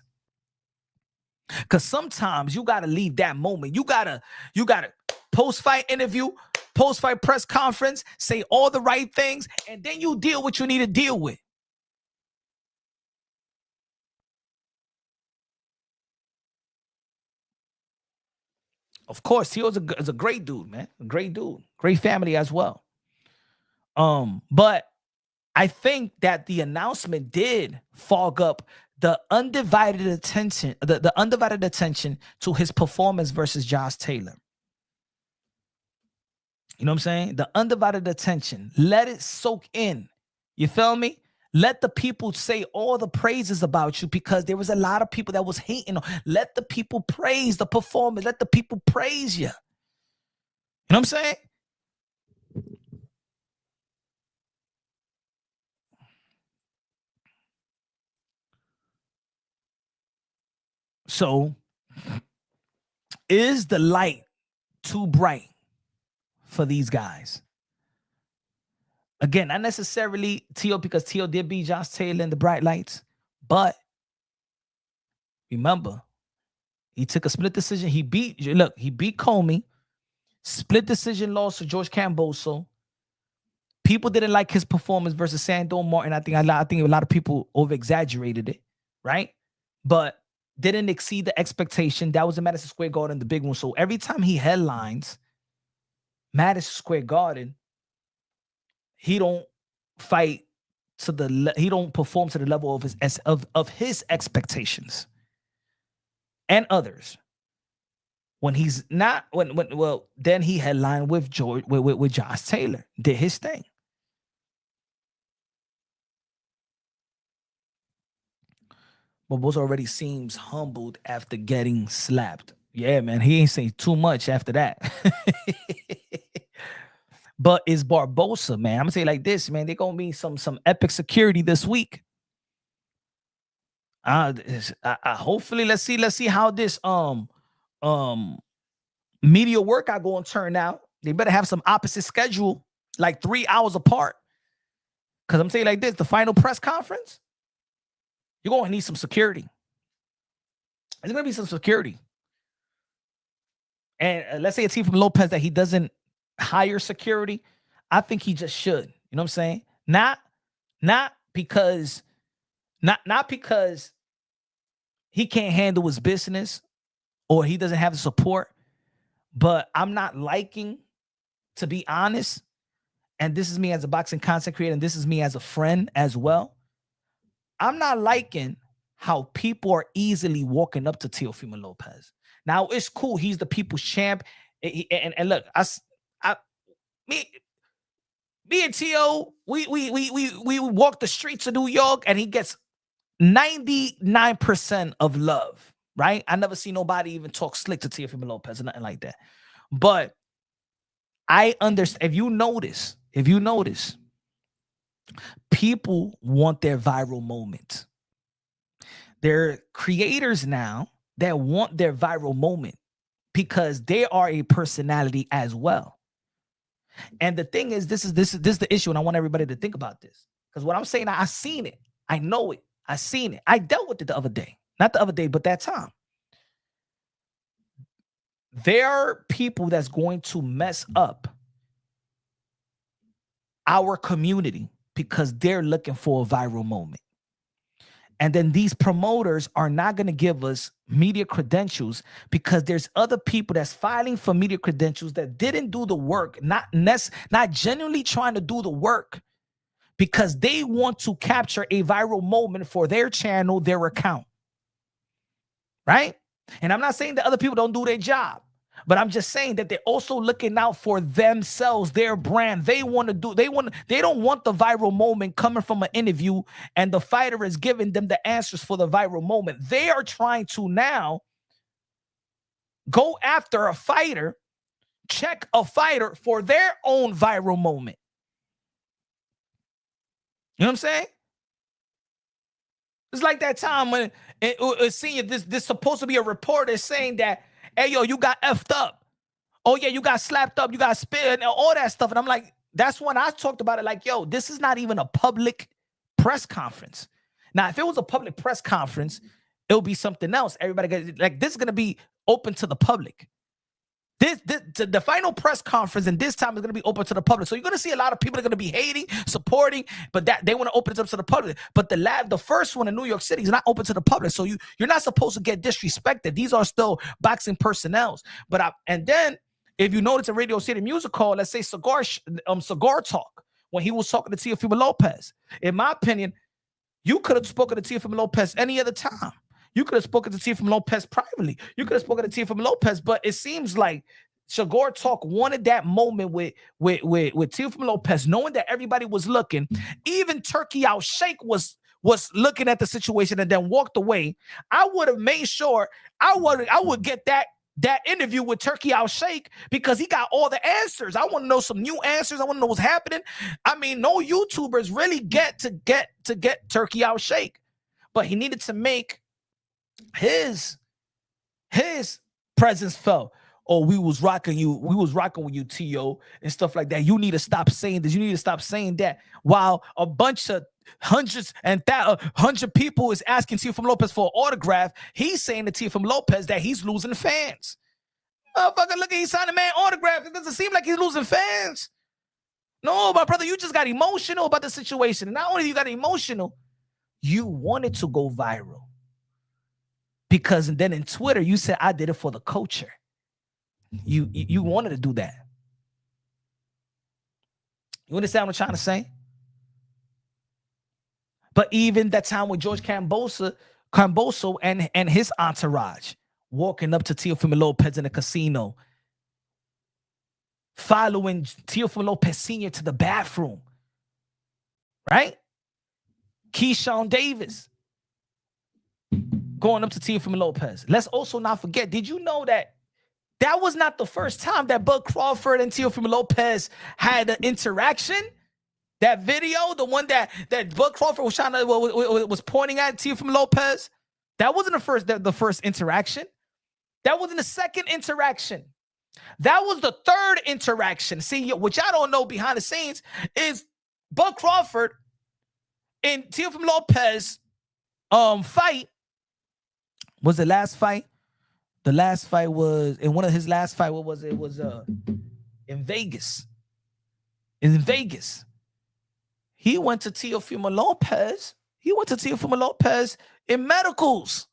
Because sometimes you gotta leave that moment. You gotta post-fight interview, post-fight press conference, say all the right things, and then you deal what you need to deal with. Of course, he was a great dude, man. A great dude. Great family as well. But I think that the announcement did fog up the undivided attention, the undivided attention to his performance versus Josh Taylor. You know what I'm saying? The undivided attention. Let it soak in. You feel me? Let the people say all the praises about you, because there was a lot of people that was hating. Let the people praise the performance. Let the people praise you. You know what I'm saying? So, is the light too bright for these guys? Again, not necessarily Teo, because Teo did beat Josh Taylor in the bright lights. But remember, he took a split decision. He beat Comey. Split decision loss to George Kambosos. People didn't like his performance versus Sandor Martin. I think a lot of people over-exaggerated it, right? But didn't exceed the expectation. That was in Madison Square Garden, the big one. So every time he headlines Madison Square Garden, he don't fight to he don't perform to the level of his expectations and others. When he's not, then he headlined with Josh Taylor, did his thing. Barbosa already seems humbled after getting slapped. Yeah, man, he ain't saying too much after that. But it's Barbosa, man. I'm gonna say it like this, man. They're gonna be some epic security this week. Hopefully, let's see how this media workout going to turn out. They better have some opposite schedule, like 3 hours apart. Because I'm saying like this, the final press conference, you're going to need some security. There's going to be some security. And let's say a Teofimo Lopez that he doesn't hire security. I think he just should. You know what I'm saying? Not because he can't handle his business or he doesn't have the support, but I'm not liking, to be honest, and this is me as a boxing content creator, and this is me as a friend as well. I'm not liking how people are easily walking up to Teofimo Lopez. Now, it's cool. He's the people's champ. And look, me and Tio, we walk the streets of New York, and he gets 99% of love, right? I never see nobody even talk slick to Teofimo Lopez or nothing like that. But I understand. If you notice, people want their viral moment. There are creators now that want their viral moment because they are a personality as well. And the thing is, this is the issue, and I want everybody to think about this. Because what I'm saying, I seen it. I know it. I seen it. I dealt with it the other day. Not the other day, but that time. There are people that's going to mess up our community because they're looking for a viral moment. And then these promoters are not going to give us media credentials because there's other people that's filing for media credentials that didn't do the work, not genuinely trying to do the work because they want to capture a viral moment for their channel, their account. Right? And I'm not saying that other people don't do their job, but I'm just saying that they're also looking out for themselves, their brand. They don't want the viral moment coming from an interview and the fighter is giving them the answers for the viral moment. They are trying to now go after a fighter, check a fighter for their own viral moment. You know what I'm saying? It's like that time when this supposed to be a reporter saying that, hey, yo, you got effed up. Oh, yeah, you got slapped up. You got spit and all that stuff. And I'm like, that's when I talked about it. Like, yo, this is not even a public press conference. Now, if it was a public press conference, it'll be something else. Everybody, like, this is going to be open to the public. The final press conference and this time is going to be open to the public. So you're going to see a lot of people that are going to be hating, supporting, but that they want to open it up to the public. But the first one in New York City is not open to the public. So you're not supposed to get disrespected. These are still boxing personnels. And then if you notice a Radio City Music Hall, let's say Cigar Talk, when he was talking to Teofimo Lopez, in my opinion, you could have spoken to Teofimo Lopez any other time. You could have spoken to Teofimo Lopez privately. You could have spoken to Teofimo Lopez, but it seems like Cigar Talk wanted that moment with Teofimo Lopez, knowing that everybody was looking. Even Turkey Al Sheikh was looking at the situation and then walked away. I would have made sure I would get that interview with Turkey Al Sheikh because he got all the answers. I want to know some new answers. I want to know what's happening. I mean, no YouTubers really get Turkey Al Sheikh, but he needed to make his presence felt. Oh, we was rocking with you, T.O., and stuff like that. You need to stop saying this. You need to stop saying that. While a bunch of hundred people is asking Teofimo Lopez for an autograph, he's saying to Teofimo Lopez that he's losing fans. Motherfucker, look at he's signing man autograph. It doesn't seem like he's losing fans. No, my brother, you just got emotional about the situation. And not only you got emotional, you wanted to go viral. Because then in Twitter, you said, I did it for the culture. You wanted to do that. You understand what I'm trying to say? But even that time with George Camboso and his entourage walking up to Teofimo Lopez in the casino, following Teofimo Lopez Sr. to the bathroom, right? Keyshawn Davis going up to Teofimo Lopez. Let's also not forget, did you know that was not the first time that Bud Crawford and Teofimo Lopez had an interaction? That video, the one that Bud Crawford was pointing at Teofimo Lopez, that wasn't the first interaction. That wasn't the second interaction. That was the third interaction. See, what y'all don't know behind the scenes is Bud Crawford and Teofimo Lopez fight Was the last fight? The last fight was in one of his last fight. What was it? It was in Vegas. In Vegas. He went to Teofimo Lopez. He went to Teofimo Lopez in medicals.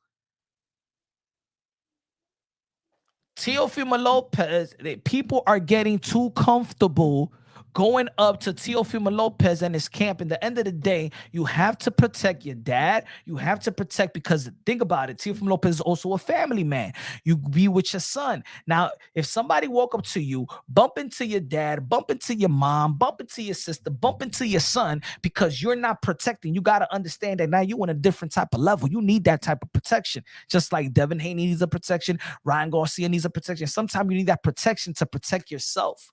Teofimo Lopez, people are getting too comfortable going up to Teofimo Lopez and his camp. In the end of the day, you have to protect your dad. You have to protect, because think about it, Teofimo Lopez is also a family man. You be with your son. Now, if somebody walk up to you, bump into your dad, bump into your mom, bump into your sister, bump into your son, because you're not protecting, you got to understand that now you're on a different type of level. You need that type of protection. Just like Devin Haney needs a protection, Ryan Garcia needs a protection. Sometimes you need that protection to protect yourself.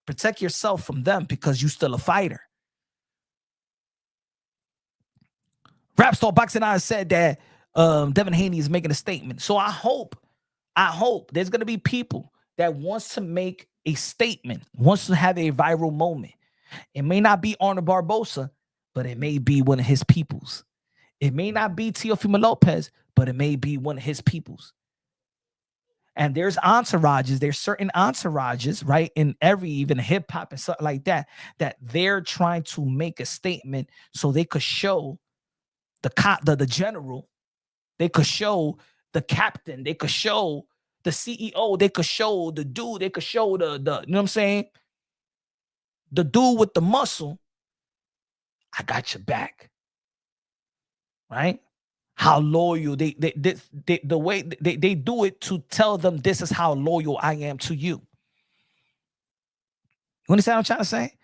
Protect yourself from them, because you're still a fighter. Rap Star Boxing Eyes said that Devin Haney is making a statement. So I hope there's going to be people that wants to make a statement, wants to have a viral moment. It may not be Arnold Barbosa, but it may be one of his peoples. It may not be Teofimo Lopez, but it may be one of his peoples. And there's certain entourages, right, in every, even hip hop and something like that, that they're trying to make a statement so they could show the general, they could show the captain, they could show the CEO, they could show the dude, they could show the you know what I'm saying? The dude with the muscle. I got your back, right? How loyal the way they do it to tell them this is how loyal I am to you. You understand what I'm trying to say?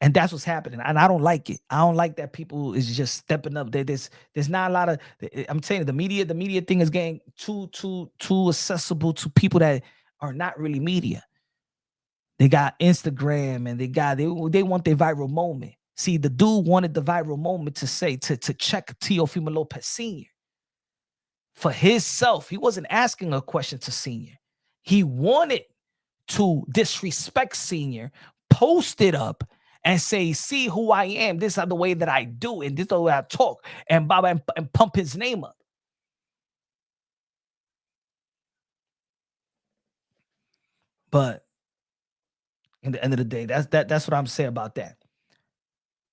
And that's what's happening. And I don't like it. I don't like that people is just stepping up. There's not a lot of, I'm telling you, the media thing is getting too accessible to people that are not really media. They got Instagram and they want their viral moment. See, the dude wanted the viral moment to say, to check Teofimo Lopez Sr. for himself. He wasn't asking a question to Senior. He wanted to disrespect Senior, post it up, and say, see who I am. This is the way that I do, and this is the way I talk, and pump his name up. But in the end of the day, that's what I'm saying about that.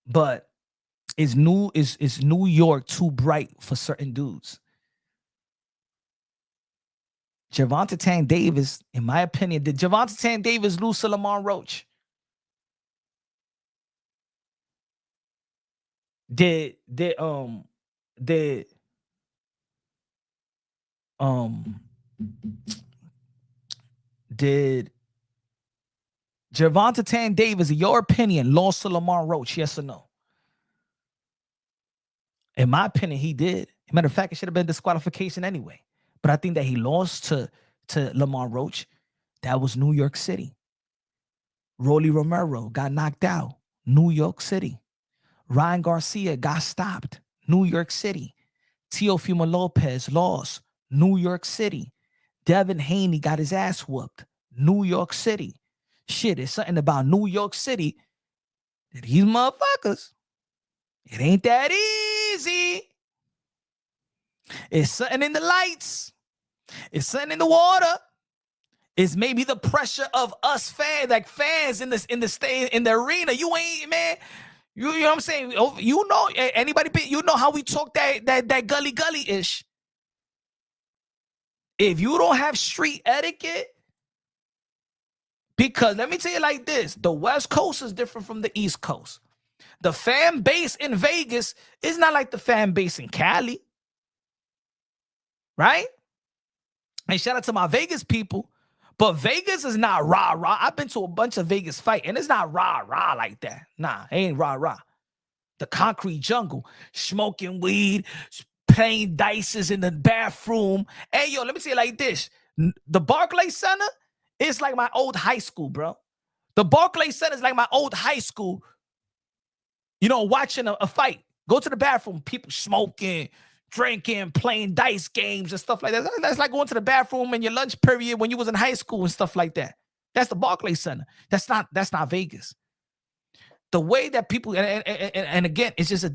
But is New York too bright for certain dudes? Gervonta Tank Davis, in my opinion, did Gervonta Tank Davis lose to Lamar Roach? Did Gervonta Tank Davis, in your opinion, lost to Lamar Roach? Yes or no? In my opinion, he did. Matter of fact, it should have been disqualification anyway. But I think that he lost to Lamar Roach. That was New York City. Rolly Romero got knocked out. New York City. Ryan Garcia got stopped. New York City. Teofimo Lopez lost. New York City. Devin Haney got his ass whooped. New York City. Shit, it's something about New York City that these motherfuckers, it ain't that easy. It's something in the lights. It's something in the water. It's maybe the pressure of us fans in the arena. You ain't, man. You know what I'm saying? You know, anybody, you know how we talk that gully-ish. If you don't have street etiquette, because let me tell you like this, the West Coast is different from the East Coast. The fan base in Vegas is not like the fan base in Cali. Right? And shout out to my Vegas people. But Vegas is not rah-rah. I've been to a bunch of Vegas fight, and it's not rah-rah like that. Nah, it ain't rah-rah. The concrete jungle, smoking weed, playing dices in the bathroom. Hey, yo, let me say it like this. The Barclays Center is like my old high school, bro. The Barclays Center is like my old high school, you know, watching a fight. Go to the bathroom, people smoking, drinking, playing dice games and stuff like that. That's like going to the bathroom in your lunch period when you was in high school and stuff like that. That's the Barclays Center. That's not Vegas. The way that people, and again, it's just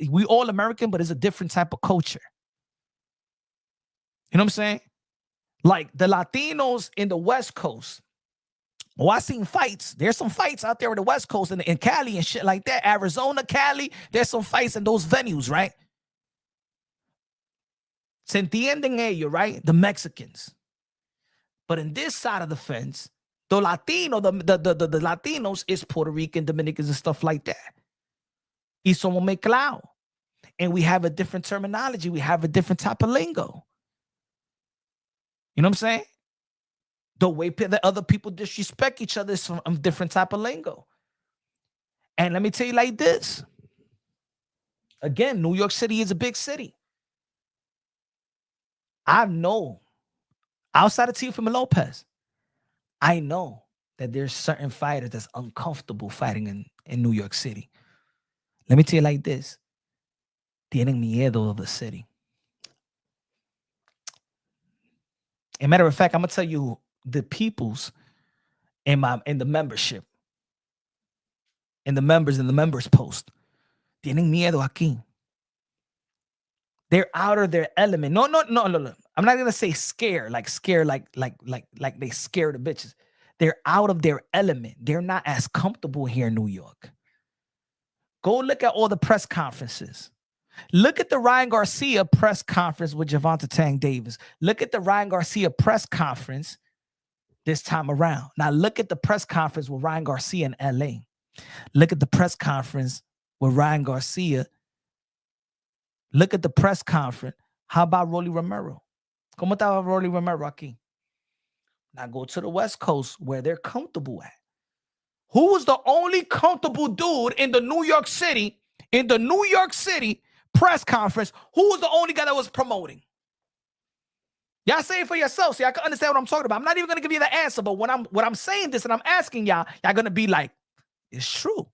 we all American, but it's a different type of culture. You know what I'm saying? Like the Latinos in the West Coast. Oh, I seen fights. There's some fights out there in the West Coast in Cali and shit like that. Arizona, Cali, there's some fights in those venues, right? Se entienden ellos, right? The Mexicans. But in this side of the fence, the Latino, the Latinos is Puerto Rican, Dominicans, and stuff like that. Y somos mezclados. And we have a different terminology. We have a different type of lingo. You know what I'm saying? The way that other people disrespect each other is from a different type of lingo. And let me tell you like this. Again, New York City is a big city. I know, outside of Teofimo Lopez, I know that there's certain fighters that's uncomfortable fighting in New York City. Let me tell you like this. Tienen miedo of the city. As a matter of fact, I'm going to tell you the peoples in the membership, in the members post. Tienen miedo aquí. They're out of their element. No. I'm not gonna say scare like they scare the bitches. They're out of their element. They're not as comfortable here in New York. Go look at all the press conferences. Look at the Ryan Garcia press conference with Gervonta Tank Davis. Look at the Ryan Garcia press conference this time around. Now look at the press conference with Ryan Garcia in LA. Look at the press conference with Ryan Garcia. Look at the press conference. How about Rolly Romero? ¿Cómo estaba Rolly Romero aquí? Now go to the West Coast where they're comfortable at. Who was the only comfortable dude in the New York City press conference? Who was the only guy that was promoting? Y'all say it for yourself so y'all can understand what I'm talking about. I'm not even going to give you the answer, but when I'm saying this and I'm asking y'all going to be like, it's true.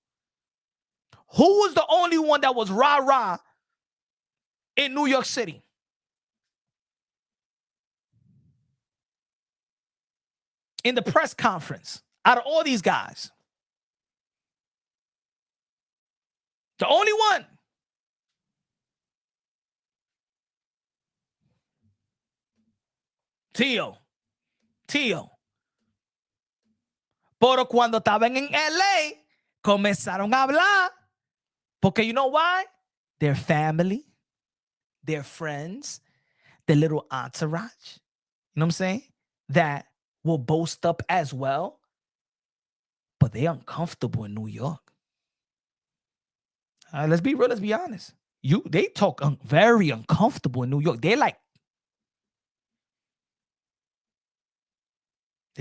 Who was the only one that was rah-rah in New York City? In the press conference, out of all these guys. The only one. Tio. Pero cuando estaban en LA, comenzaron a hablar. Porque you know why? Their family, their friends, their little entourage. You know what I'm saying? That will boast up as well. But they're uncomfortable in New York. Let's be real. Let's be honest. They talk very uncomfortable in New York. They're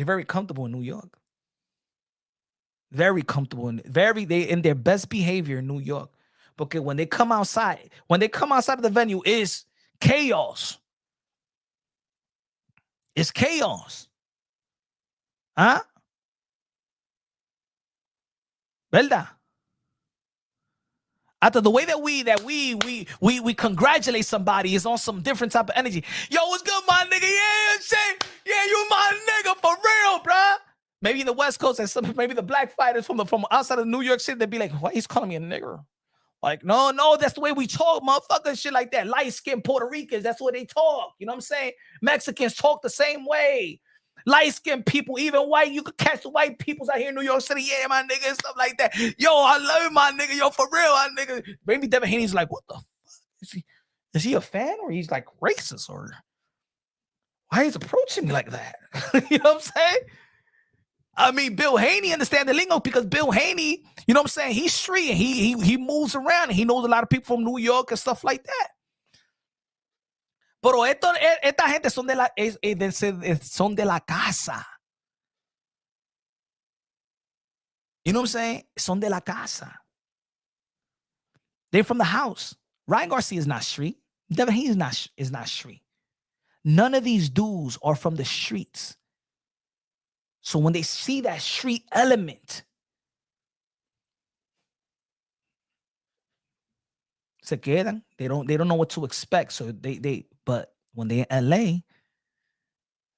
very comfortable in New York. Very comfortable. They in their best behavior in New York. Because when they come outside of the venue, it's chaos. It's chaos. Huh? ¿Verdad? After the way that we congratulate somebody is on some different type of energy. Yo, what's good, my nigga? Yeah, shit. Yeah, you my nigga for real, bruh. Maybe in the West Coast and maybe the black fighters from outside of New York City, they'd be like, why he's calling me a nigger? Like, no, that's the way we talk, motherfucker, shit like that. Light-skinned Puerto Ricans, that's the way they talk. You know what I'm saying? Mexicans talk the same way. Light-skinned people, even white, you could catch the white peoples out here in New York City. Yeah, my nigga, and stuff like that. Yo, I love you, my nigga. Yo, for real, my nigga. Maybe Devin Haney's like, what the fuck? Is he a fan or he's like racist or why he's approaching me like that? You know what I'm saying? I mean, Bill Haney understand the lingo because Bill Haney, you know what I'm saying? He's street and he moves around and he knows a lot of people from New York and stuff like that. Pero esta gente son de la casa. You know what I'm saying? Son de la casa. They're from the house. Ryan Garcia is not street. Devin Haney is not street. None of these dudes are from the streets. So when they see that street element, se quedan. They don't know what to expect. So but when they're in LA,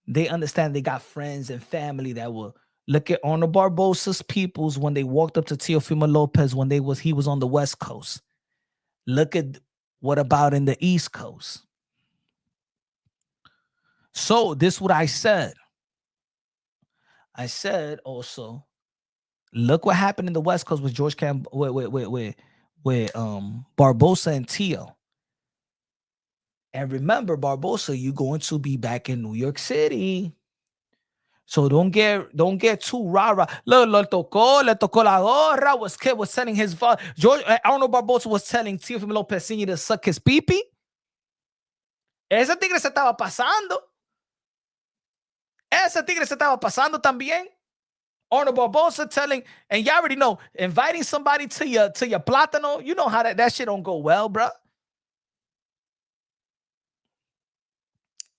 they understand they got friends and family that will Look at Arnold Barbosa's peoples when they walked up to Teofimo Lopez when he was on the West Coast. Look at what about in the East Coast. So this is what I said. I said also, look what happened in the West Coast with George Camp with Barbosa and Teo. And remember, Barbosa, you're going to be back in New York City. So don't get too rah-rah. Look, le tocó la gorra. Was telling his father. Arnold Barbosa was telling Teofimo Lopez Sr. to suck his pipi. Ese tigre se estaba pasando. Ese tigre se estaba pasando también. Arnold Barbosa telling, and you already know, inviting somebody to your plátano, you know how that shit don't go well, bro.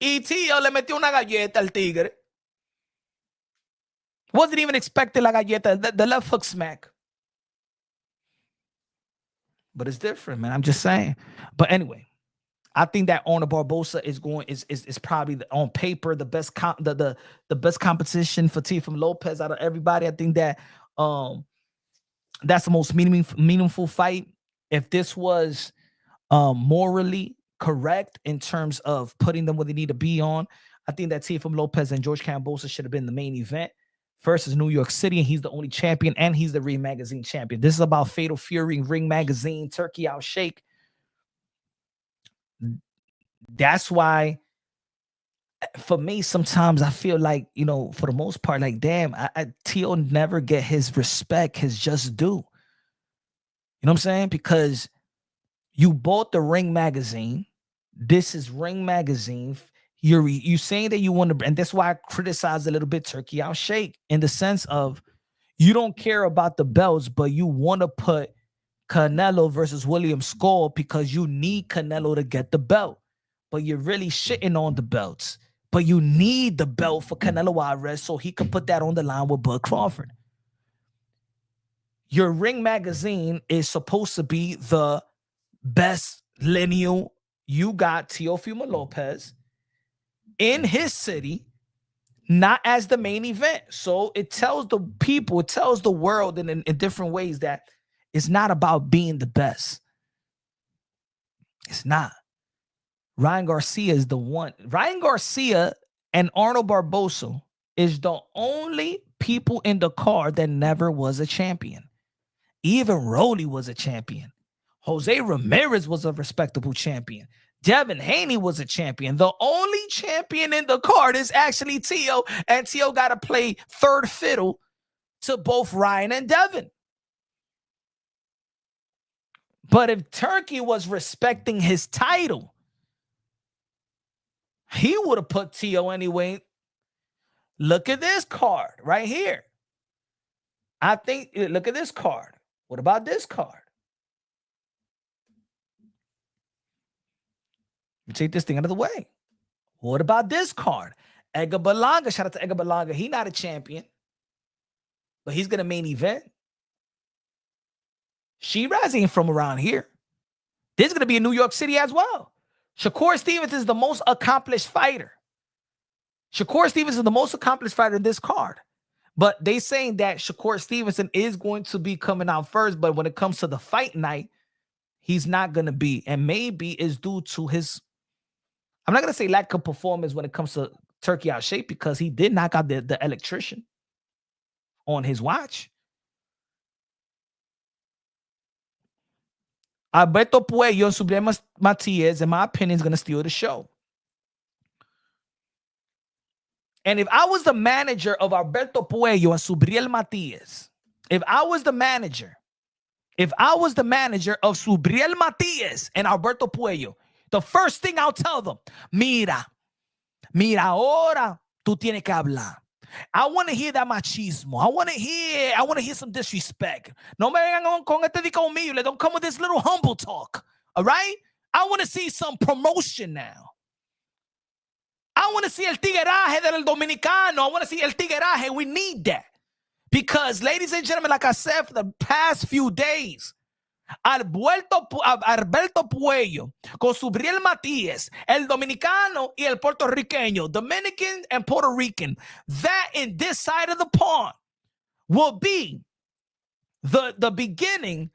Y Teo le metió una galleta al tigre. Wasn't even expecting la galleta, the left hook smack. But it's different, man. I'm just saying. But anyway, I think that Arnold Barbosa is probably on paper the best the best competition for Teofimo Lopez out of everybody. I think that that's the most meaningful fight. If this was morally correct in terms of putting them where they need to be on, I think that Teofimo Lopez and George Kambosos should have been the main event versus New York City, and he's the only champion, and he's the Ring Magazine champion. This is about Fatal Fury, Ring Magazine, Turkey Out Shake. That's why, for me, sometimes I feel like, you know, for the most part, like, damn, Teo never get his respect, his just due. You know what I'm saying? Because you bought the Ring Magazine. This is Ring Magazine. You saying that you want to, and that's why I criticize a little bit Turkey Out Shake in the sense of you don't care about the belts, but you want to put Canelo versus William Skull because you need Canelo to get the belt, but you're really shitting on the belts. But you need the belt for Canelo Alvarez so he can put that on the line with Bud Crawford. Your Ring Magazine is supposed to be the best lineal. You got Teofimo Lopez in his city, not as the main event. So it tells the people, it tells the world in different ways that it's not about being the best. It's not. Ryan Garcia is the one. Ryan Garcia and Arnold Barbosa is the only people in the card that never was a champion. Even Rolly was a champion. Jose Ramirez was a respectable champion. Devin Haney was a champion. The only champion in the card is actually Teo, and Teo got to play third fiddle to both Ryan and Devin. But if Turkey was respecting his title, he would have put Teo anyway. Look at this card right here. I think, look at this card. What about this card? Let me take this thing out of the way. What about this card? Edgar Berlanga. Shout out to Edgar Berlanga. He's not a champion, but he's going to main event. Shiraz ain't from around here. This is going to be in New York City as well. Shakur Stevens is the most accomplished fighter. Shakur Stevenson is the most accomplished fighter in this card. But they saying that Shakur Stevenson is going to be coming out first, but when it comes to the fight night, he's not going to be. And maybe it's due to his, I'm not going to say lack of performance when it comes to Turkey Out Shape, because he did knock out the electrician on his watch. Alberto Puello and Subriel Matias, in my opinion, is going to steal the show. And if I was the manager of Alberto Puello and Subriel Matias, if I was the manager of Subriel Matias and Alberto Puello, the first thing I'll tell them, mira, ahora tú tienes que hablar. I want to hear that machismo. I want to hear some disrespect. No me vengan con este dico mío. Don't come with this little humble talk. All right? I want to see some promotion now. I want to see el tigueraje del dominicano. I want to see el tigueraje. We need that. Because, ladies and gentlemen, like I said, for the past few days, Alberto Puello, con Subriel Matías, el dominicano y el puertorriqueño, Dominican and Puerto Rican, that in this side of the pond will be the beginning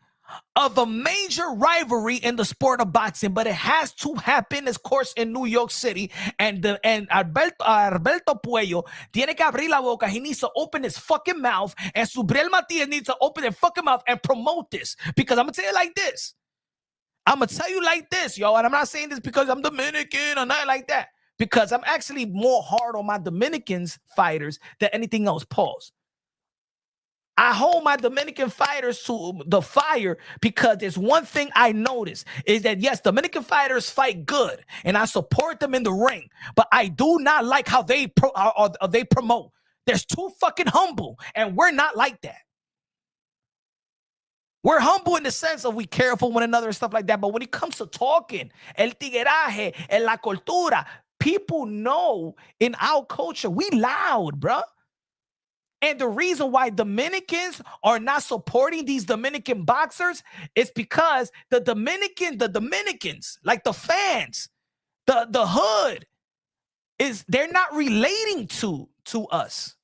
of a major rivalry in the sport of boxing, but it has to happen, of course, in New York City. And Alberto Puello tiene que abrir la boca. He needs to open his fucking mouth, and Subriel Matias needs to open their fucking mouth and promote this. Because I'm gonna tell you like this. I'm gonna tell you like this, yo. And I'm not saying this because I'm Dominican or nothing like that. Because I'm actually more hard on my Dominicans fighters than anything else. Pause. I hold my Dominican fighters to the fire because there's one thing I notice is that, yes, Dominican fighters fight good and I support them in the ring, but I do not like how they promote. They're too fucking humble, and we're not like that. We're humble in the sense of we care for one another and stuff like that, but when it comes to talking, el tigueraje, la cultura, people know in our culture, we loud, bruh. And the reason why Dominicans are not supporting these Dominican boxers is because the Dominicans, like the fans, the hood, they're not relating to us.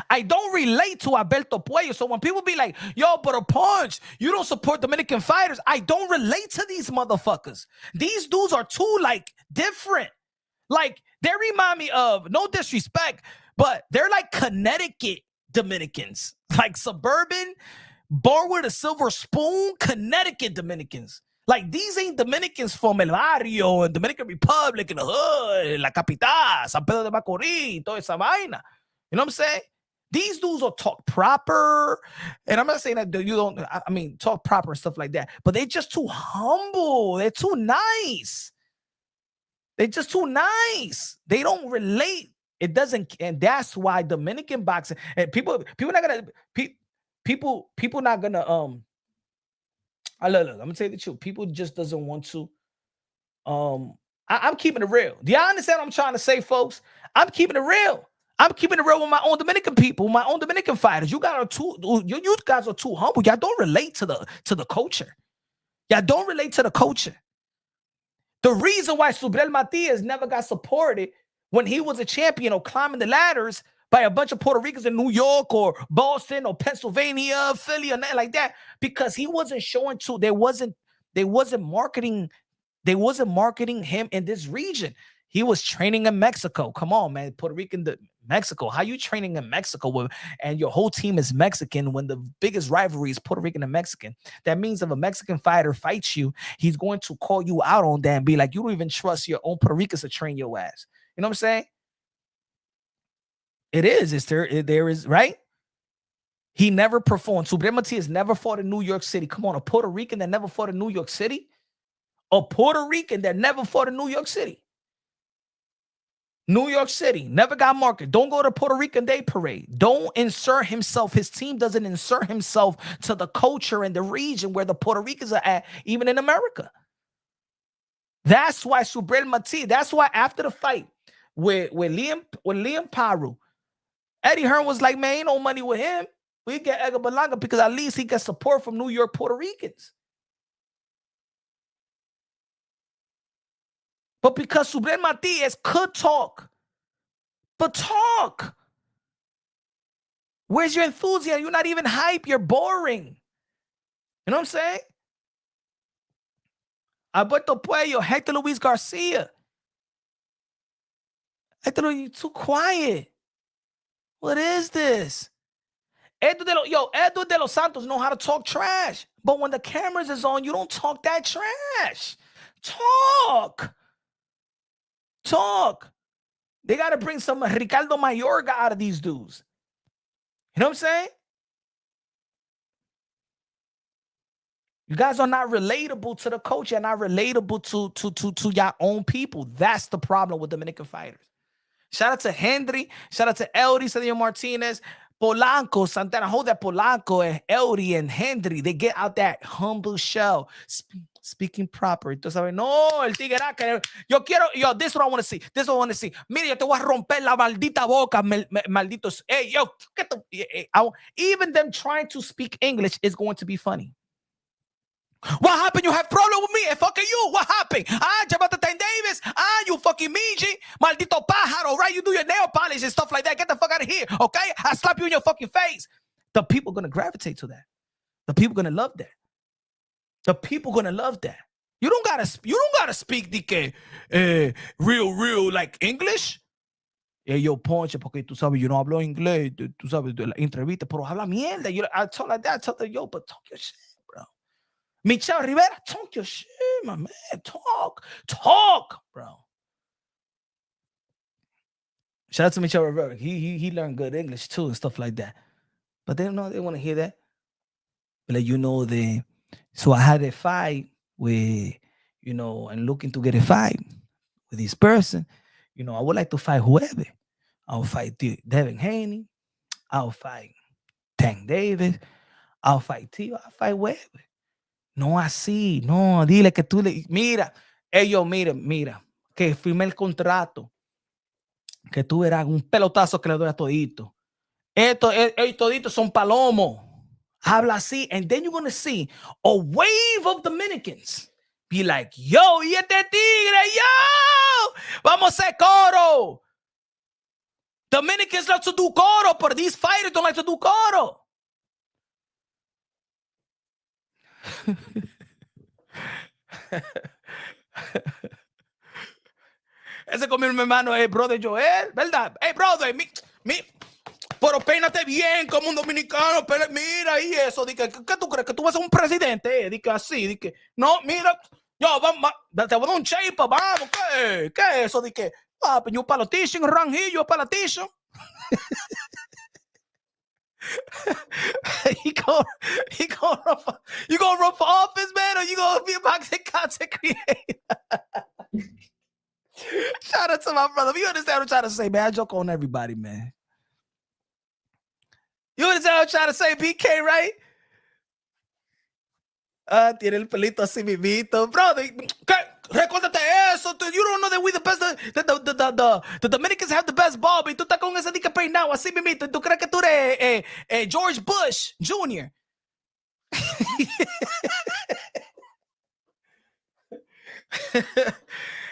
I don't relate to Alberto Puello. So when people be like, yo, but a punch, you don't support Dominican fighters. I don't relate to these motherfuckers. These dudes are too, like, different. Like, they remind me of, no disrespect, but they're like Connecticut Dominicans, like suburban, born with a silver spoon, Connecticut Dominicans. Like, these ain't Dominicans from El Barrio and Dominican Republic and the hood, La Capital, San Pedro de Macorís, toda esa vaina. You know what I'm saying? These dudes will talk proper. And I'm not saying that you don't, I mean, talk proper and stuff like that, but they're just too humble. They're too nice. They're just too nice. They don't relate. It doesn't, and that's why Dominican boxing and people not gonna look, I'm gonna tell you the truth. People just doesn't want to. I'm keeping it real. Do y'all understand what I'm trying to say, folks? I'm keeping it real. I'm keeping it real with my own Dominican people, my own Dominican fighters. You guys are too humble. Y'all don't relate to the culture. Y'all don't relate to the culture. The reason why Subriel Matias never got supported when he was a champion or climbing the ladders by a bunch of Puerto Ricans in New York or Boston or Pennsylvania, Philly, or nothing like that, because he wasn't showing they wasn't marketing him in this region. He was training in Mexico. Come on, man. Puerto Rican to Mexico. How you training in Mexico and your whole team is Mexican when the biggest rivalry is Puerto Rican and Mexican? That means if a Mexican fighter fights you, he's going to call you out on that and be like, you don't even trust your own Puerto Ricans to train your ass. You know what I'm saying? It is. There is, right? He never performed. Subriel Matias never fought in New York City. Come on, a Puerto Rican that never fought in New York City? A Puerto Rican that never fought in New York City. New York City, never got marketed. Don't go to Puerto Rican Day Parade. Don't insert himself. His team doesn't insert himself to the culture and the region where the Puerto Ricans are at, even in America. That's why Subriel Matias, that's why after the fight with Liam Paru, Eddie Hearn was like, man, ain't no money with him. We get Edgar Berlanga because at least he gets support from New York Puerto Ricans. But because Subriel Matias could talk, but talk. Where's your enthusiasm? You're not even hype. You're boring. You know what I'm saying? Alberto Puello, Hector Luis Garcia. Hector Luis, you're too quiet. What is this? Edward de los Santos know how to talk trash. But when the cameras is on, you don't talk that trash. Talk. They got to bring some Ricardo Mayorga out of these dudes. You know what I'm saying? You guys are not relatable to the coach. You're not relatable to your own people. That's the problem with Dominican fighters. Shout out to Henry. Shout out to Eldy, Cedillo Martinez, Polanco, Santana. Hold that Polanco and Eldy and Henry. They get out that humble shell. Speaking proper. Entonces, no, el tigeraca. This is what I want to see. This is what I want to see. Mira, yo te voy a romper la maldita boca, malditos. Hey, yo, even them trying to speak English is going to be funny. What happened? You have problem with me? And fucking you. What happened? Llámate Ten Davis. You fucking Miji. Maldito pájaro, right? You do your nail polish and stuff like that. Get the fuck out of here, okay? I slap you in your fucking face. The people gonna gravitate to that. The people gonna love that. The people gonna love that. You don't gotta speak the real like English. Yo, Ponche, porque tú sabes, yo no hablo inglés, tú sabes, de la entrevista, pero habla mierda. I talk like that. I tell them, yo, but talk your shit, bro. Michelle Rivera, talk your shit, my man. Talk, bro. Shout out to Michelle Rivera. He learned good English too and stuff like that. But they don't know, they want to hear that. But so I had a fight with, and looking to get a fight with this person. I would like to fight whoever. I'll fight Devin Haney. I'll fight Tank Davis. I'll fight Tio. I'll fight whoever. No así. No, dile que tú le... Mira. Mira. Que firmé el contrato. Que tú verás un pelotazo que le doy a todito. Toditos son palomos. Habla así. And then you're going to see a wave of Dominicans. Be like, yo, y este tigre, yo, vamos a hacer coro. Dominicans love to do coro, but these fighters don't like to do coro. Ese con mi hermano es brother Joel, ¿verdad? Hey, brother, pero peínate bien como un dominicano. Mira ahí eso. ¿Qué tú crees? ¿Que tú vas a ser un presidente? Dice así. No, mira. Yo, vamos, te voy a dar un shape, vamos. ¿Qué es eso? Dice, you politician, ranjillo, politician. You gonna run for office, man, or you gonna be a boxing content creator? Shout out to my brother. You understand what I'm trying to say, man? I joke on everybody, man. You understand what I'm trying to say, BK, right? Tiene el pelito así mimito. Brother, recuérdate eso. You don't know that we the best, the Dominicans have the best ball, y tú estás con ese dique peinado así mimito. ¿Tú crees que tú eres George Bush Jr.?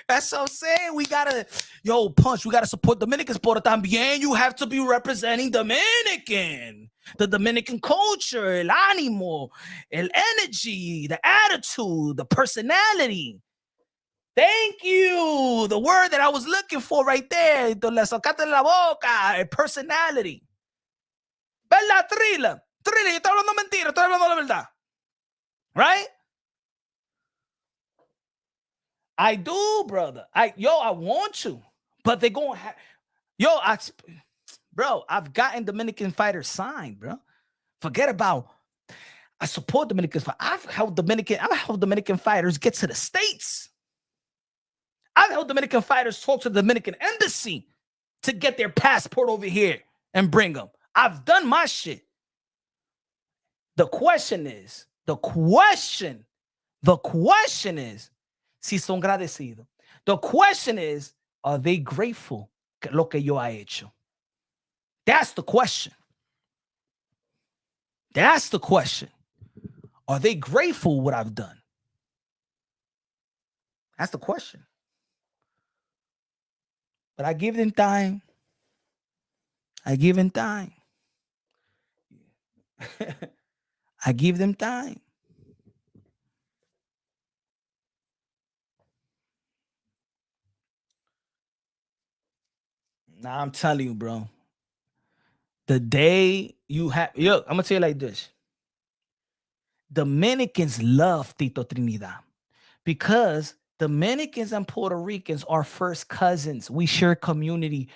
That's what I'm saying. We gotta support Dominicans, pero también you have to be representing Dominican. The Dominican culture, el ánimo, el energy, the attitude, the personality. Thank you. The word that I was looking for right there. Le sacaste la boca. Personality. ¿Verdad, Trilla? Trilla, yo estoy hablando mentira, estoy hablando la verdad. Right? I do, brother. I want to, but they're going to have, bro, I've gotten Dominican fighters signed, bro. Forget about, I support Dominicans. I've helped Dominican fighters get to the States. I've helped Dominican fighters talk to the Dominican embassy to get their passport over here and bring them. I've done my shit. The question is, si son agradecidos. The question is, are they grateful lo que yo ha hecho? That's the question. That's the question. Are they grateful what I've done? That's the question. But I give them time. I give them time. I give them time. Nah, I'm telling you, bro. The day you have, I'm gonna tell you like this. Dominicans love Tito Trinidad because Dominicans and Puerto Ricans are first cousins. We share community.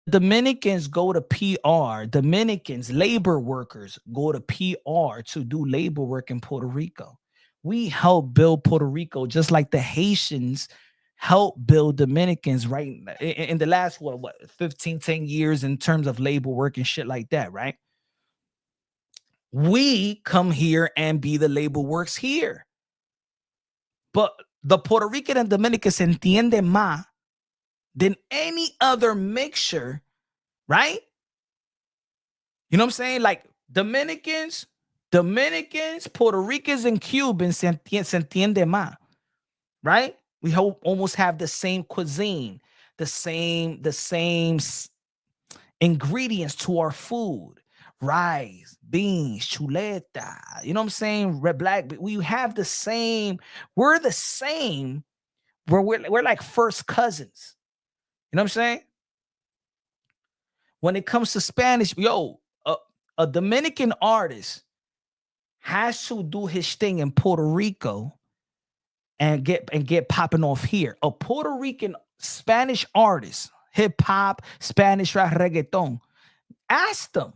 Dominicans go to PR. Dominicans, labor workers, go to PR to do labor work in Puerto Rico. We help build Puerto Rico just like the Haitians help build Dominicans, right? In the last, 10 years in terms of labor work and shit like that, right? We come here and be the labor works here. But the Puerto Rican and Dominican se entiende más than any other mixture, right? You know what I'm saying? Like Dominicans, Dominicans, Puerto Ricans, and Cubans se entiende más, right? We almost have the same cuisine, the same ingredients to our food. Rice, beans, chuleta, you know what I'm saying? Red, black, we have the same, we're the same, we're like first cousins. You know what I'm saying? When it comes to Spanish, a Dominican artist has to do his thing in Puerto Rico and get popping off here. A Puerto Rican Spanish artist, hip hop, Spanish rap, reggaeton. Ask them.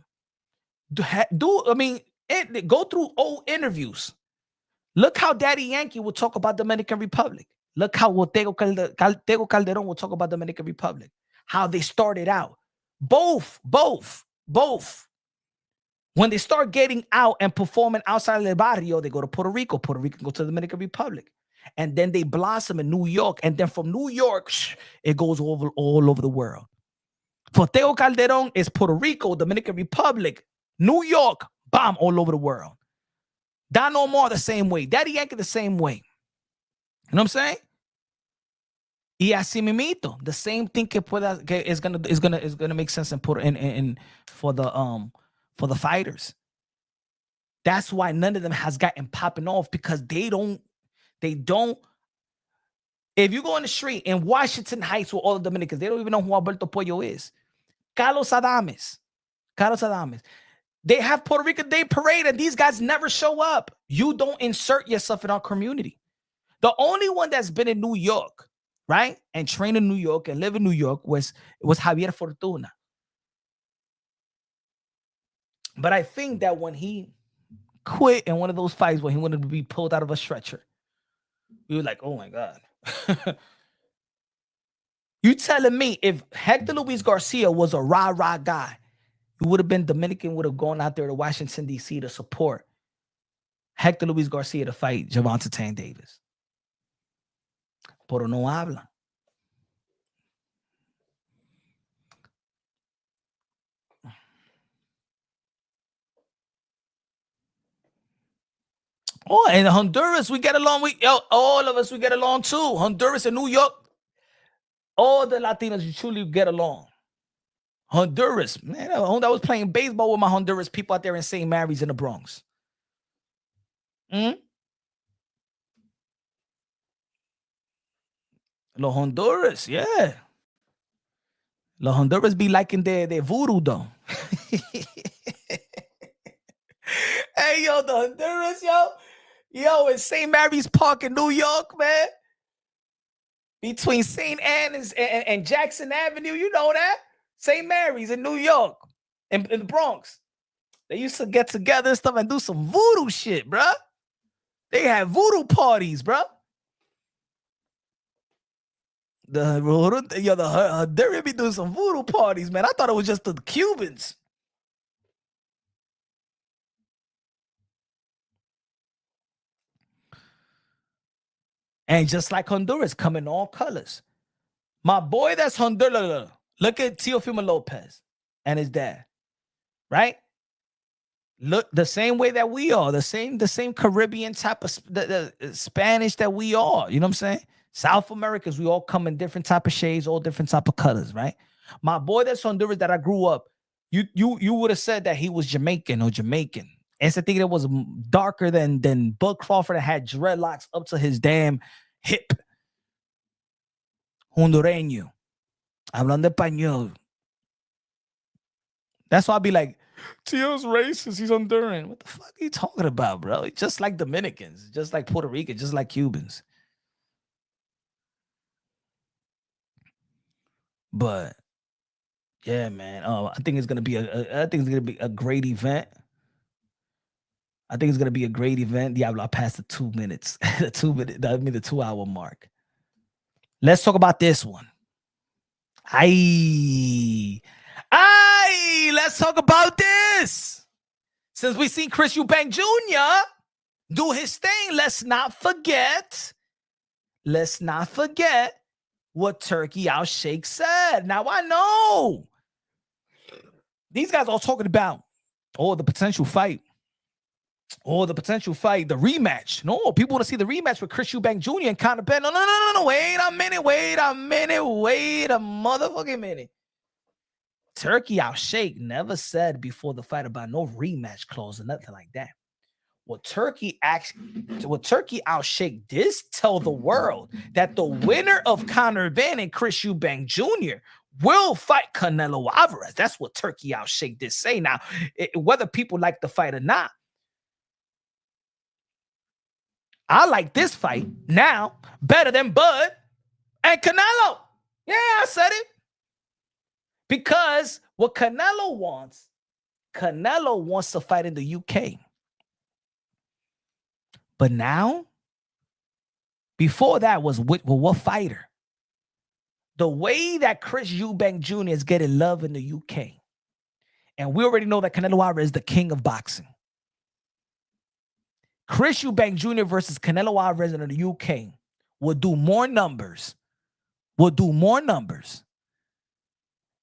Go through old interviews. Look how Daddy Yankee will talk about Dominican Republic. Look how Tego Calderon will talk about Dominican Republic. How they started out. Both. When they start getting out and performing outside of the barrio, they go to Puerto Rico. Puerto Rico go to the Dominican Republic. And then they blossom in New York. And then from New York, it goes all over the world. For Tego Calderon, it's Puerto Rico, Dominican Republic, New York, bomb all over the world. Don Omar the same way. Daddy Yankee the same way. You know what I'm saying? Y así mimito, the same thing is gonna make sense in for the fighters. That's why none of them has gotten popping off, because they don't. If you go on the street in Washington Heights with all the Dominicans, they don't even know who Alberto Pollo is. Carlos Adames. They have Puerto Rican Day Parade, and these guys never show up. You don't insert yourself in our community. The only one that's been in New York, right, and trained in New York and live in New York was Javier Fortuna. But I think that when he quit in one of those fights when he wanted to be pulled out of a stretcher, we were like, oh my God. You telling me if Hector Luis Garcia was a rah-rah guy, he would have been Dominican, would have gone out there to Washington, D.C. to support Hector Luis Garcia to fight Gervonta Tank Davis. Pero no habla. Oh, and Honduras, we get along. All of us, we get along too. Honduras and New York, all the Latinos, you truly get along. Honduras, man, I was playing baseball with my Honduras people out there in St. Mary's in the Bronx. Los Honduras, yeah. Los Honduras be liking their voodoo though. Hey, yo, the Honduras, yo, in St. Mary's Park in New York, man. Between St. Ennis and Jackson Avenue, you know that? St. Mary's in New York, in the Bronx. They used to get together and stuff and do some voodoo shit, bruh. They had voodoo parties, bruh. They be doing some voodoo parties, man. I thought it was just the Cubans. And just like Honduras, come in all colors. My boy that's Honduras, look at Teofimo Lopez and his dad, right? Look the same way that we are, the same Caribbean type of the Spanish that we are. You know what I'm saying? South Americans, we all come in different type of shades, all different type of colors, right? My boy that's Honduras that I grew up, you would have said that he was Jamaican. Ese tigre was darker than Bud Crawford that had dreadlocks up to his damn hip. Hondureño. Hablando español. That's why I'll be like, Tio's racist. He's Honduran. What the fuck are you talking about, bro? Just like Dominicans, just like Puerto Rican, just like Cubans. But yeah, man. I think it's gonna be a great event. Diablo, I passed the 2 minutes. the 2 hour mark. Let's talk about this one. Let's talk about this. Since we seen Chris Eubank Jr. do his thing, let's not forget what Turkey Al Sheikh said. Now I know these guys are talking about the potential fight Or the potential fight, the rematch. No, people want to see the rematch with Chris Eubank Jr. and Conor Benn. No. Wait a minute. Wait a motherfucking minute. Turkey Al Sheikh never said before the fight about no rematch clause or nothing like that. What Turkey Al Sheikh did tell the world that the winner of Conor Benn and Chris Eubank Jr. will fight Canelo Alvarez. That's what Turkey Al Sheikh did say. Now, whether people like the fight or not, I like this fight now better than Bud and Canelo. Yeah, I said it. Because what Canelo wants to fight in the UK. But now, before that was with what fighter? The way that Chris Eubank Jr. is getting love in the UK. And we already know that Canelo Alvarez is the king of boxing. Chris Eubank Jr. versus Canelo Alvarez in the UK will do more numbers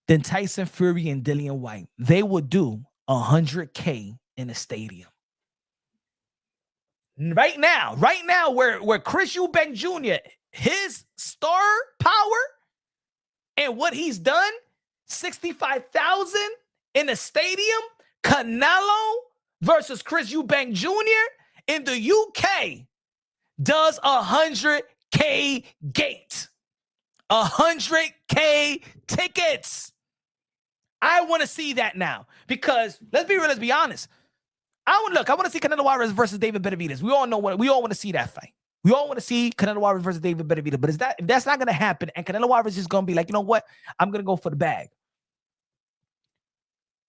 than Tyson Fury and Dillian White. They would do 100K in a stadium. Right now, where Chris Eubank Jr., his star power and what he's done, 65,000 in a stadium, Canelo versus Chris Eubank Jr. in the UK does 100K gate. 100K tickets. I want to see that now because let's be honest. I want to see Canelo Alvarez versus David Benavidez. We all want to see that fight. We all want to see Canelo Alvarez versus David Benavidez. But if that's not going to happen and Canelo Alvarez is going to be like, you know what? I'm going to go for the bag.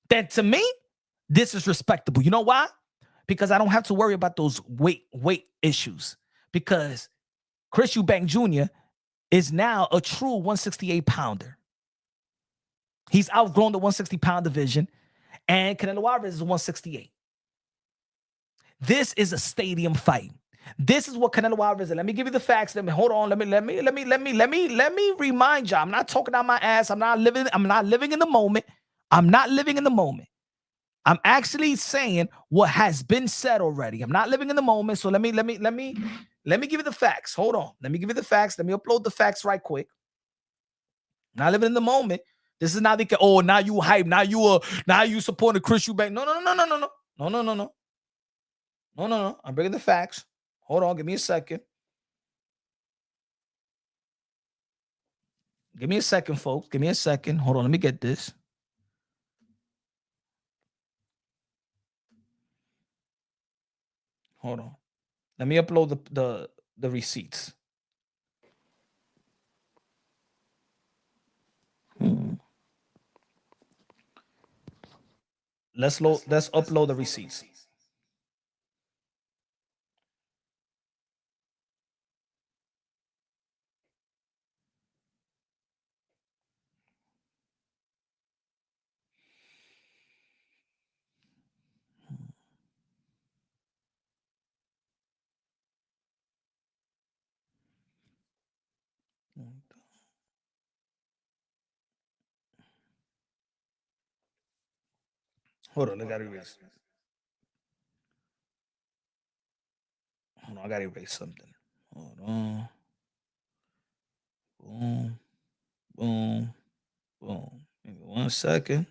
Then to me, this is respectable. You know why? Because I don't have to worry about those weight issues. Because Chris Eubank Jr. is now a true 168 pounder. He's outgrown the 160-pound division, and Canelo Alvarez is 168. This is a stadium fight. This is what Canelo Alvarez is. Let me give you the facts. Let me remind y'all. I'm not talking out my ass. I'm not living in the moment. I'm actually saying what has been said already. I'm not living in the moment. So let me give you the facts. Hold on. Let me give you the facts. Let me upload the facts right quick. I'm not living in the moment. This is not the now you hype. Now you supporting Chris Eubank. No. I'm bringing the facts. Hold on. Give me a second. Give me a second, folks. Give me a second. Hold on. Let me get this. Hold on. Let me upload the receipts. Let's upload the receipts. Hold on, I gotta erase. Hold on, I gotta erase something. Hold on. Boom. Give me 1 second.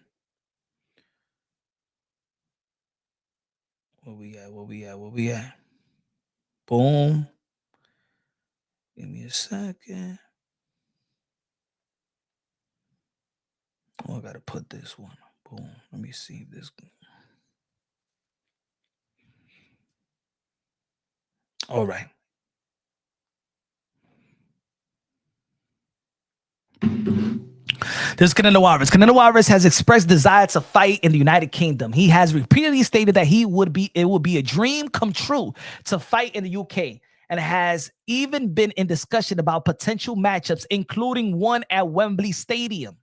Where we at? Boom. Give me a second. Oh, I gotta put this one. Boom. Let me see if this. All right. This is Canelo Alvarez. Canelo Alvarez has expressed desire to fight in the United Kingdom. He has repeatedly stated that it would be a dream come true to fight in the UK, and has even been in discussion about potential matchups, including one at Wembley Stadium.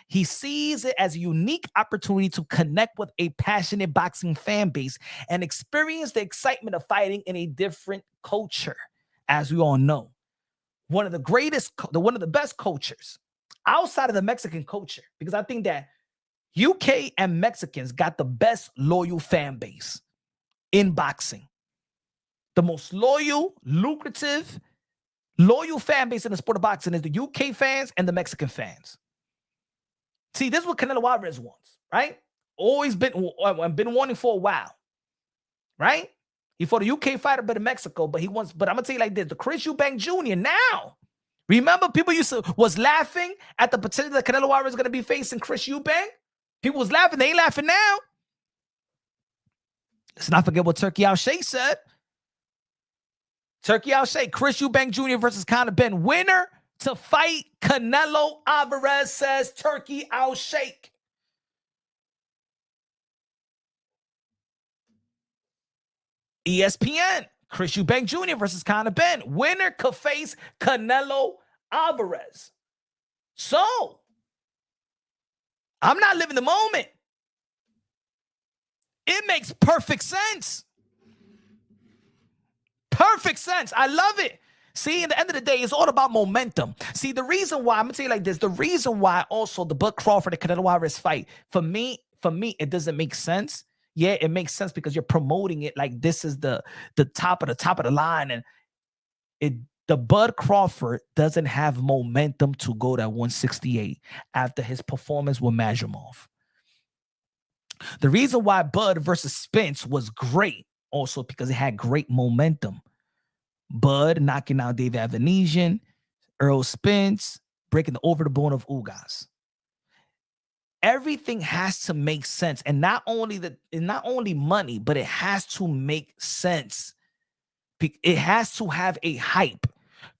He sees it as a unique opportunity to connect with a passionate boxing fan base and experience the excitement of fighting in a different culture. As we all know, one of the best cultures outside of the Mexican culture, because I think that UK and Mexicans got the best loyal fan base. in boxing. The most loyal, lucrative, loyal fan base in the sport of boxing is the UK fans and the Mexican fans. See, this is what Canelo Alvarez wants, right? Always been wanting for a while, right? He fought a UK fighter, but in Mexico, but I'm gonna tell you like this: the Chris Eubank Jr. now. Remember, people was laughing at the potential that Canelo Alvarez is gonna be facing Chris Eubank. People was laughing; they ain't laughing now. Let's not forget what Turkey Al-Sheikh said. Turkey Al-Sheikh, Chris Eubank Jr. versus Conor Benn, winner to fight Canelo Alvarez, says Turkey Al-Sheikh. ESPN, Chris Eubank Jr. versus Conor Benn, winner could face Canelo Alvarez. So, I'm not living the moment. It makes perfect sense. Perfect sense. I love it. See, at the end of the day, it's all about momentum. See, the reason why, I'm going to tell you like this, the reason why also the Bud Crawford and Canelo Alvarez fight, for me, it doesn't make sense. Yeah, it makes sense because you're promoting it like this is the top of the line. And the Bud Crawford doesn't have momentum to go to 168 after his performance with Majumov. The reason why Bud versus Spence was great also because it had great momentum. Bud knocking out Dave Avanesian, Earl Spence, breaking the over the bone of Ugas. Everything has to make sense, and not only money, but it has to make sense. It has to have a hype.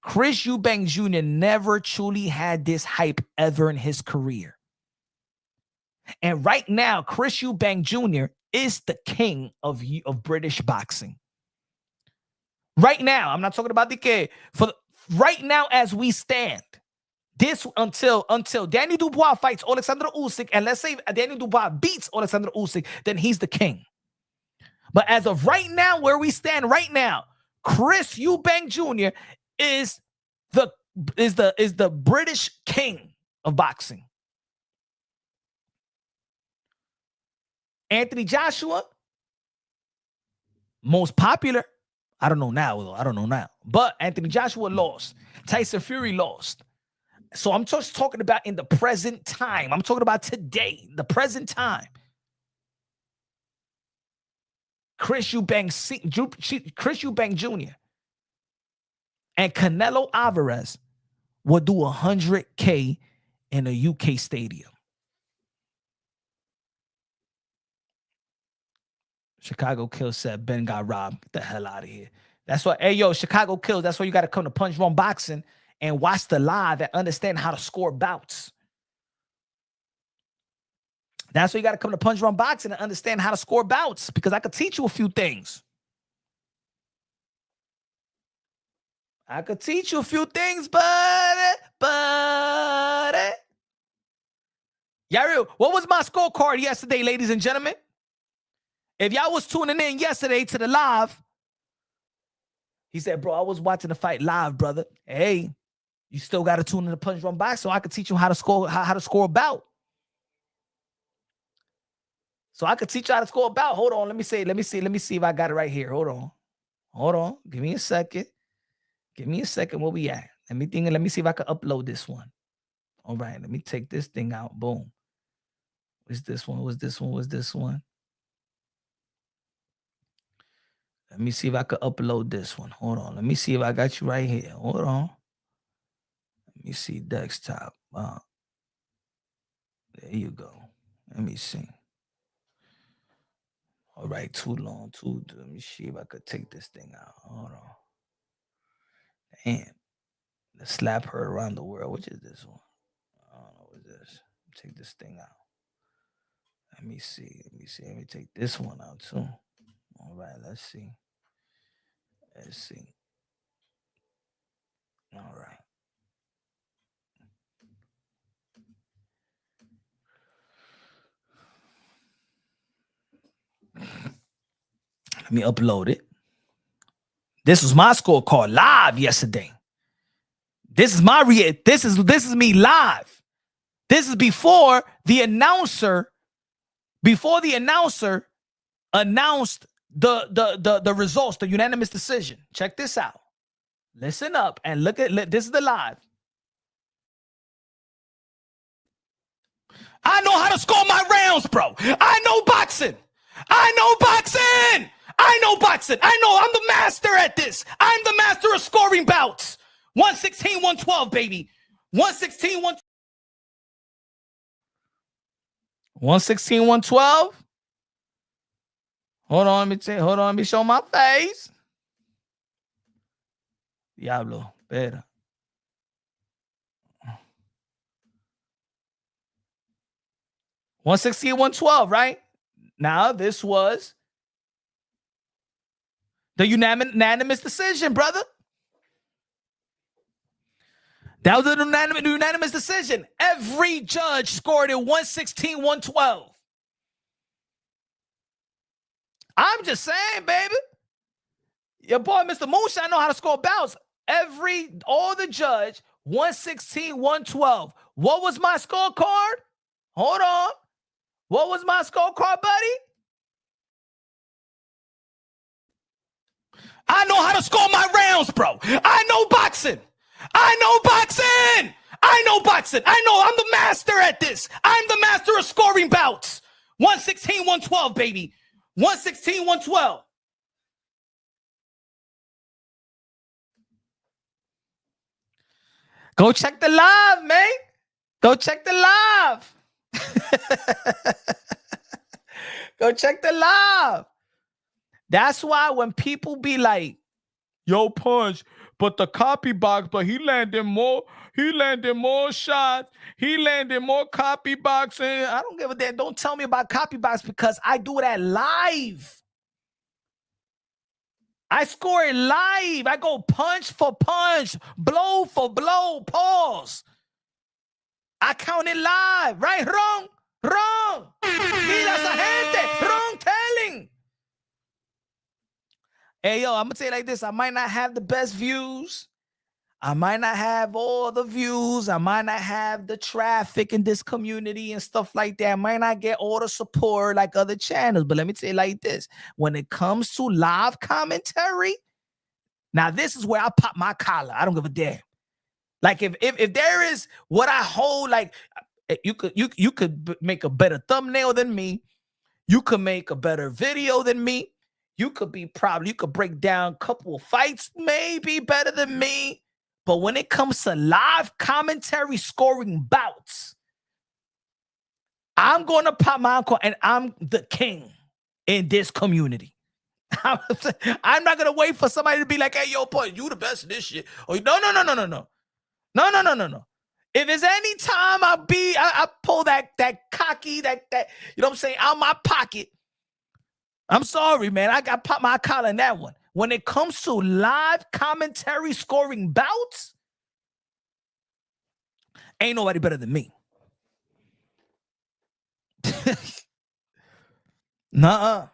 Chris Eubank Jr. never truly had this hype ever in his career. And right now, Chris Eubank Jr. is the king of British boxing. Right now, I'm not talking about right now as we stand. This until Daniel Dubois fights Alexander Usyk, and let's say Daniel Dubois beats Alexander Usyk, then he's the king. But as of right now, where we stand right now, Chris Eubank Jr. is the British king of boxing. Anthony Joshua, most popular. I don't know now, though. I don't know now. But Anthony Joshua lost. Tyson Fury lost. So I'm just talking about in the present time. I'm talking about today, the present time. Chris Eubank Jr. and Canelo Alvarez will do 100K in a UK stadium. Chicago Kills said Ben got robbed. Get the hell out of here. That's why, hey, yo, Chicago Kills, that's why you got to come to Punch Drunk Boxing and watch the live and understand how to score bouts. That's why you got to come to Punch Drunk Boxing and understand how to score bouts, because I could teach you a few things. I could teach you a few things, buddy. Yaru, what was my scorecard yesterday, ladies and gentlemen? If y'all was tuning in yesterday to the live, he said, bro, I was watching the fight live, brother. Hey, you still got to tune in to Punch Drunk Box so I could teach you how to score a bout. So I could teach you how to score a bout. Hold on, let me see if I got it right here. Hold on. Give me a second. Where we at? Let me see if I can upload this one. All right, let me take this thing out. Boom. What's this one? Let me see if I can upload this one. Hold on. Let me see if I got you right here. Hold on. Let me see desktop. There you go. Let me see. All right, too long. Let me see if I could take this thing out. Hold on. Damn. Let's slap her around the world. Which is this one? I don't know what this. Take this thing out. Let me see. Let me take this one out too. All right, let's see. All right. Let me upload it. This was my scorecard live yesterday. This is me live. This is before the announcer announced the results, the unanimous decision. Check this out. Listen up and look at this is the live. I know how to score my rounds, bro. I know boxing. I know boxing. I know boxing. I know I'm the master at this. I'm the master of scoring bouts. 116, 112, baby. 116, 116, 112. Hold on, let me show my face. Diablo, espera. $116, $112, right? Now this was the unanimous decision, brother. That was a unanimous decision. Every judge scored it 116, 112. I'm just saying, baby. Your boy, Mr. Moonshine, know how to score bouts. All the judge, 116, 112. What was my scorecard? Hold on. What was my scorecard, buddy? I know how to score my rounds, bro. I know boxing. I know boxing. I know boxing. I know I'm the master at this. I'm the master of scoring bouts. 116, 112, baby. 116, 112. Go check the live, man. Go check the live. Go check the live. That's why when people be like, yo, Punch, but the copy box, but he landed more shots. He landed more copy boxing. I don't give a damn. Don't tell me about copy box because I do that live. I score it live. I go punch for punch, blow for blow, pause. I count it live. Right? Wrong. Wrong. Mira esa gente. Wrong telling. Hey, yo, I'm going to tell you like this. I might not have the best views. I might not have all the views. I might not have the traffic in this community and stuff like that. I might not get all the support like other channels. But let me tell you like this. When it comes to live commentary, now this is where I pop my collar. I don't give a damn. Like if there is what I hold, like you could make a better thumbnail than me. You could make a better video than me. You could break down a couple of fights maybe better than me. But when it comes to live commentary scoring bouts, I'm going to pop my uncle and I'm the king in this community. I'm not going to wait for somebody to be like, hey, yo, boy, you the best in this shit. Or no. No. If it's any time I pull that cocky, that you know what I'm saying, out my pocket, I'm sorry, man. I got pop my collar in that one. When it comes to live commentary scoring bouts, ain't nobody better than me. Nah.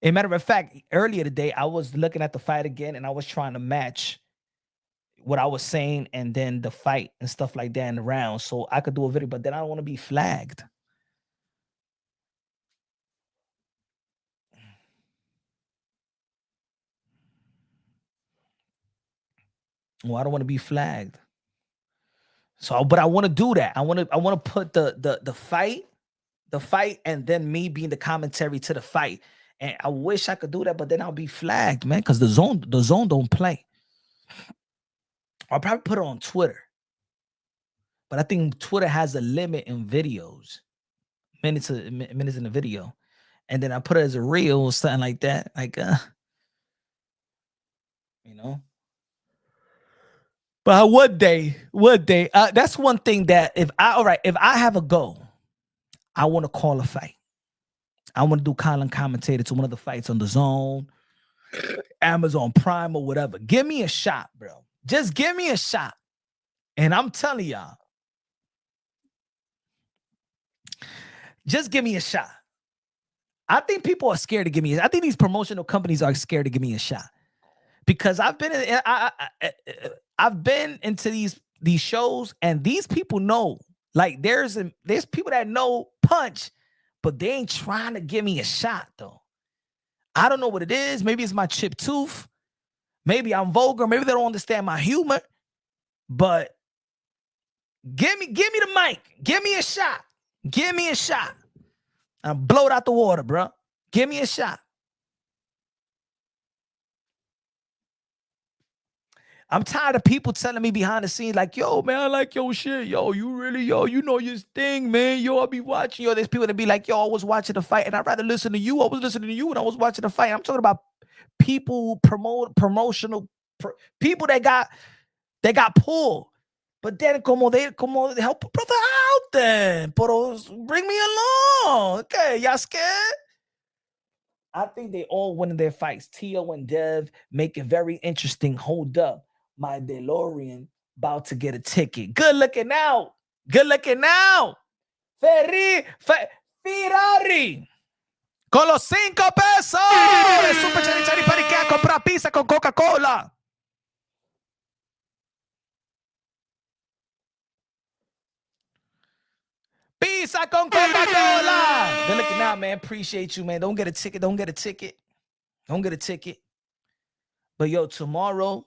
A matter of fact, earlier today, I was looking at the fight again and I was trying to match what I was saying and then the fight and stuff like that in the round so I could do a video, but then I don't want to be flagged. Well, I don't want to be flagged. So, but I want to do that. I want to put the fight and then me being the commentary to the fight. And I wish I could do that, but then I'll be flagged, man, because the zone don't play. I'll probably put it on Twitter. But I think Twitter has a limit in videos. Minutes in the video. And then I put it as a reel or something like that. Like you know. But what day? That's one thing that if I have a goal, I want to call a fight. I want to do commentator to one of the fights on the Zone, Amazon Prime or whatever. Give me a shot, bro. Just give me a shot. And I'm telling y'all, just give me a shot. I think people are scared to give me. I think these promotional companies are scared to give me a shot because I've been into these shows and these people know Like there's people that know punch, but they ain't trying to give me a shot though. I don't know what it is. Maybe it's my chipped tooth. Maybe I'm vulgar. Maybe they don't understand my humor. But give me the mic. Give me a shot. Give me a shot. I'm blow it out the water, bro. Give me a shot. I'm tired of people telling me behind the scenes, like, yo, man, I like your shit. Yo, you really, you know your thing, man. Yo, I'll be watching. Yo, there's people that be like, yo, I was watching the fight, and I'd rather listen to you. I was listening to you when I was watching the fight. I'm talking about people promotional people that got pulled. But then como they help a brother out then. Pero bring me along. Okay, y'all scared? I think they all winning their fights. Tio and Dev make it very interesting. Hold up. My DeLorean about to get a ticket. Good looking out. Good looking out. Ferrari. Con los 5 pesos. El super chari pariquea comprar pizza con Coca-Cola. Pizza con Coca-Cola. Good looking out, man. Appreciate you, man. Don't get a ticket. Don't get a ticket. Don't get a ticket. But yo, tomorrow,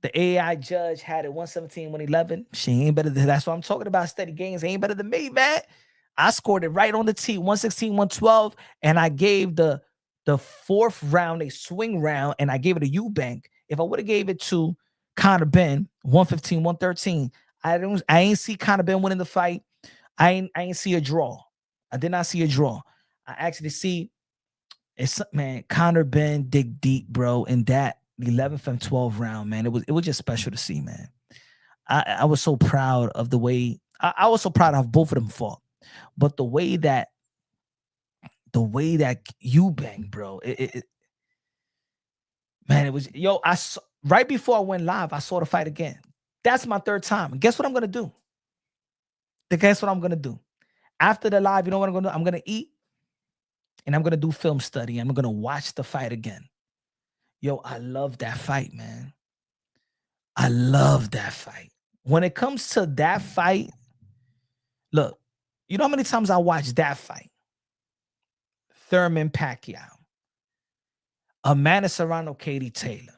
the AI judge had it 117, 111. She ain't better than that's what I'm talking about. Steady gains ain't better than me, man. I scored it right on the tee, 116, 112, and I gave the fourth round a swing round, and I gave it a Eubank. If I would have gave it to Conor Ben, 115, 113, I ain't see Conor Ben winning the fight. I ain't see a draw. I did not see a draw. I actually see it's man, Conor Ben dig deep, bro, in that 11th and 12th round, man. It was just special to see, man. I was so proud of the way I was so proud of both of them fought. But the way that Eubank, bro, man, it was I saw, right before I went live, I saw the fight again. That's my third time. And guess what I'm gonna do? Guess what I'm gonna do? After the live, you know what I'm gonna do? I'm gonna eat and I'm gonna do film study. I'm gonna watch the fight again. Yo, I love that fight, man. I love that fight. When it comes to that fight, look, you know how many times I watched that fight? Thurman Pacquiao. Amanda Serrano, Katie Taylor.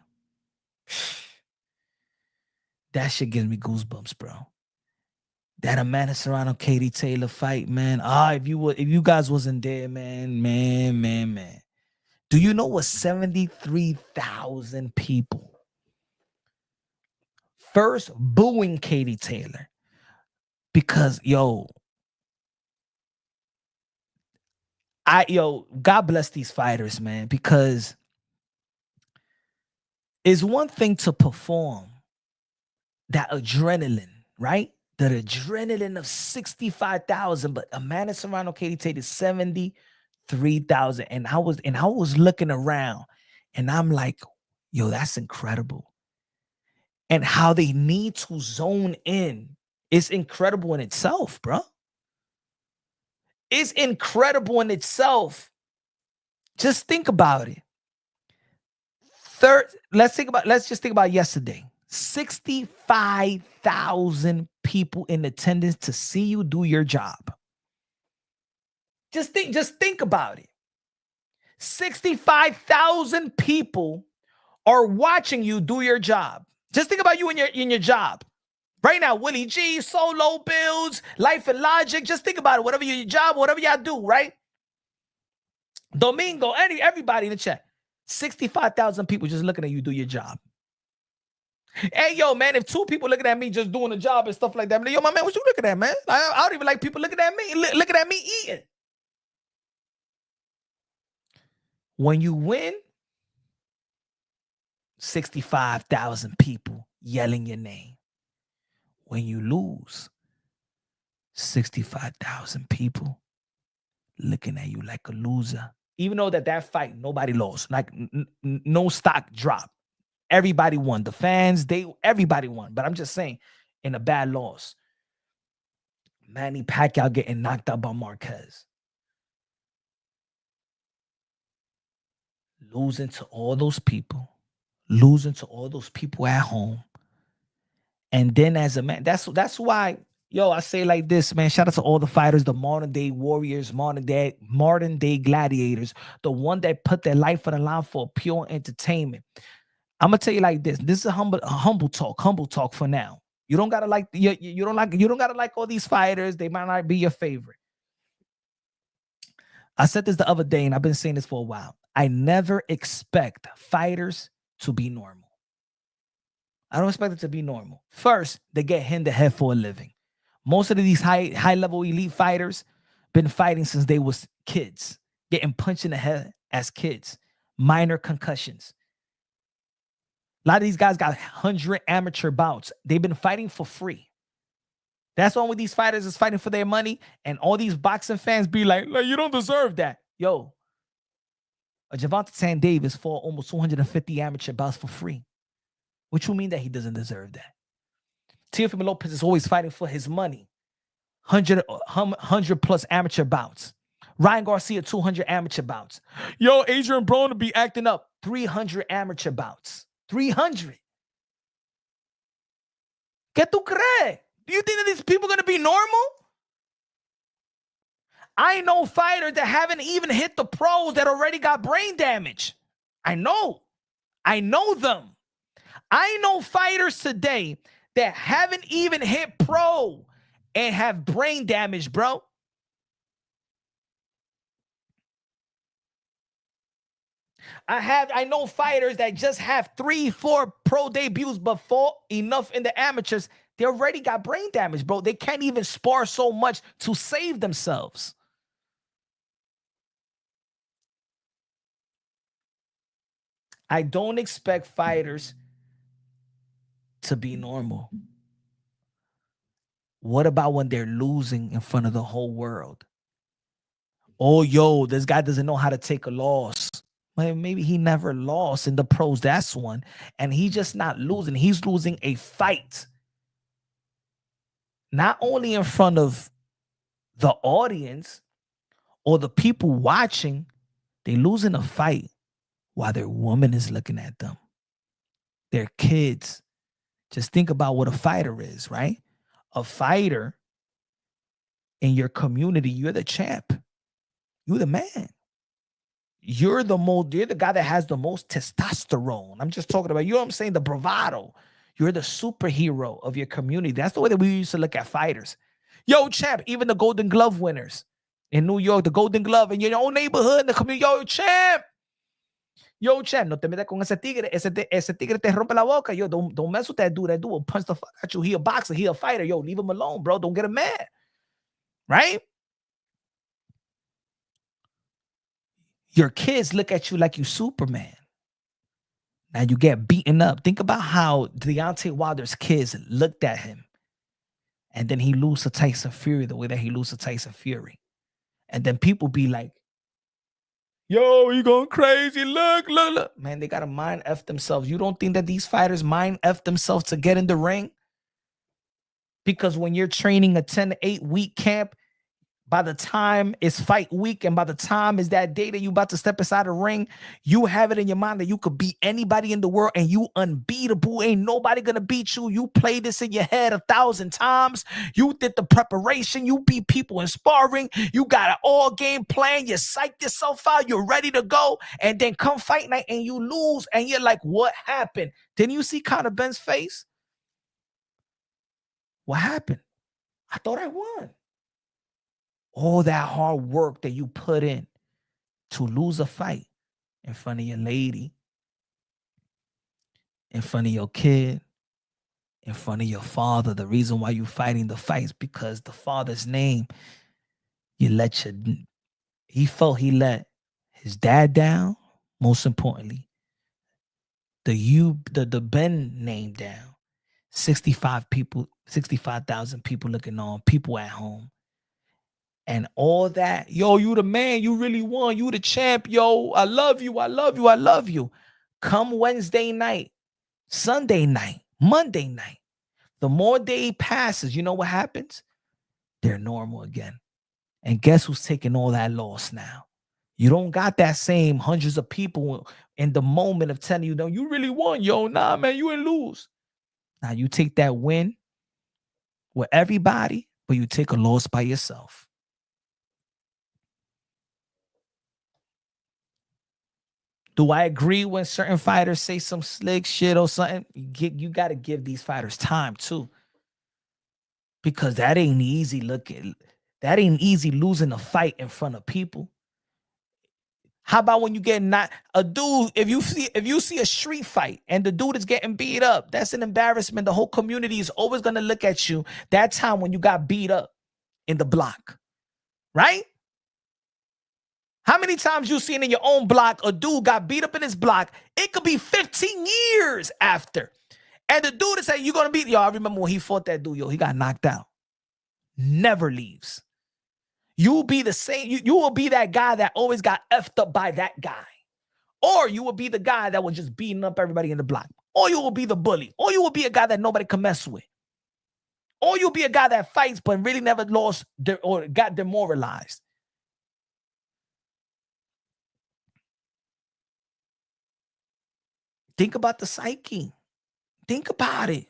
That shit gives me goosebumps, bro. That Amanda Serrano, Katie Taylor fight, man. If you guys wasn't there, man. Do you know what 73,000 people first booing Katie Taylor? Because God bless these fighters, man, because it's one thing to perform that adrenaline, right? The adrenaline of 65,000, but Amanda Serrano, Katie Taylor, 73,000. And I was looking around and I'm like, yo, that's incredible. And how they need to zone in is incredible in itself, bro. It's incredible in itself. Just think about it. Let's just think about yesterday. 65,000 people in attendance to see you do your job. Just think about it. 65,000 people are watching you do your job. Just think about you in your job. Right now, Willie G, solo builds, life and logic. Just think about it. Whatever your job, whatever y'all do, right? Domingo, everybody in the chat. 65,000 people just looking at you do your job. Hey, yo, man, if 2 people looking at me just doing a job and stuff like that, yo, my man, what you looking at, man? I don't even like people looking at me, looking at me eating. When you win, 65,000 people yelling your name. When you lose, 65,000 people looking at you like a loser. Even though that fight, nobody lost. Like, no stock dropped. Everybody won. The fans, everybody won. But I'm just saying, in a bad loss. Manny Pacquiao getting knocked out by Marquez. Losing to all those people. Losing to all those people at home. And then as a man, that's why Yo, I say like this, man. Shout out to all the fighters, the modern day warriors, modern day gladiators, the one that put their life on the line for pure entertainment. I'm gonna tell you like this. This is a humble talk for now. You don't gotta like you don't gotta like all these fighters. They might not be your favorite. I said this the other day, and I've been saying this for a while. I never expect fighters to be normal. I don't expect it to be normal. First, they get hit in the head for a living. Most of these high level elite fighters been fighting since they was kids, getting punched in the head as kids, minor concussions. A lot of these guys got 100 amateur bouts. They've been fighting for free. That's why with these fighters is fighting for their money, and all these boxing fans be like, you don't deserve that. Yo, a Gervonta Tan Davis fought almost 250 amateur bouts for free. What you mean that he doesn't deserve that? Teofimo Lopez is always fighting for his money. 100 plus amateur bouts. Ryan Garcia, 200 amateur bouts. Yo, Adrian Broner to be acting up. 300 amateur bouts. 300. ¿Qué tú crees? Do you think that these people are going to be normal? I know fighters that haven't even hit the pros that already got brain damage. I know them. I know fighters today that haven't even hit pro and have brain damage, bro. I know fighters that just have 3-4 pro debuts but fought enough in the amateurs. They already got brain damage, bro. They can't even spar so much to save themselves. I don't expect fighters to be normal. What about when they're losing in front of the whole world? Oh, yo, this guy doesn't know how to take a loss. Well, maybe he never lost in the pros. That's one. And he's just not losing. He's losing a fight. Not only in front of the audience or the people watching, they losing a fight while their woman is looking at them. Their kids. Just think about what a fighter is, right? A fighter in your community, you're the champ. You're the man. You're the guy that has the most testosterone. I'm just talking about, you know what I'm saying? The bravado. You're the superhero of your community. That's the way that we used to look at fighters. Yo, champ, even the Golden Glove winners in New York, the Golden Glove in your own neighborhood, in the community. Yo, champ. Yo, champ, no te metas con ese tigre. Ese tigre te rompe la boca. Yo, don't mess with that dude. That dude will punch the fuck at you. He a boxer. He a fighter. Yo, leave him alone, bro. Don't get him mad. Right? Your kids look at you like you Superman. Now you get beaten up. Think about how Deontay Wilder's kids looked at him. And then he lose to Tyson Fury the way that he lose to Tyson Fury. And then people be like, yo, you going crazy. Look. Man, they got to mind F themselves. You don't think that these fighters mind F themselves to get in the ring? Because when you're training a 10 to 8 week camp, by the time it's fight week and by the time is that day that you about to step inside the ring, you have it in your mind that you could beat anybody in the world and you unbeatable. Ain't nobody going to beat you. You play this in your head 1,000 times. You did the preparation. You beat people in sparring. You got an all game plan. You psyched yourself out. You're ready to go. And then come fight night and you lose. And you're like, what happened? Didn't you see Conor Benn's face? What happened? I thought I won. All that hard work that you put in to lose a fight in front of your lady, in front of your kid, in front of your father. The reason why you fighting the fight is because the father's name, he felt he let his dad down. Most importantly, the Ben name down. 65,000 people looking on, people at home. And all that, yo, you the man, you really won, you the champ, yo, I love you. Come Wednesday night, Sunday night, Monday night, the more day passes, you know what happens? They're normal again. And guess who's taking all that loss now? You don't got that same hundreds of people in the moment of telling you, no, you really won, yo, nah, man, you didn't lose. Now you take that win with everybody, but you take a loss by yourself. Do I agree when certain fighters say some slick shit or something? You got to give these fighters time too. Because that ain't easy looking. That ain't easy losing a fight in front of people. How about when you get not a dude, if you see a street fight and the dude is getting beat up, that's an embarrassment. The whole community is always gonna look at you that time when you got beat up in the block. Right? How many times you seen in your own block a dude got beat up in his block? It could be 15 years after. And the dude is saying, you're going to beat, yo, I remember when he fought that dude, yo, he got knocked out. Never leaves. You will be the same. You will be that guy that always got effed up by that guy. Or you will be the guy that was just beating up everybody in the block. Or you will be the bully. Or you will be a guy that nobody can mess with. Or you'll be a guy that fights but really never lost or got demoralized. Think about the psyche. Think about it.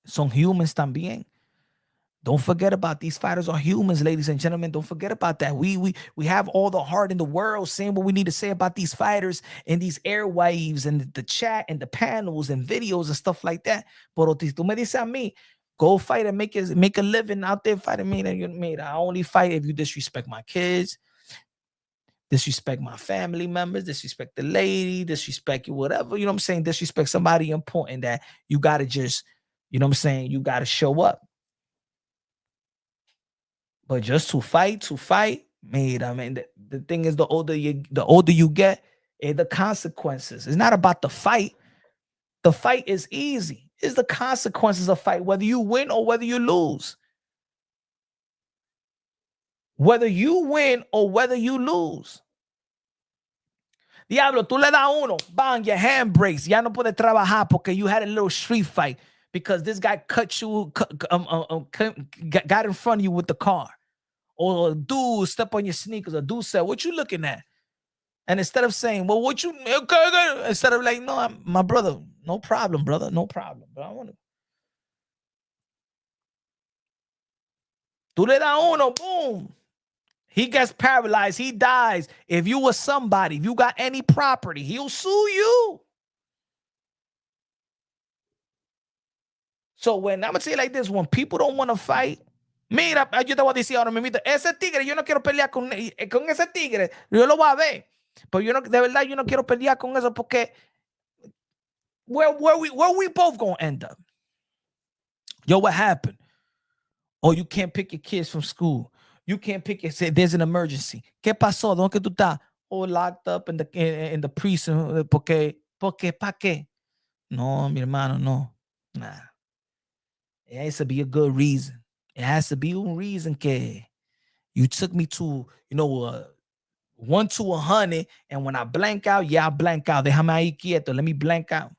Son humans también. Don't forget about these fighters are humans, ladies and gentlemen. Don't forget about that. We have all the heart in the world saying what we need to say about these fighters and these airwaves and the chat and the panels and videos and stuff like that. Pero tú me dices a mí, go fight and make a living out there fighting me. I only fight if you disrespect my kids, disrespect my family members, disrespect the lady, disrespect you, whatever. You know what I'm saying? Disrespect somebody important that you got to just, you know what I'm saying? You got to show up. But just to fight, mate. I mean, the thing is, the older you get, the consequences. It's not about the fight. The fight is easy. It's the consequences of fight, whether you win or whether you lose. Whether you win or whether you lose. Diablo, tú le das uno, bang, your hand breaks. Ya no puede trabajar porque you had a little street fight because this guy got in front of you with the car. Or a dude step on your sneakers. A dude said, what you looking at? And instead of saying, well, what you, okay, instead of like, no, my brother, no problem, brother, no problem. But I want to. Tú le das uno, boom. He gets paralyzed. He dies. If you were somebody, if you got any property, he'll sue you. So when I'm going to say it like this, when people don't want to fight, mira, yo te voy a decir ahora mismo, ese tigre, yo no quiero pelear con ese tigre, yo lo voy a ver. Pero yo no, de verdad, yo no quiero pelear con eso porque where we both going to end up? Yo, what happened? Oh, you can't pick your kids from school. You can't pick say there's an emergency. ¿Qué pasó? ¿Dónde tú estás? Oh, locked up in the prison. Porque, ¿pa qué? No, mi hermano, no. Nah. It has to be a good reason. It has to be a reason que you took me to, 1 to 100, and when I blank out, I blank out. Déjame ahí quieto. Let me blank out.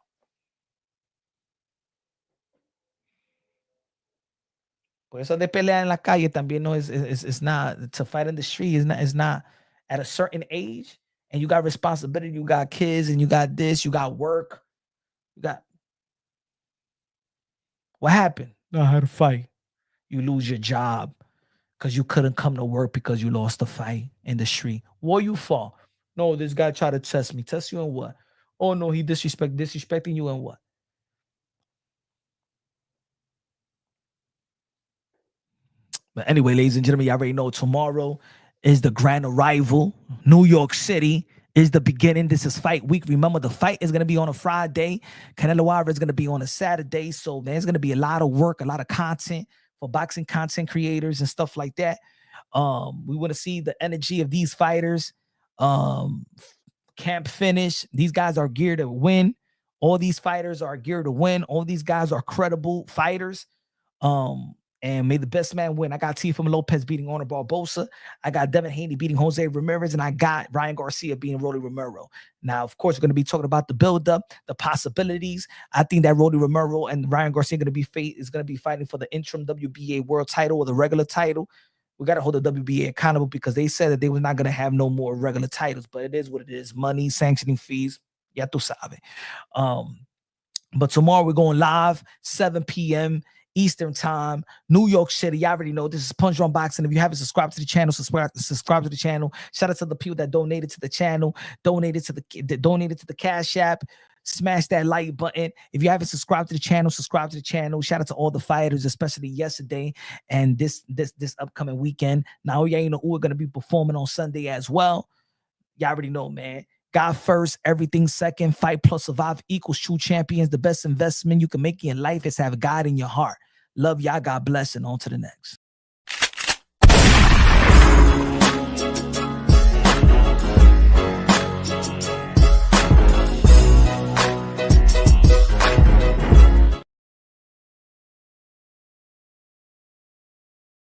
Por eso de pelear en la calle también no is not to fight in the street is not at a certain age, and you got responsibility, you got kids, and you got this, you got work, you got. What happened? I had to fight. You lose your job because you couldn't come to work because you lost the fight in the street. Where you fall? No, this guy tried to test me. Test you in what? Oh no, he disrespecting you in what? But anyway, ladies and gentlemen, you already know tomorrow is the grand arrival. New York City is the beginning. This is fight week. Remember, the fight is going to be on a Friday. Canelo Álvarez is going to be on a Saturday. So there's going to be a lot of work, a lot of content for boxing content creators and stuff like that. We want to see the energy of these fighters. Camp finish. These guys are geared to win. All these fighters are geared to win. All these guys are credible fighters. And may the best man win. I got Teofimo Lopez beating Honor Barbosa. I got Devin Haney beating Jose Ramirez. And I got Ryan Garcia beating Rolly Romero. Now, of course, we're going to be talking about the buildup, the possibilities. I think that Rolly Romero and Ryan Garcia is going to be fighting for the interim WBA world title or the regular title. We got to hold the WBA accountable because they said that they were not going to have no more regular titles. But it is what it is. Money, sanctioning fees. Ya tú sabes. But tomorrow we're going live, 7 p.m. Eastern time, New York City. You already know this is Punch Drunk Boxing. If you haven't subscribed to the channel, subscribe to the channel. Shout out to the people that donated to the channel, donated to the Cash App. Smash that like button. If you haven't subscribed to the channel, subscribe to the channel. Shout out to all the fighters, especially yesterday and this upcoming weekend. Now you know we're gonna be performing on Sunday as well. Y'all already know, man. God first, everything second. Fight plus survive equals true champions. The best investment you can make in life is have God in your heart. Love y'all. God bless, and on to the next.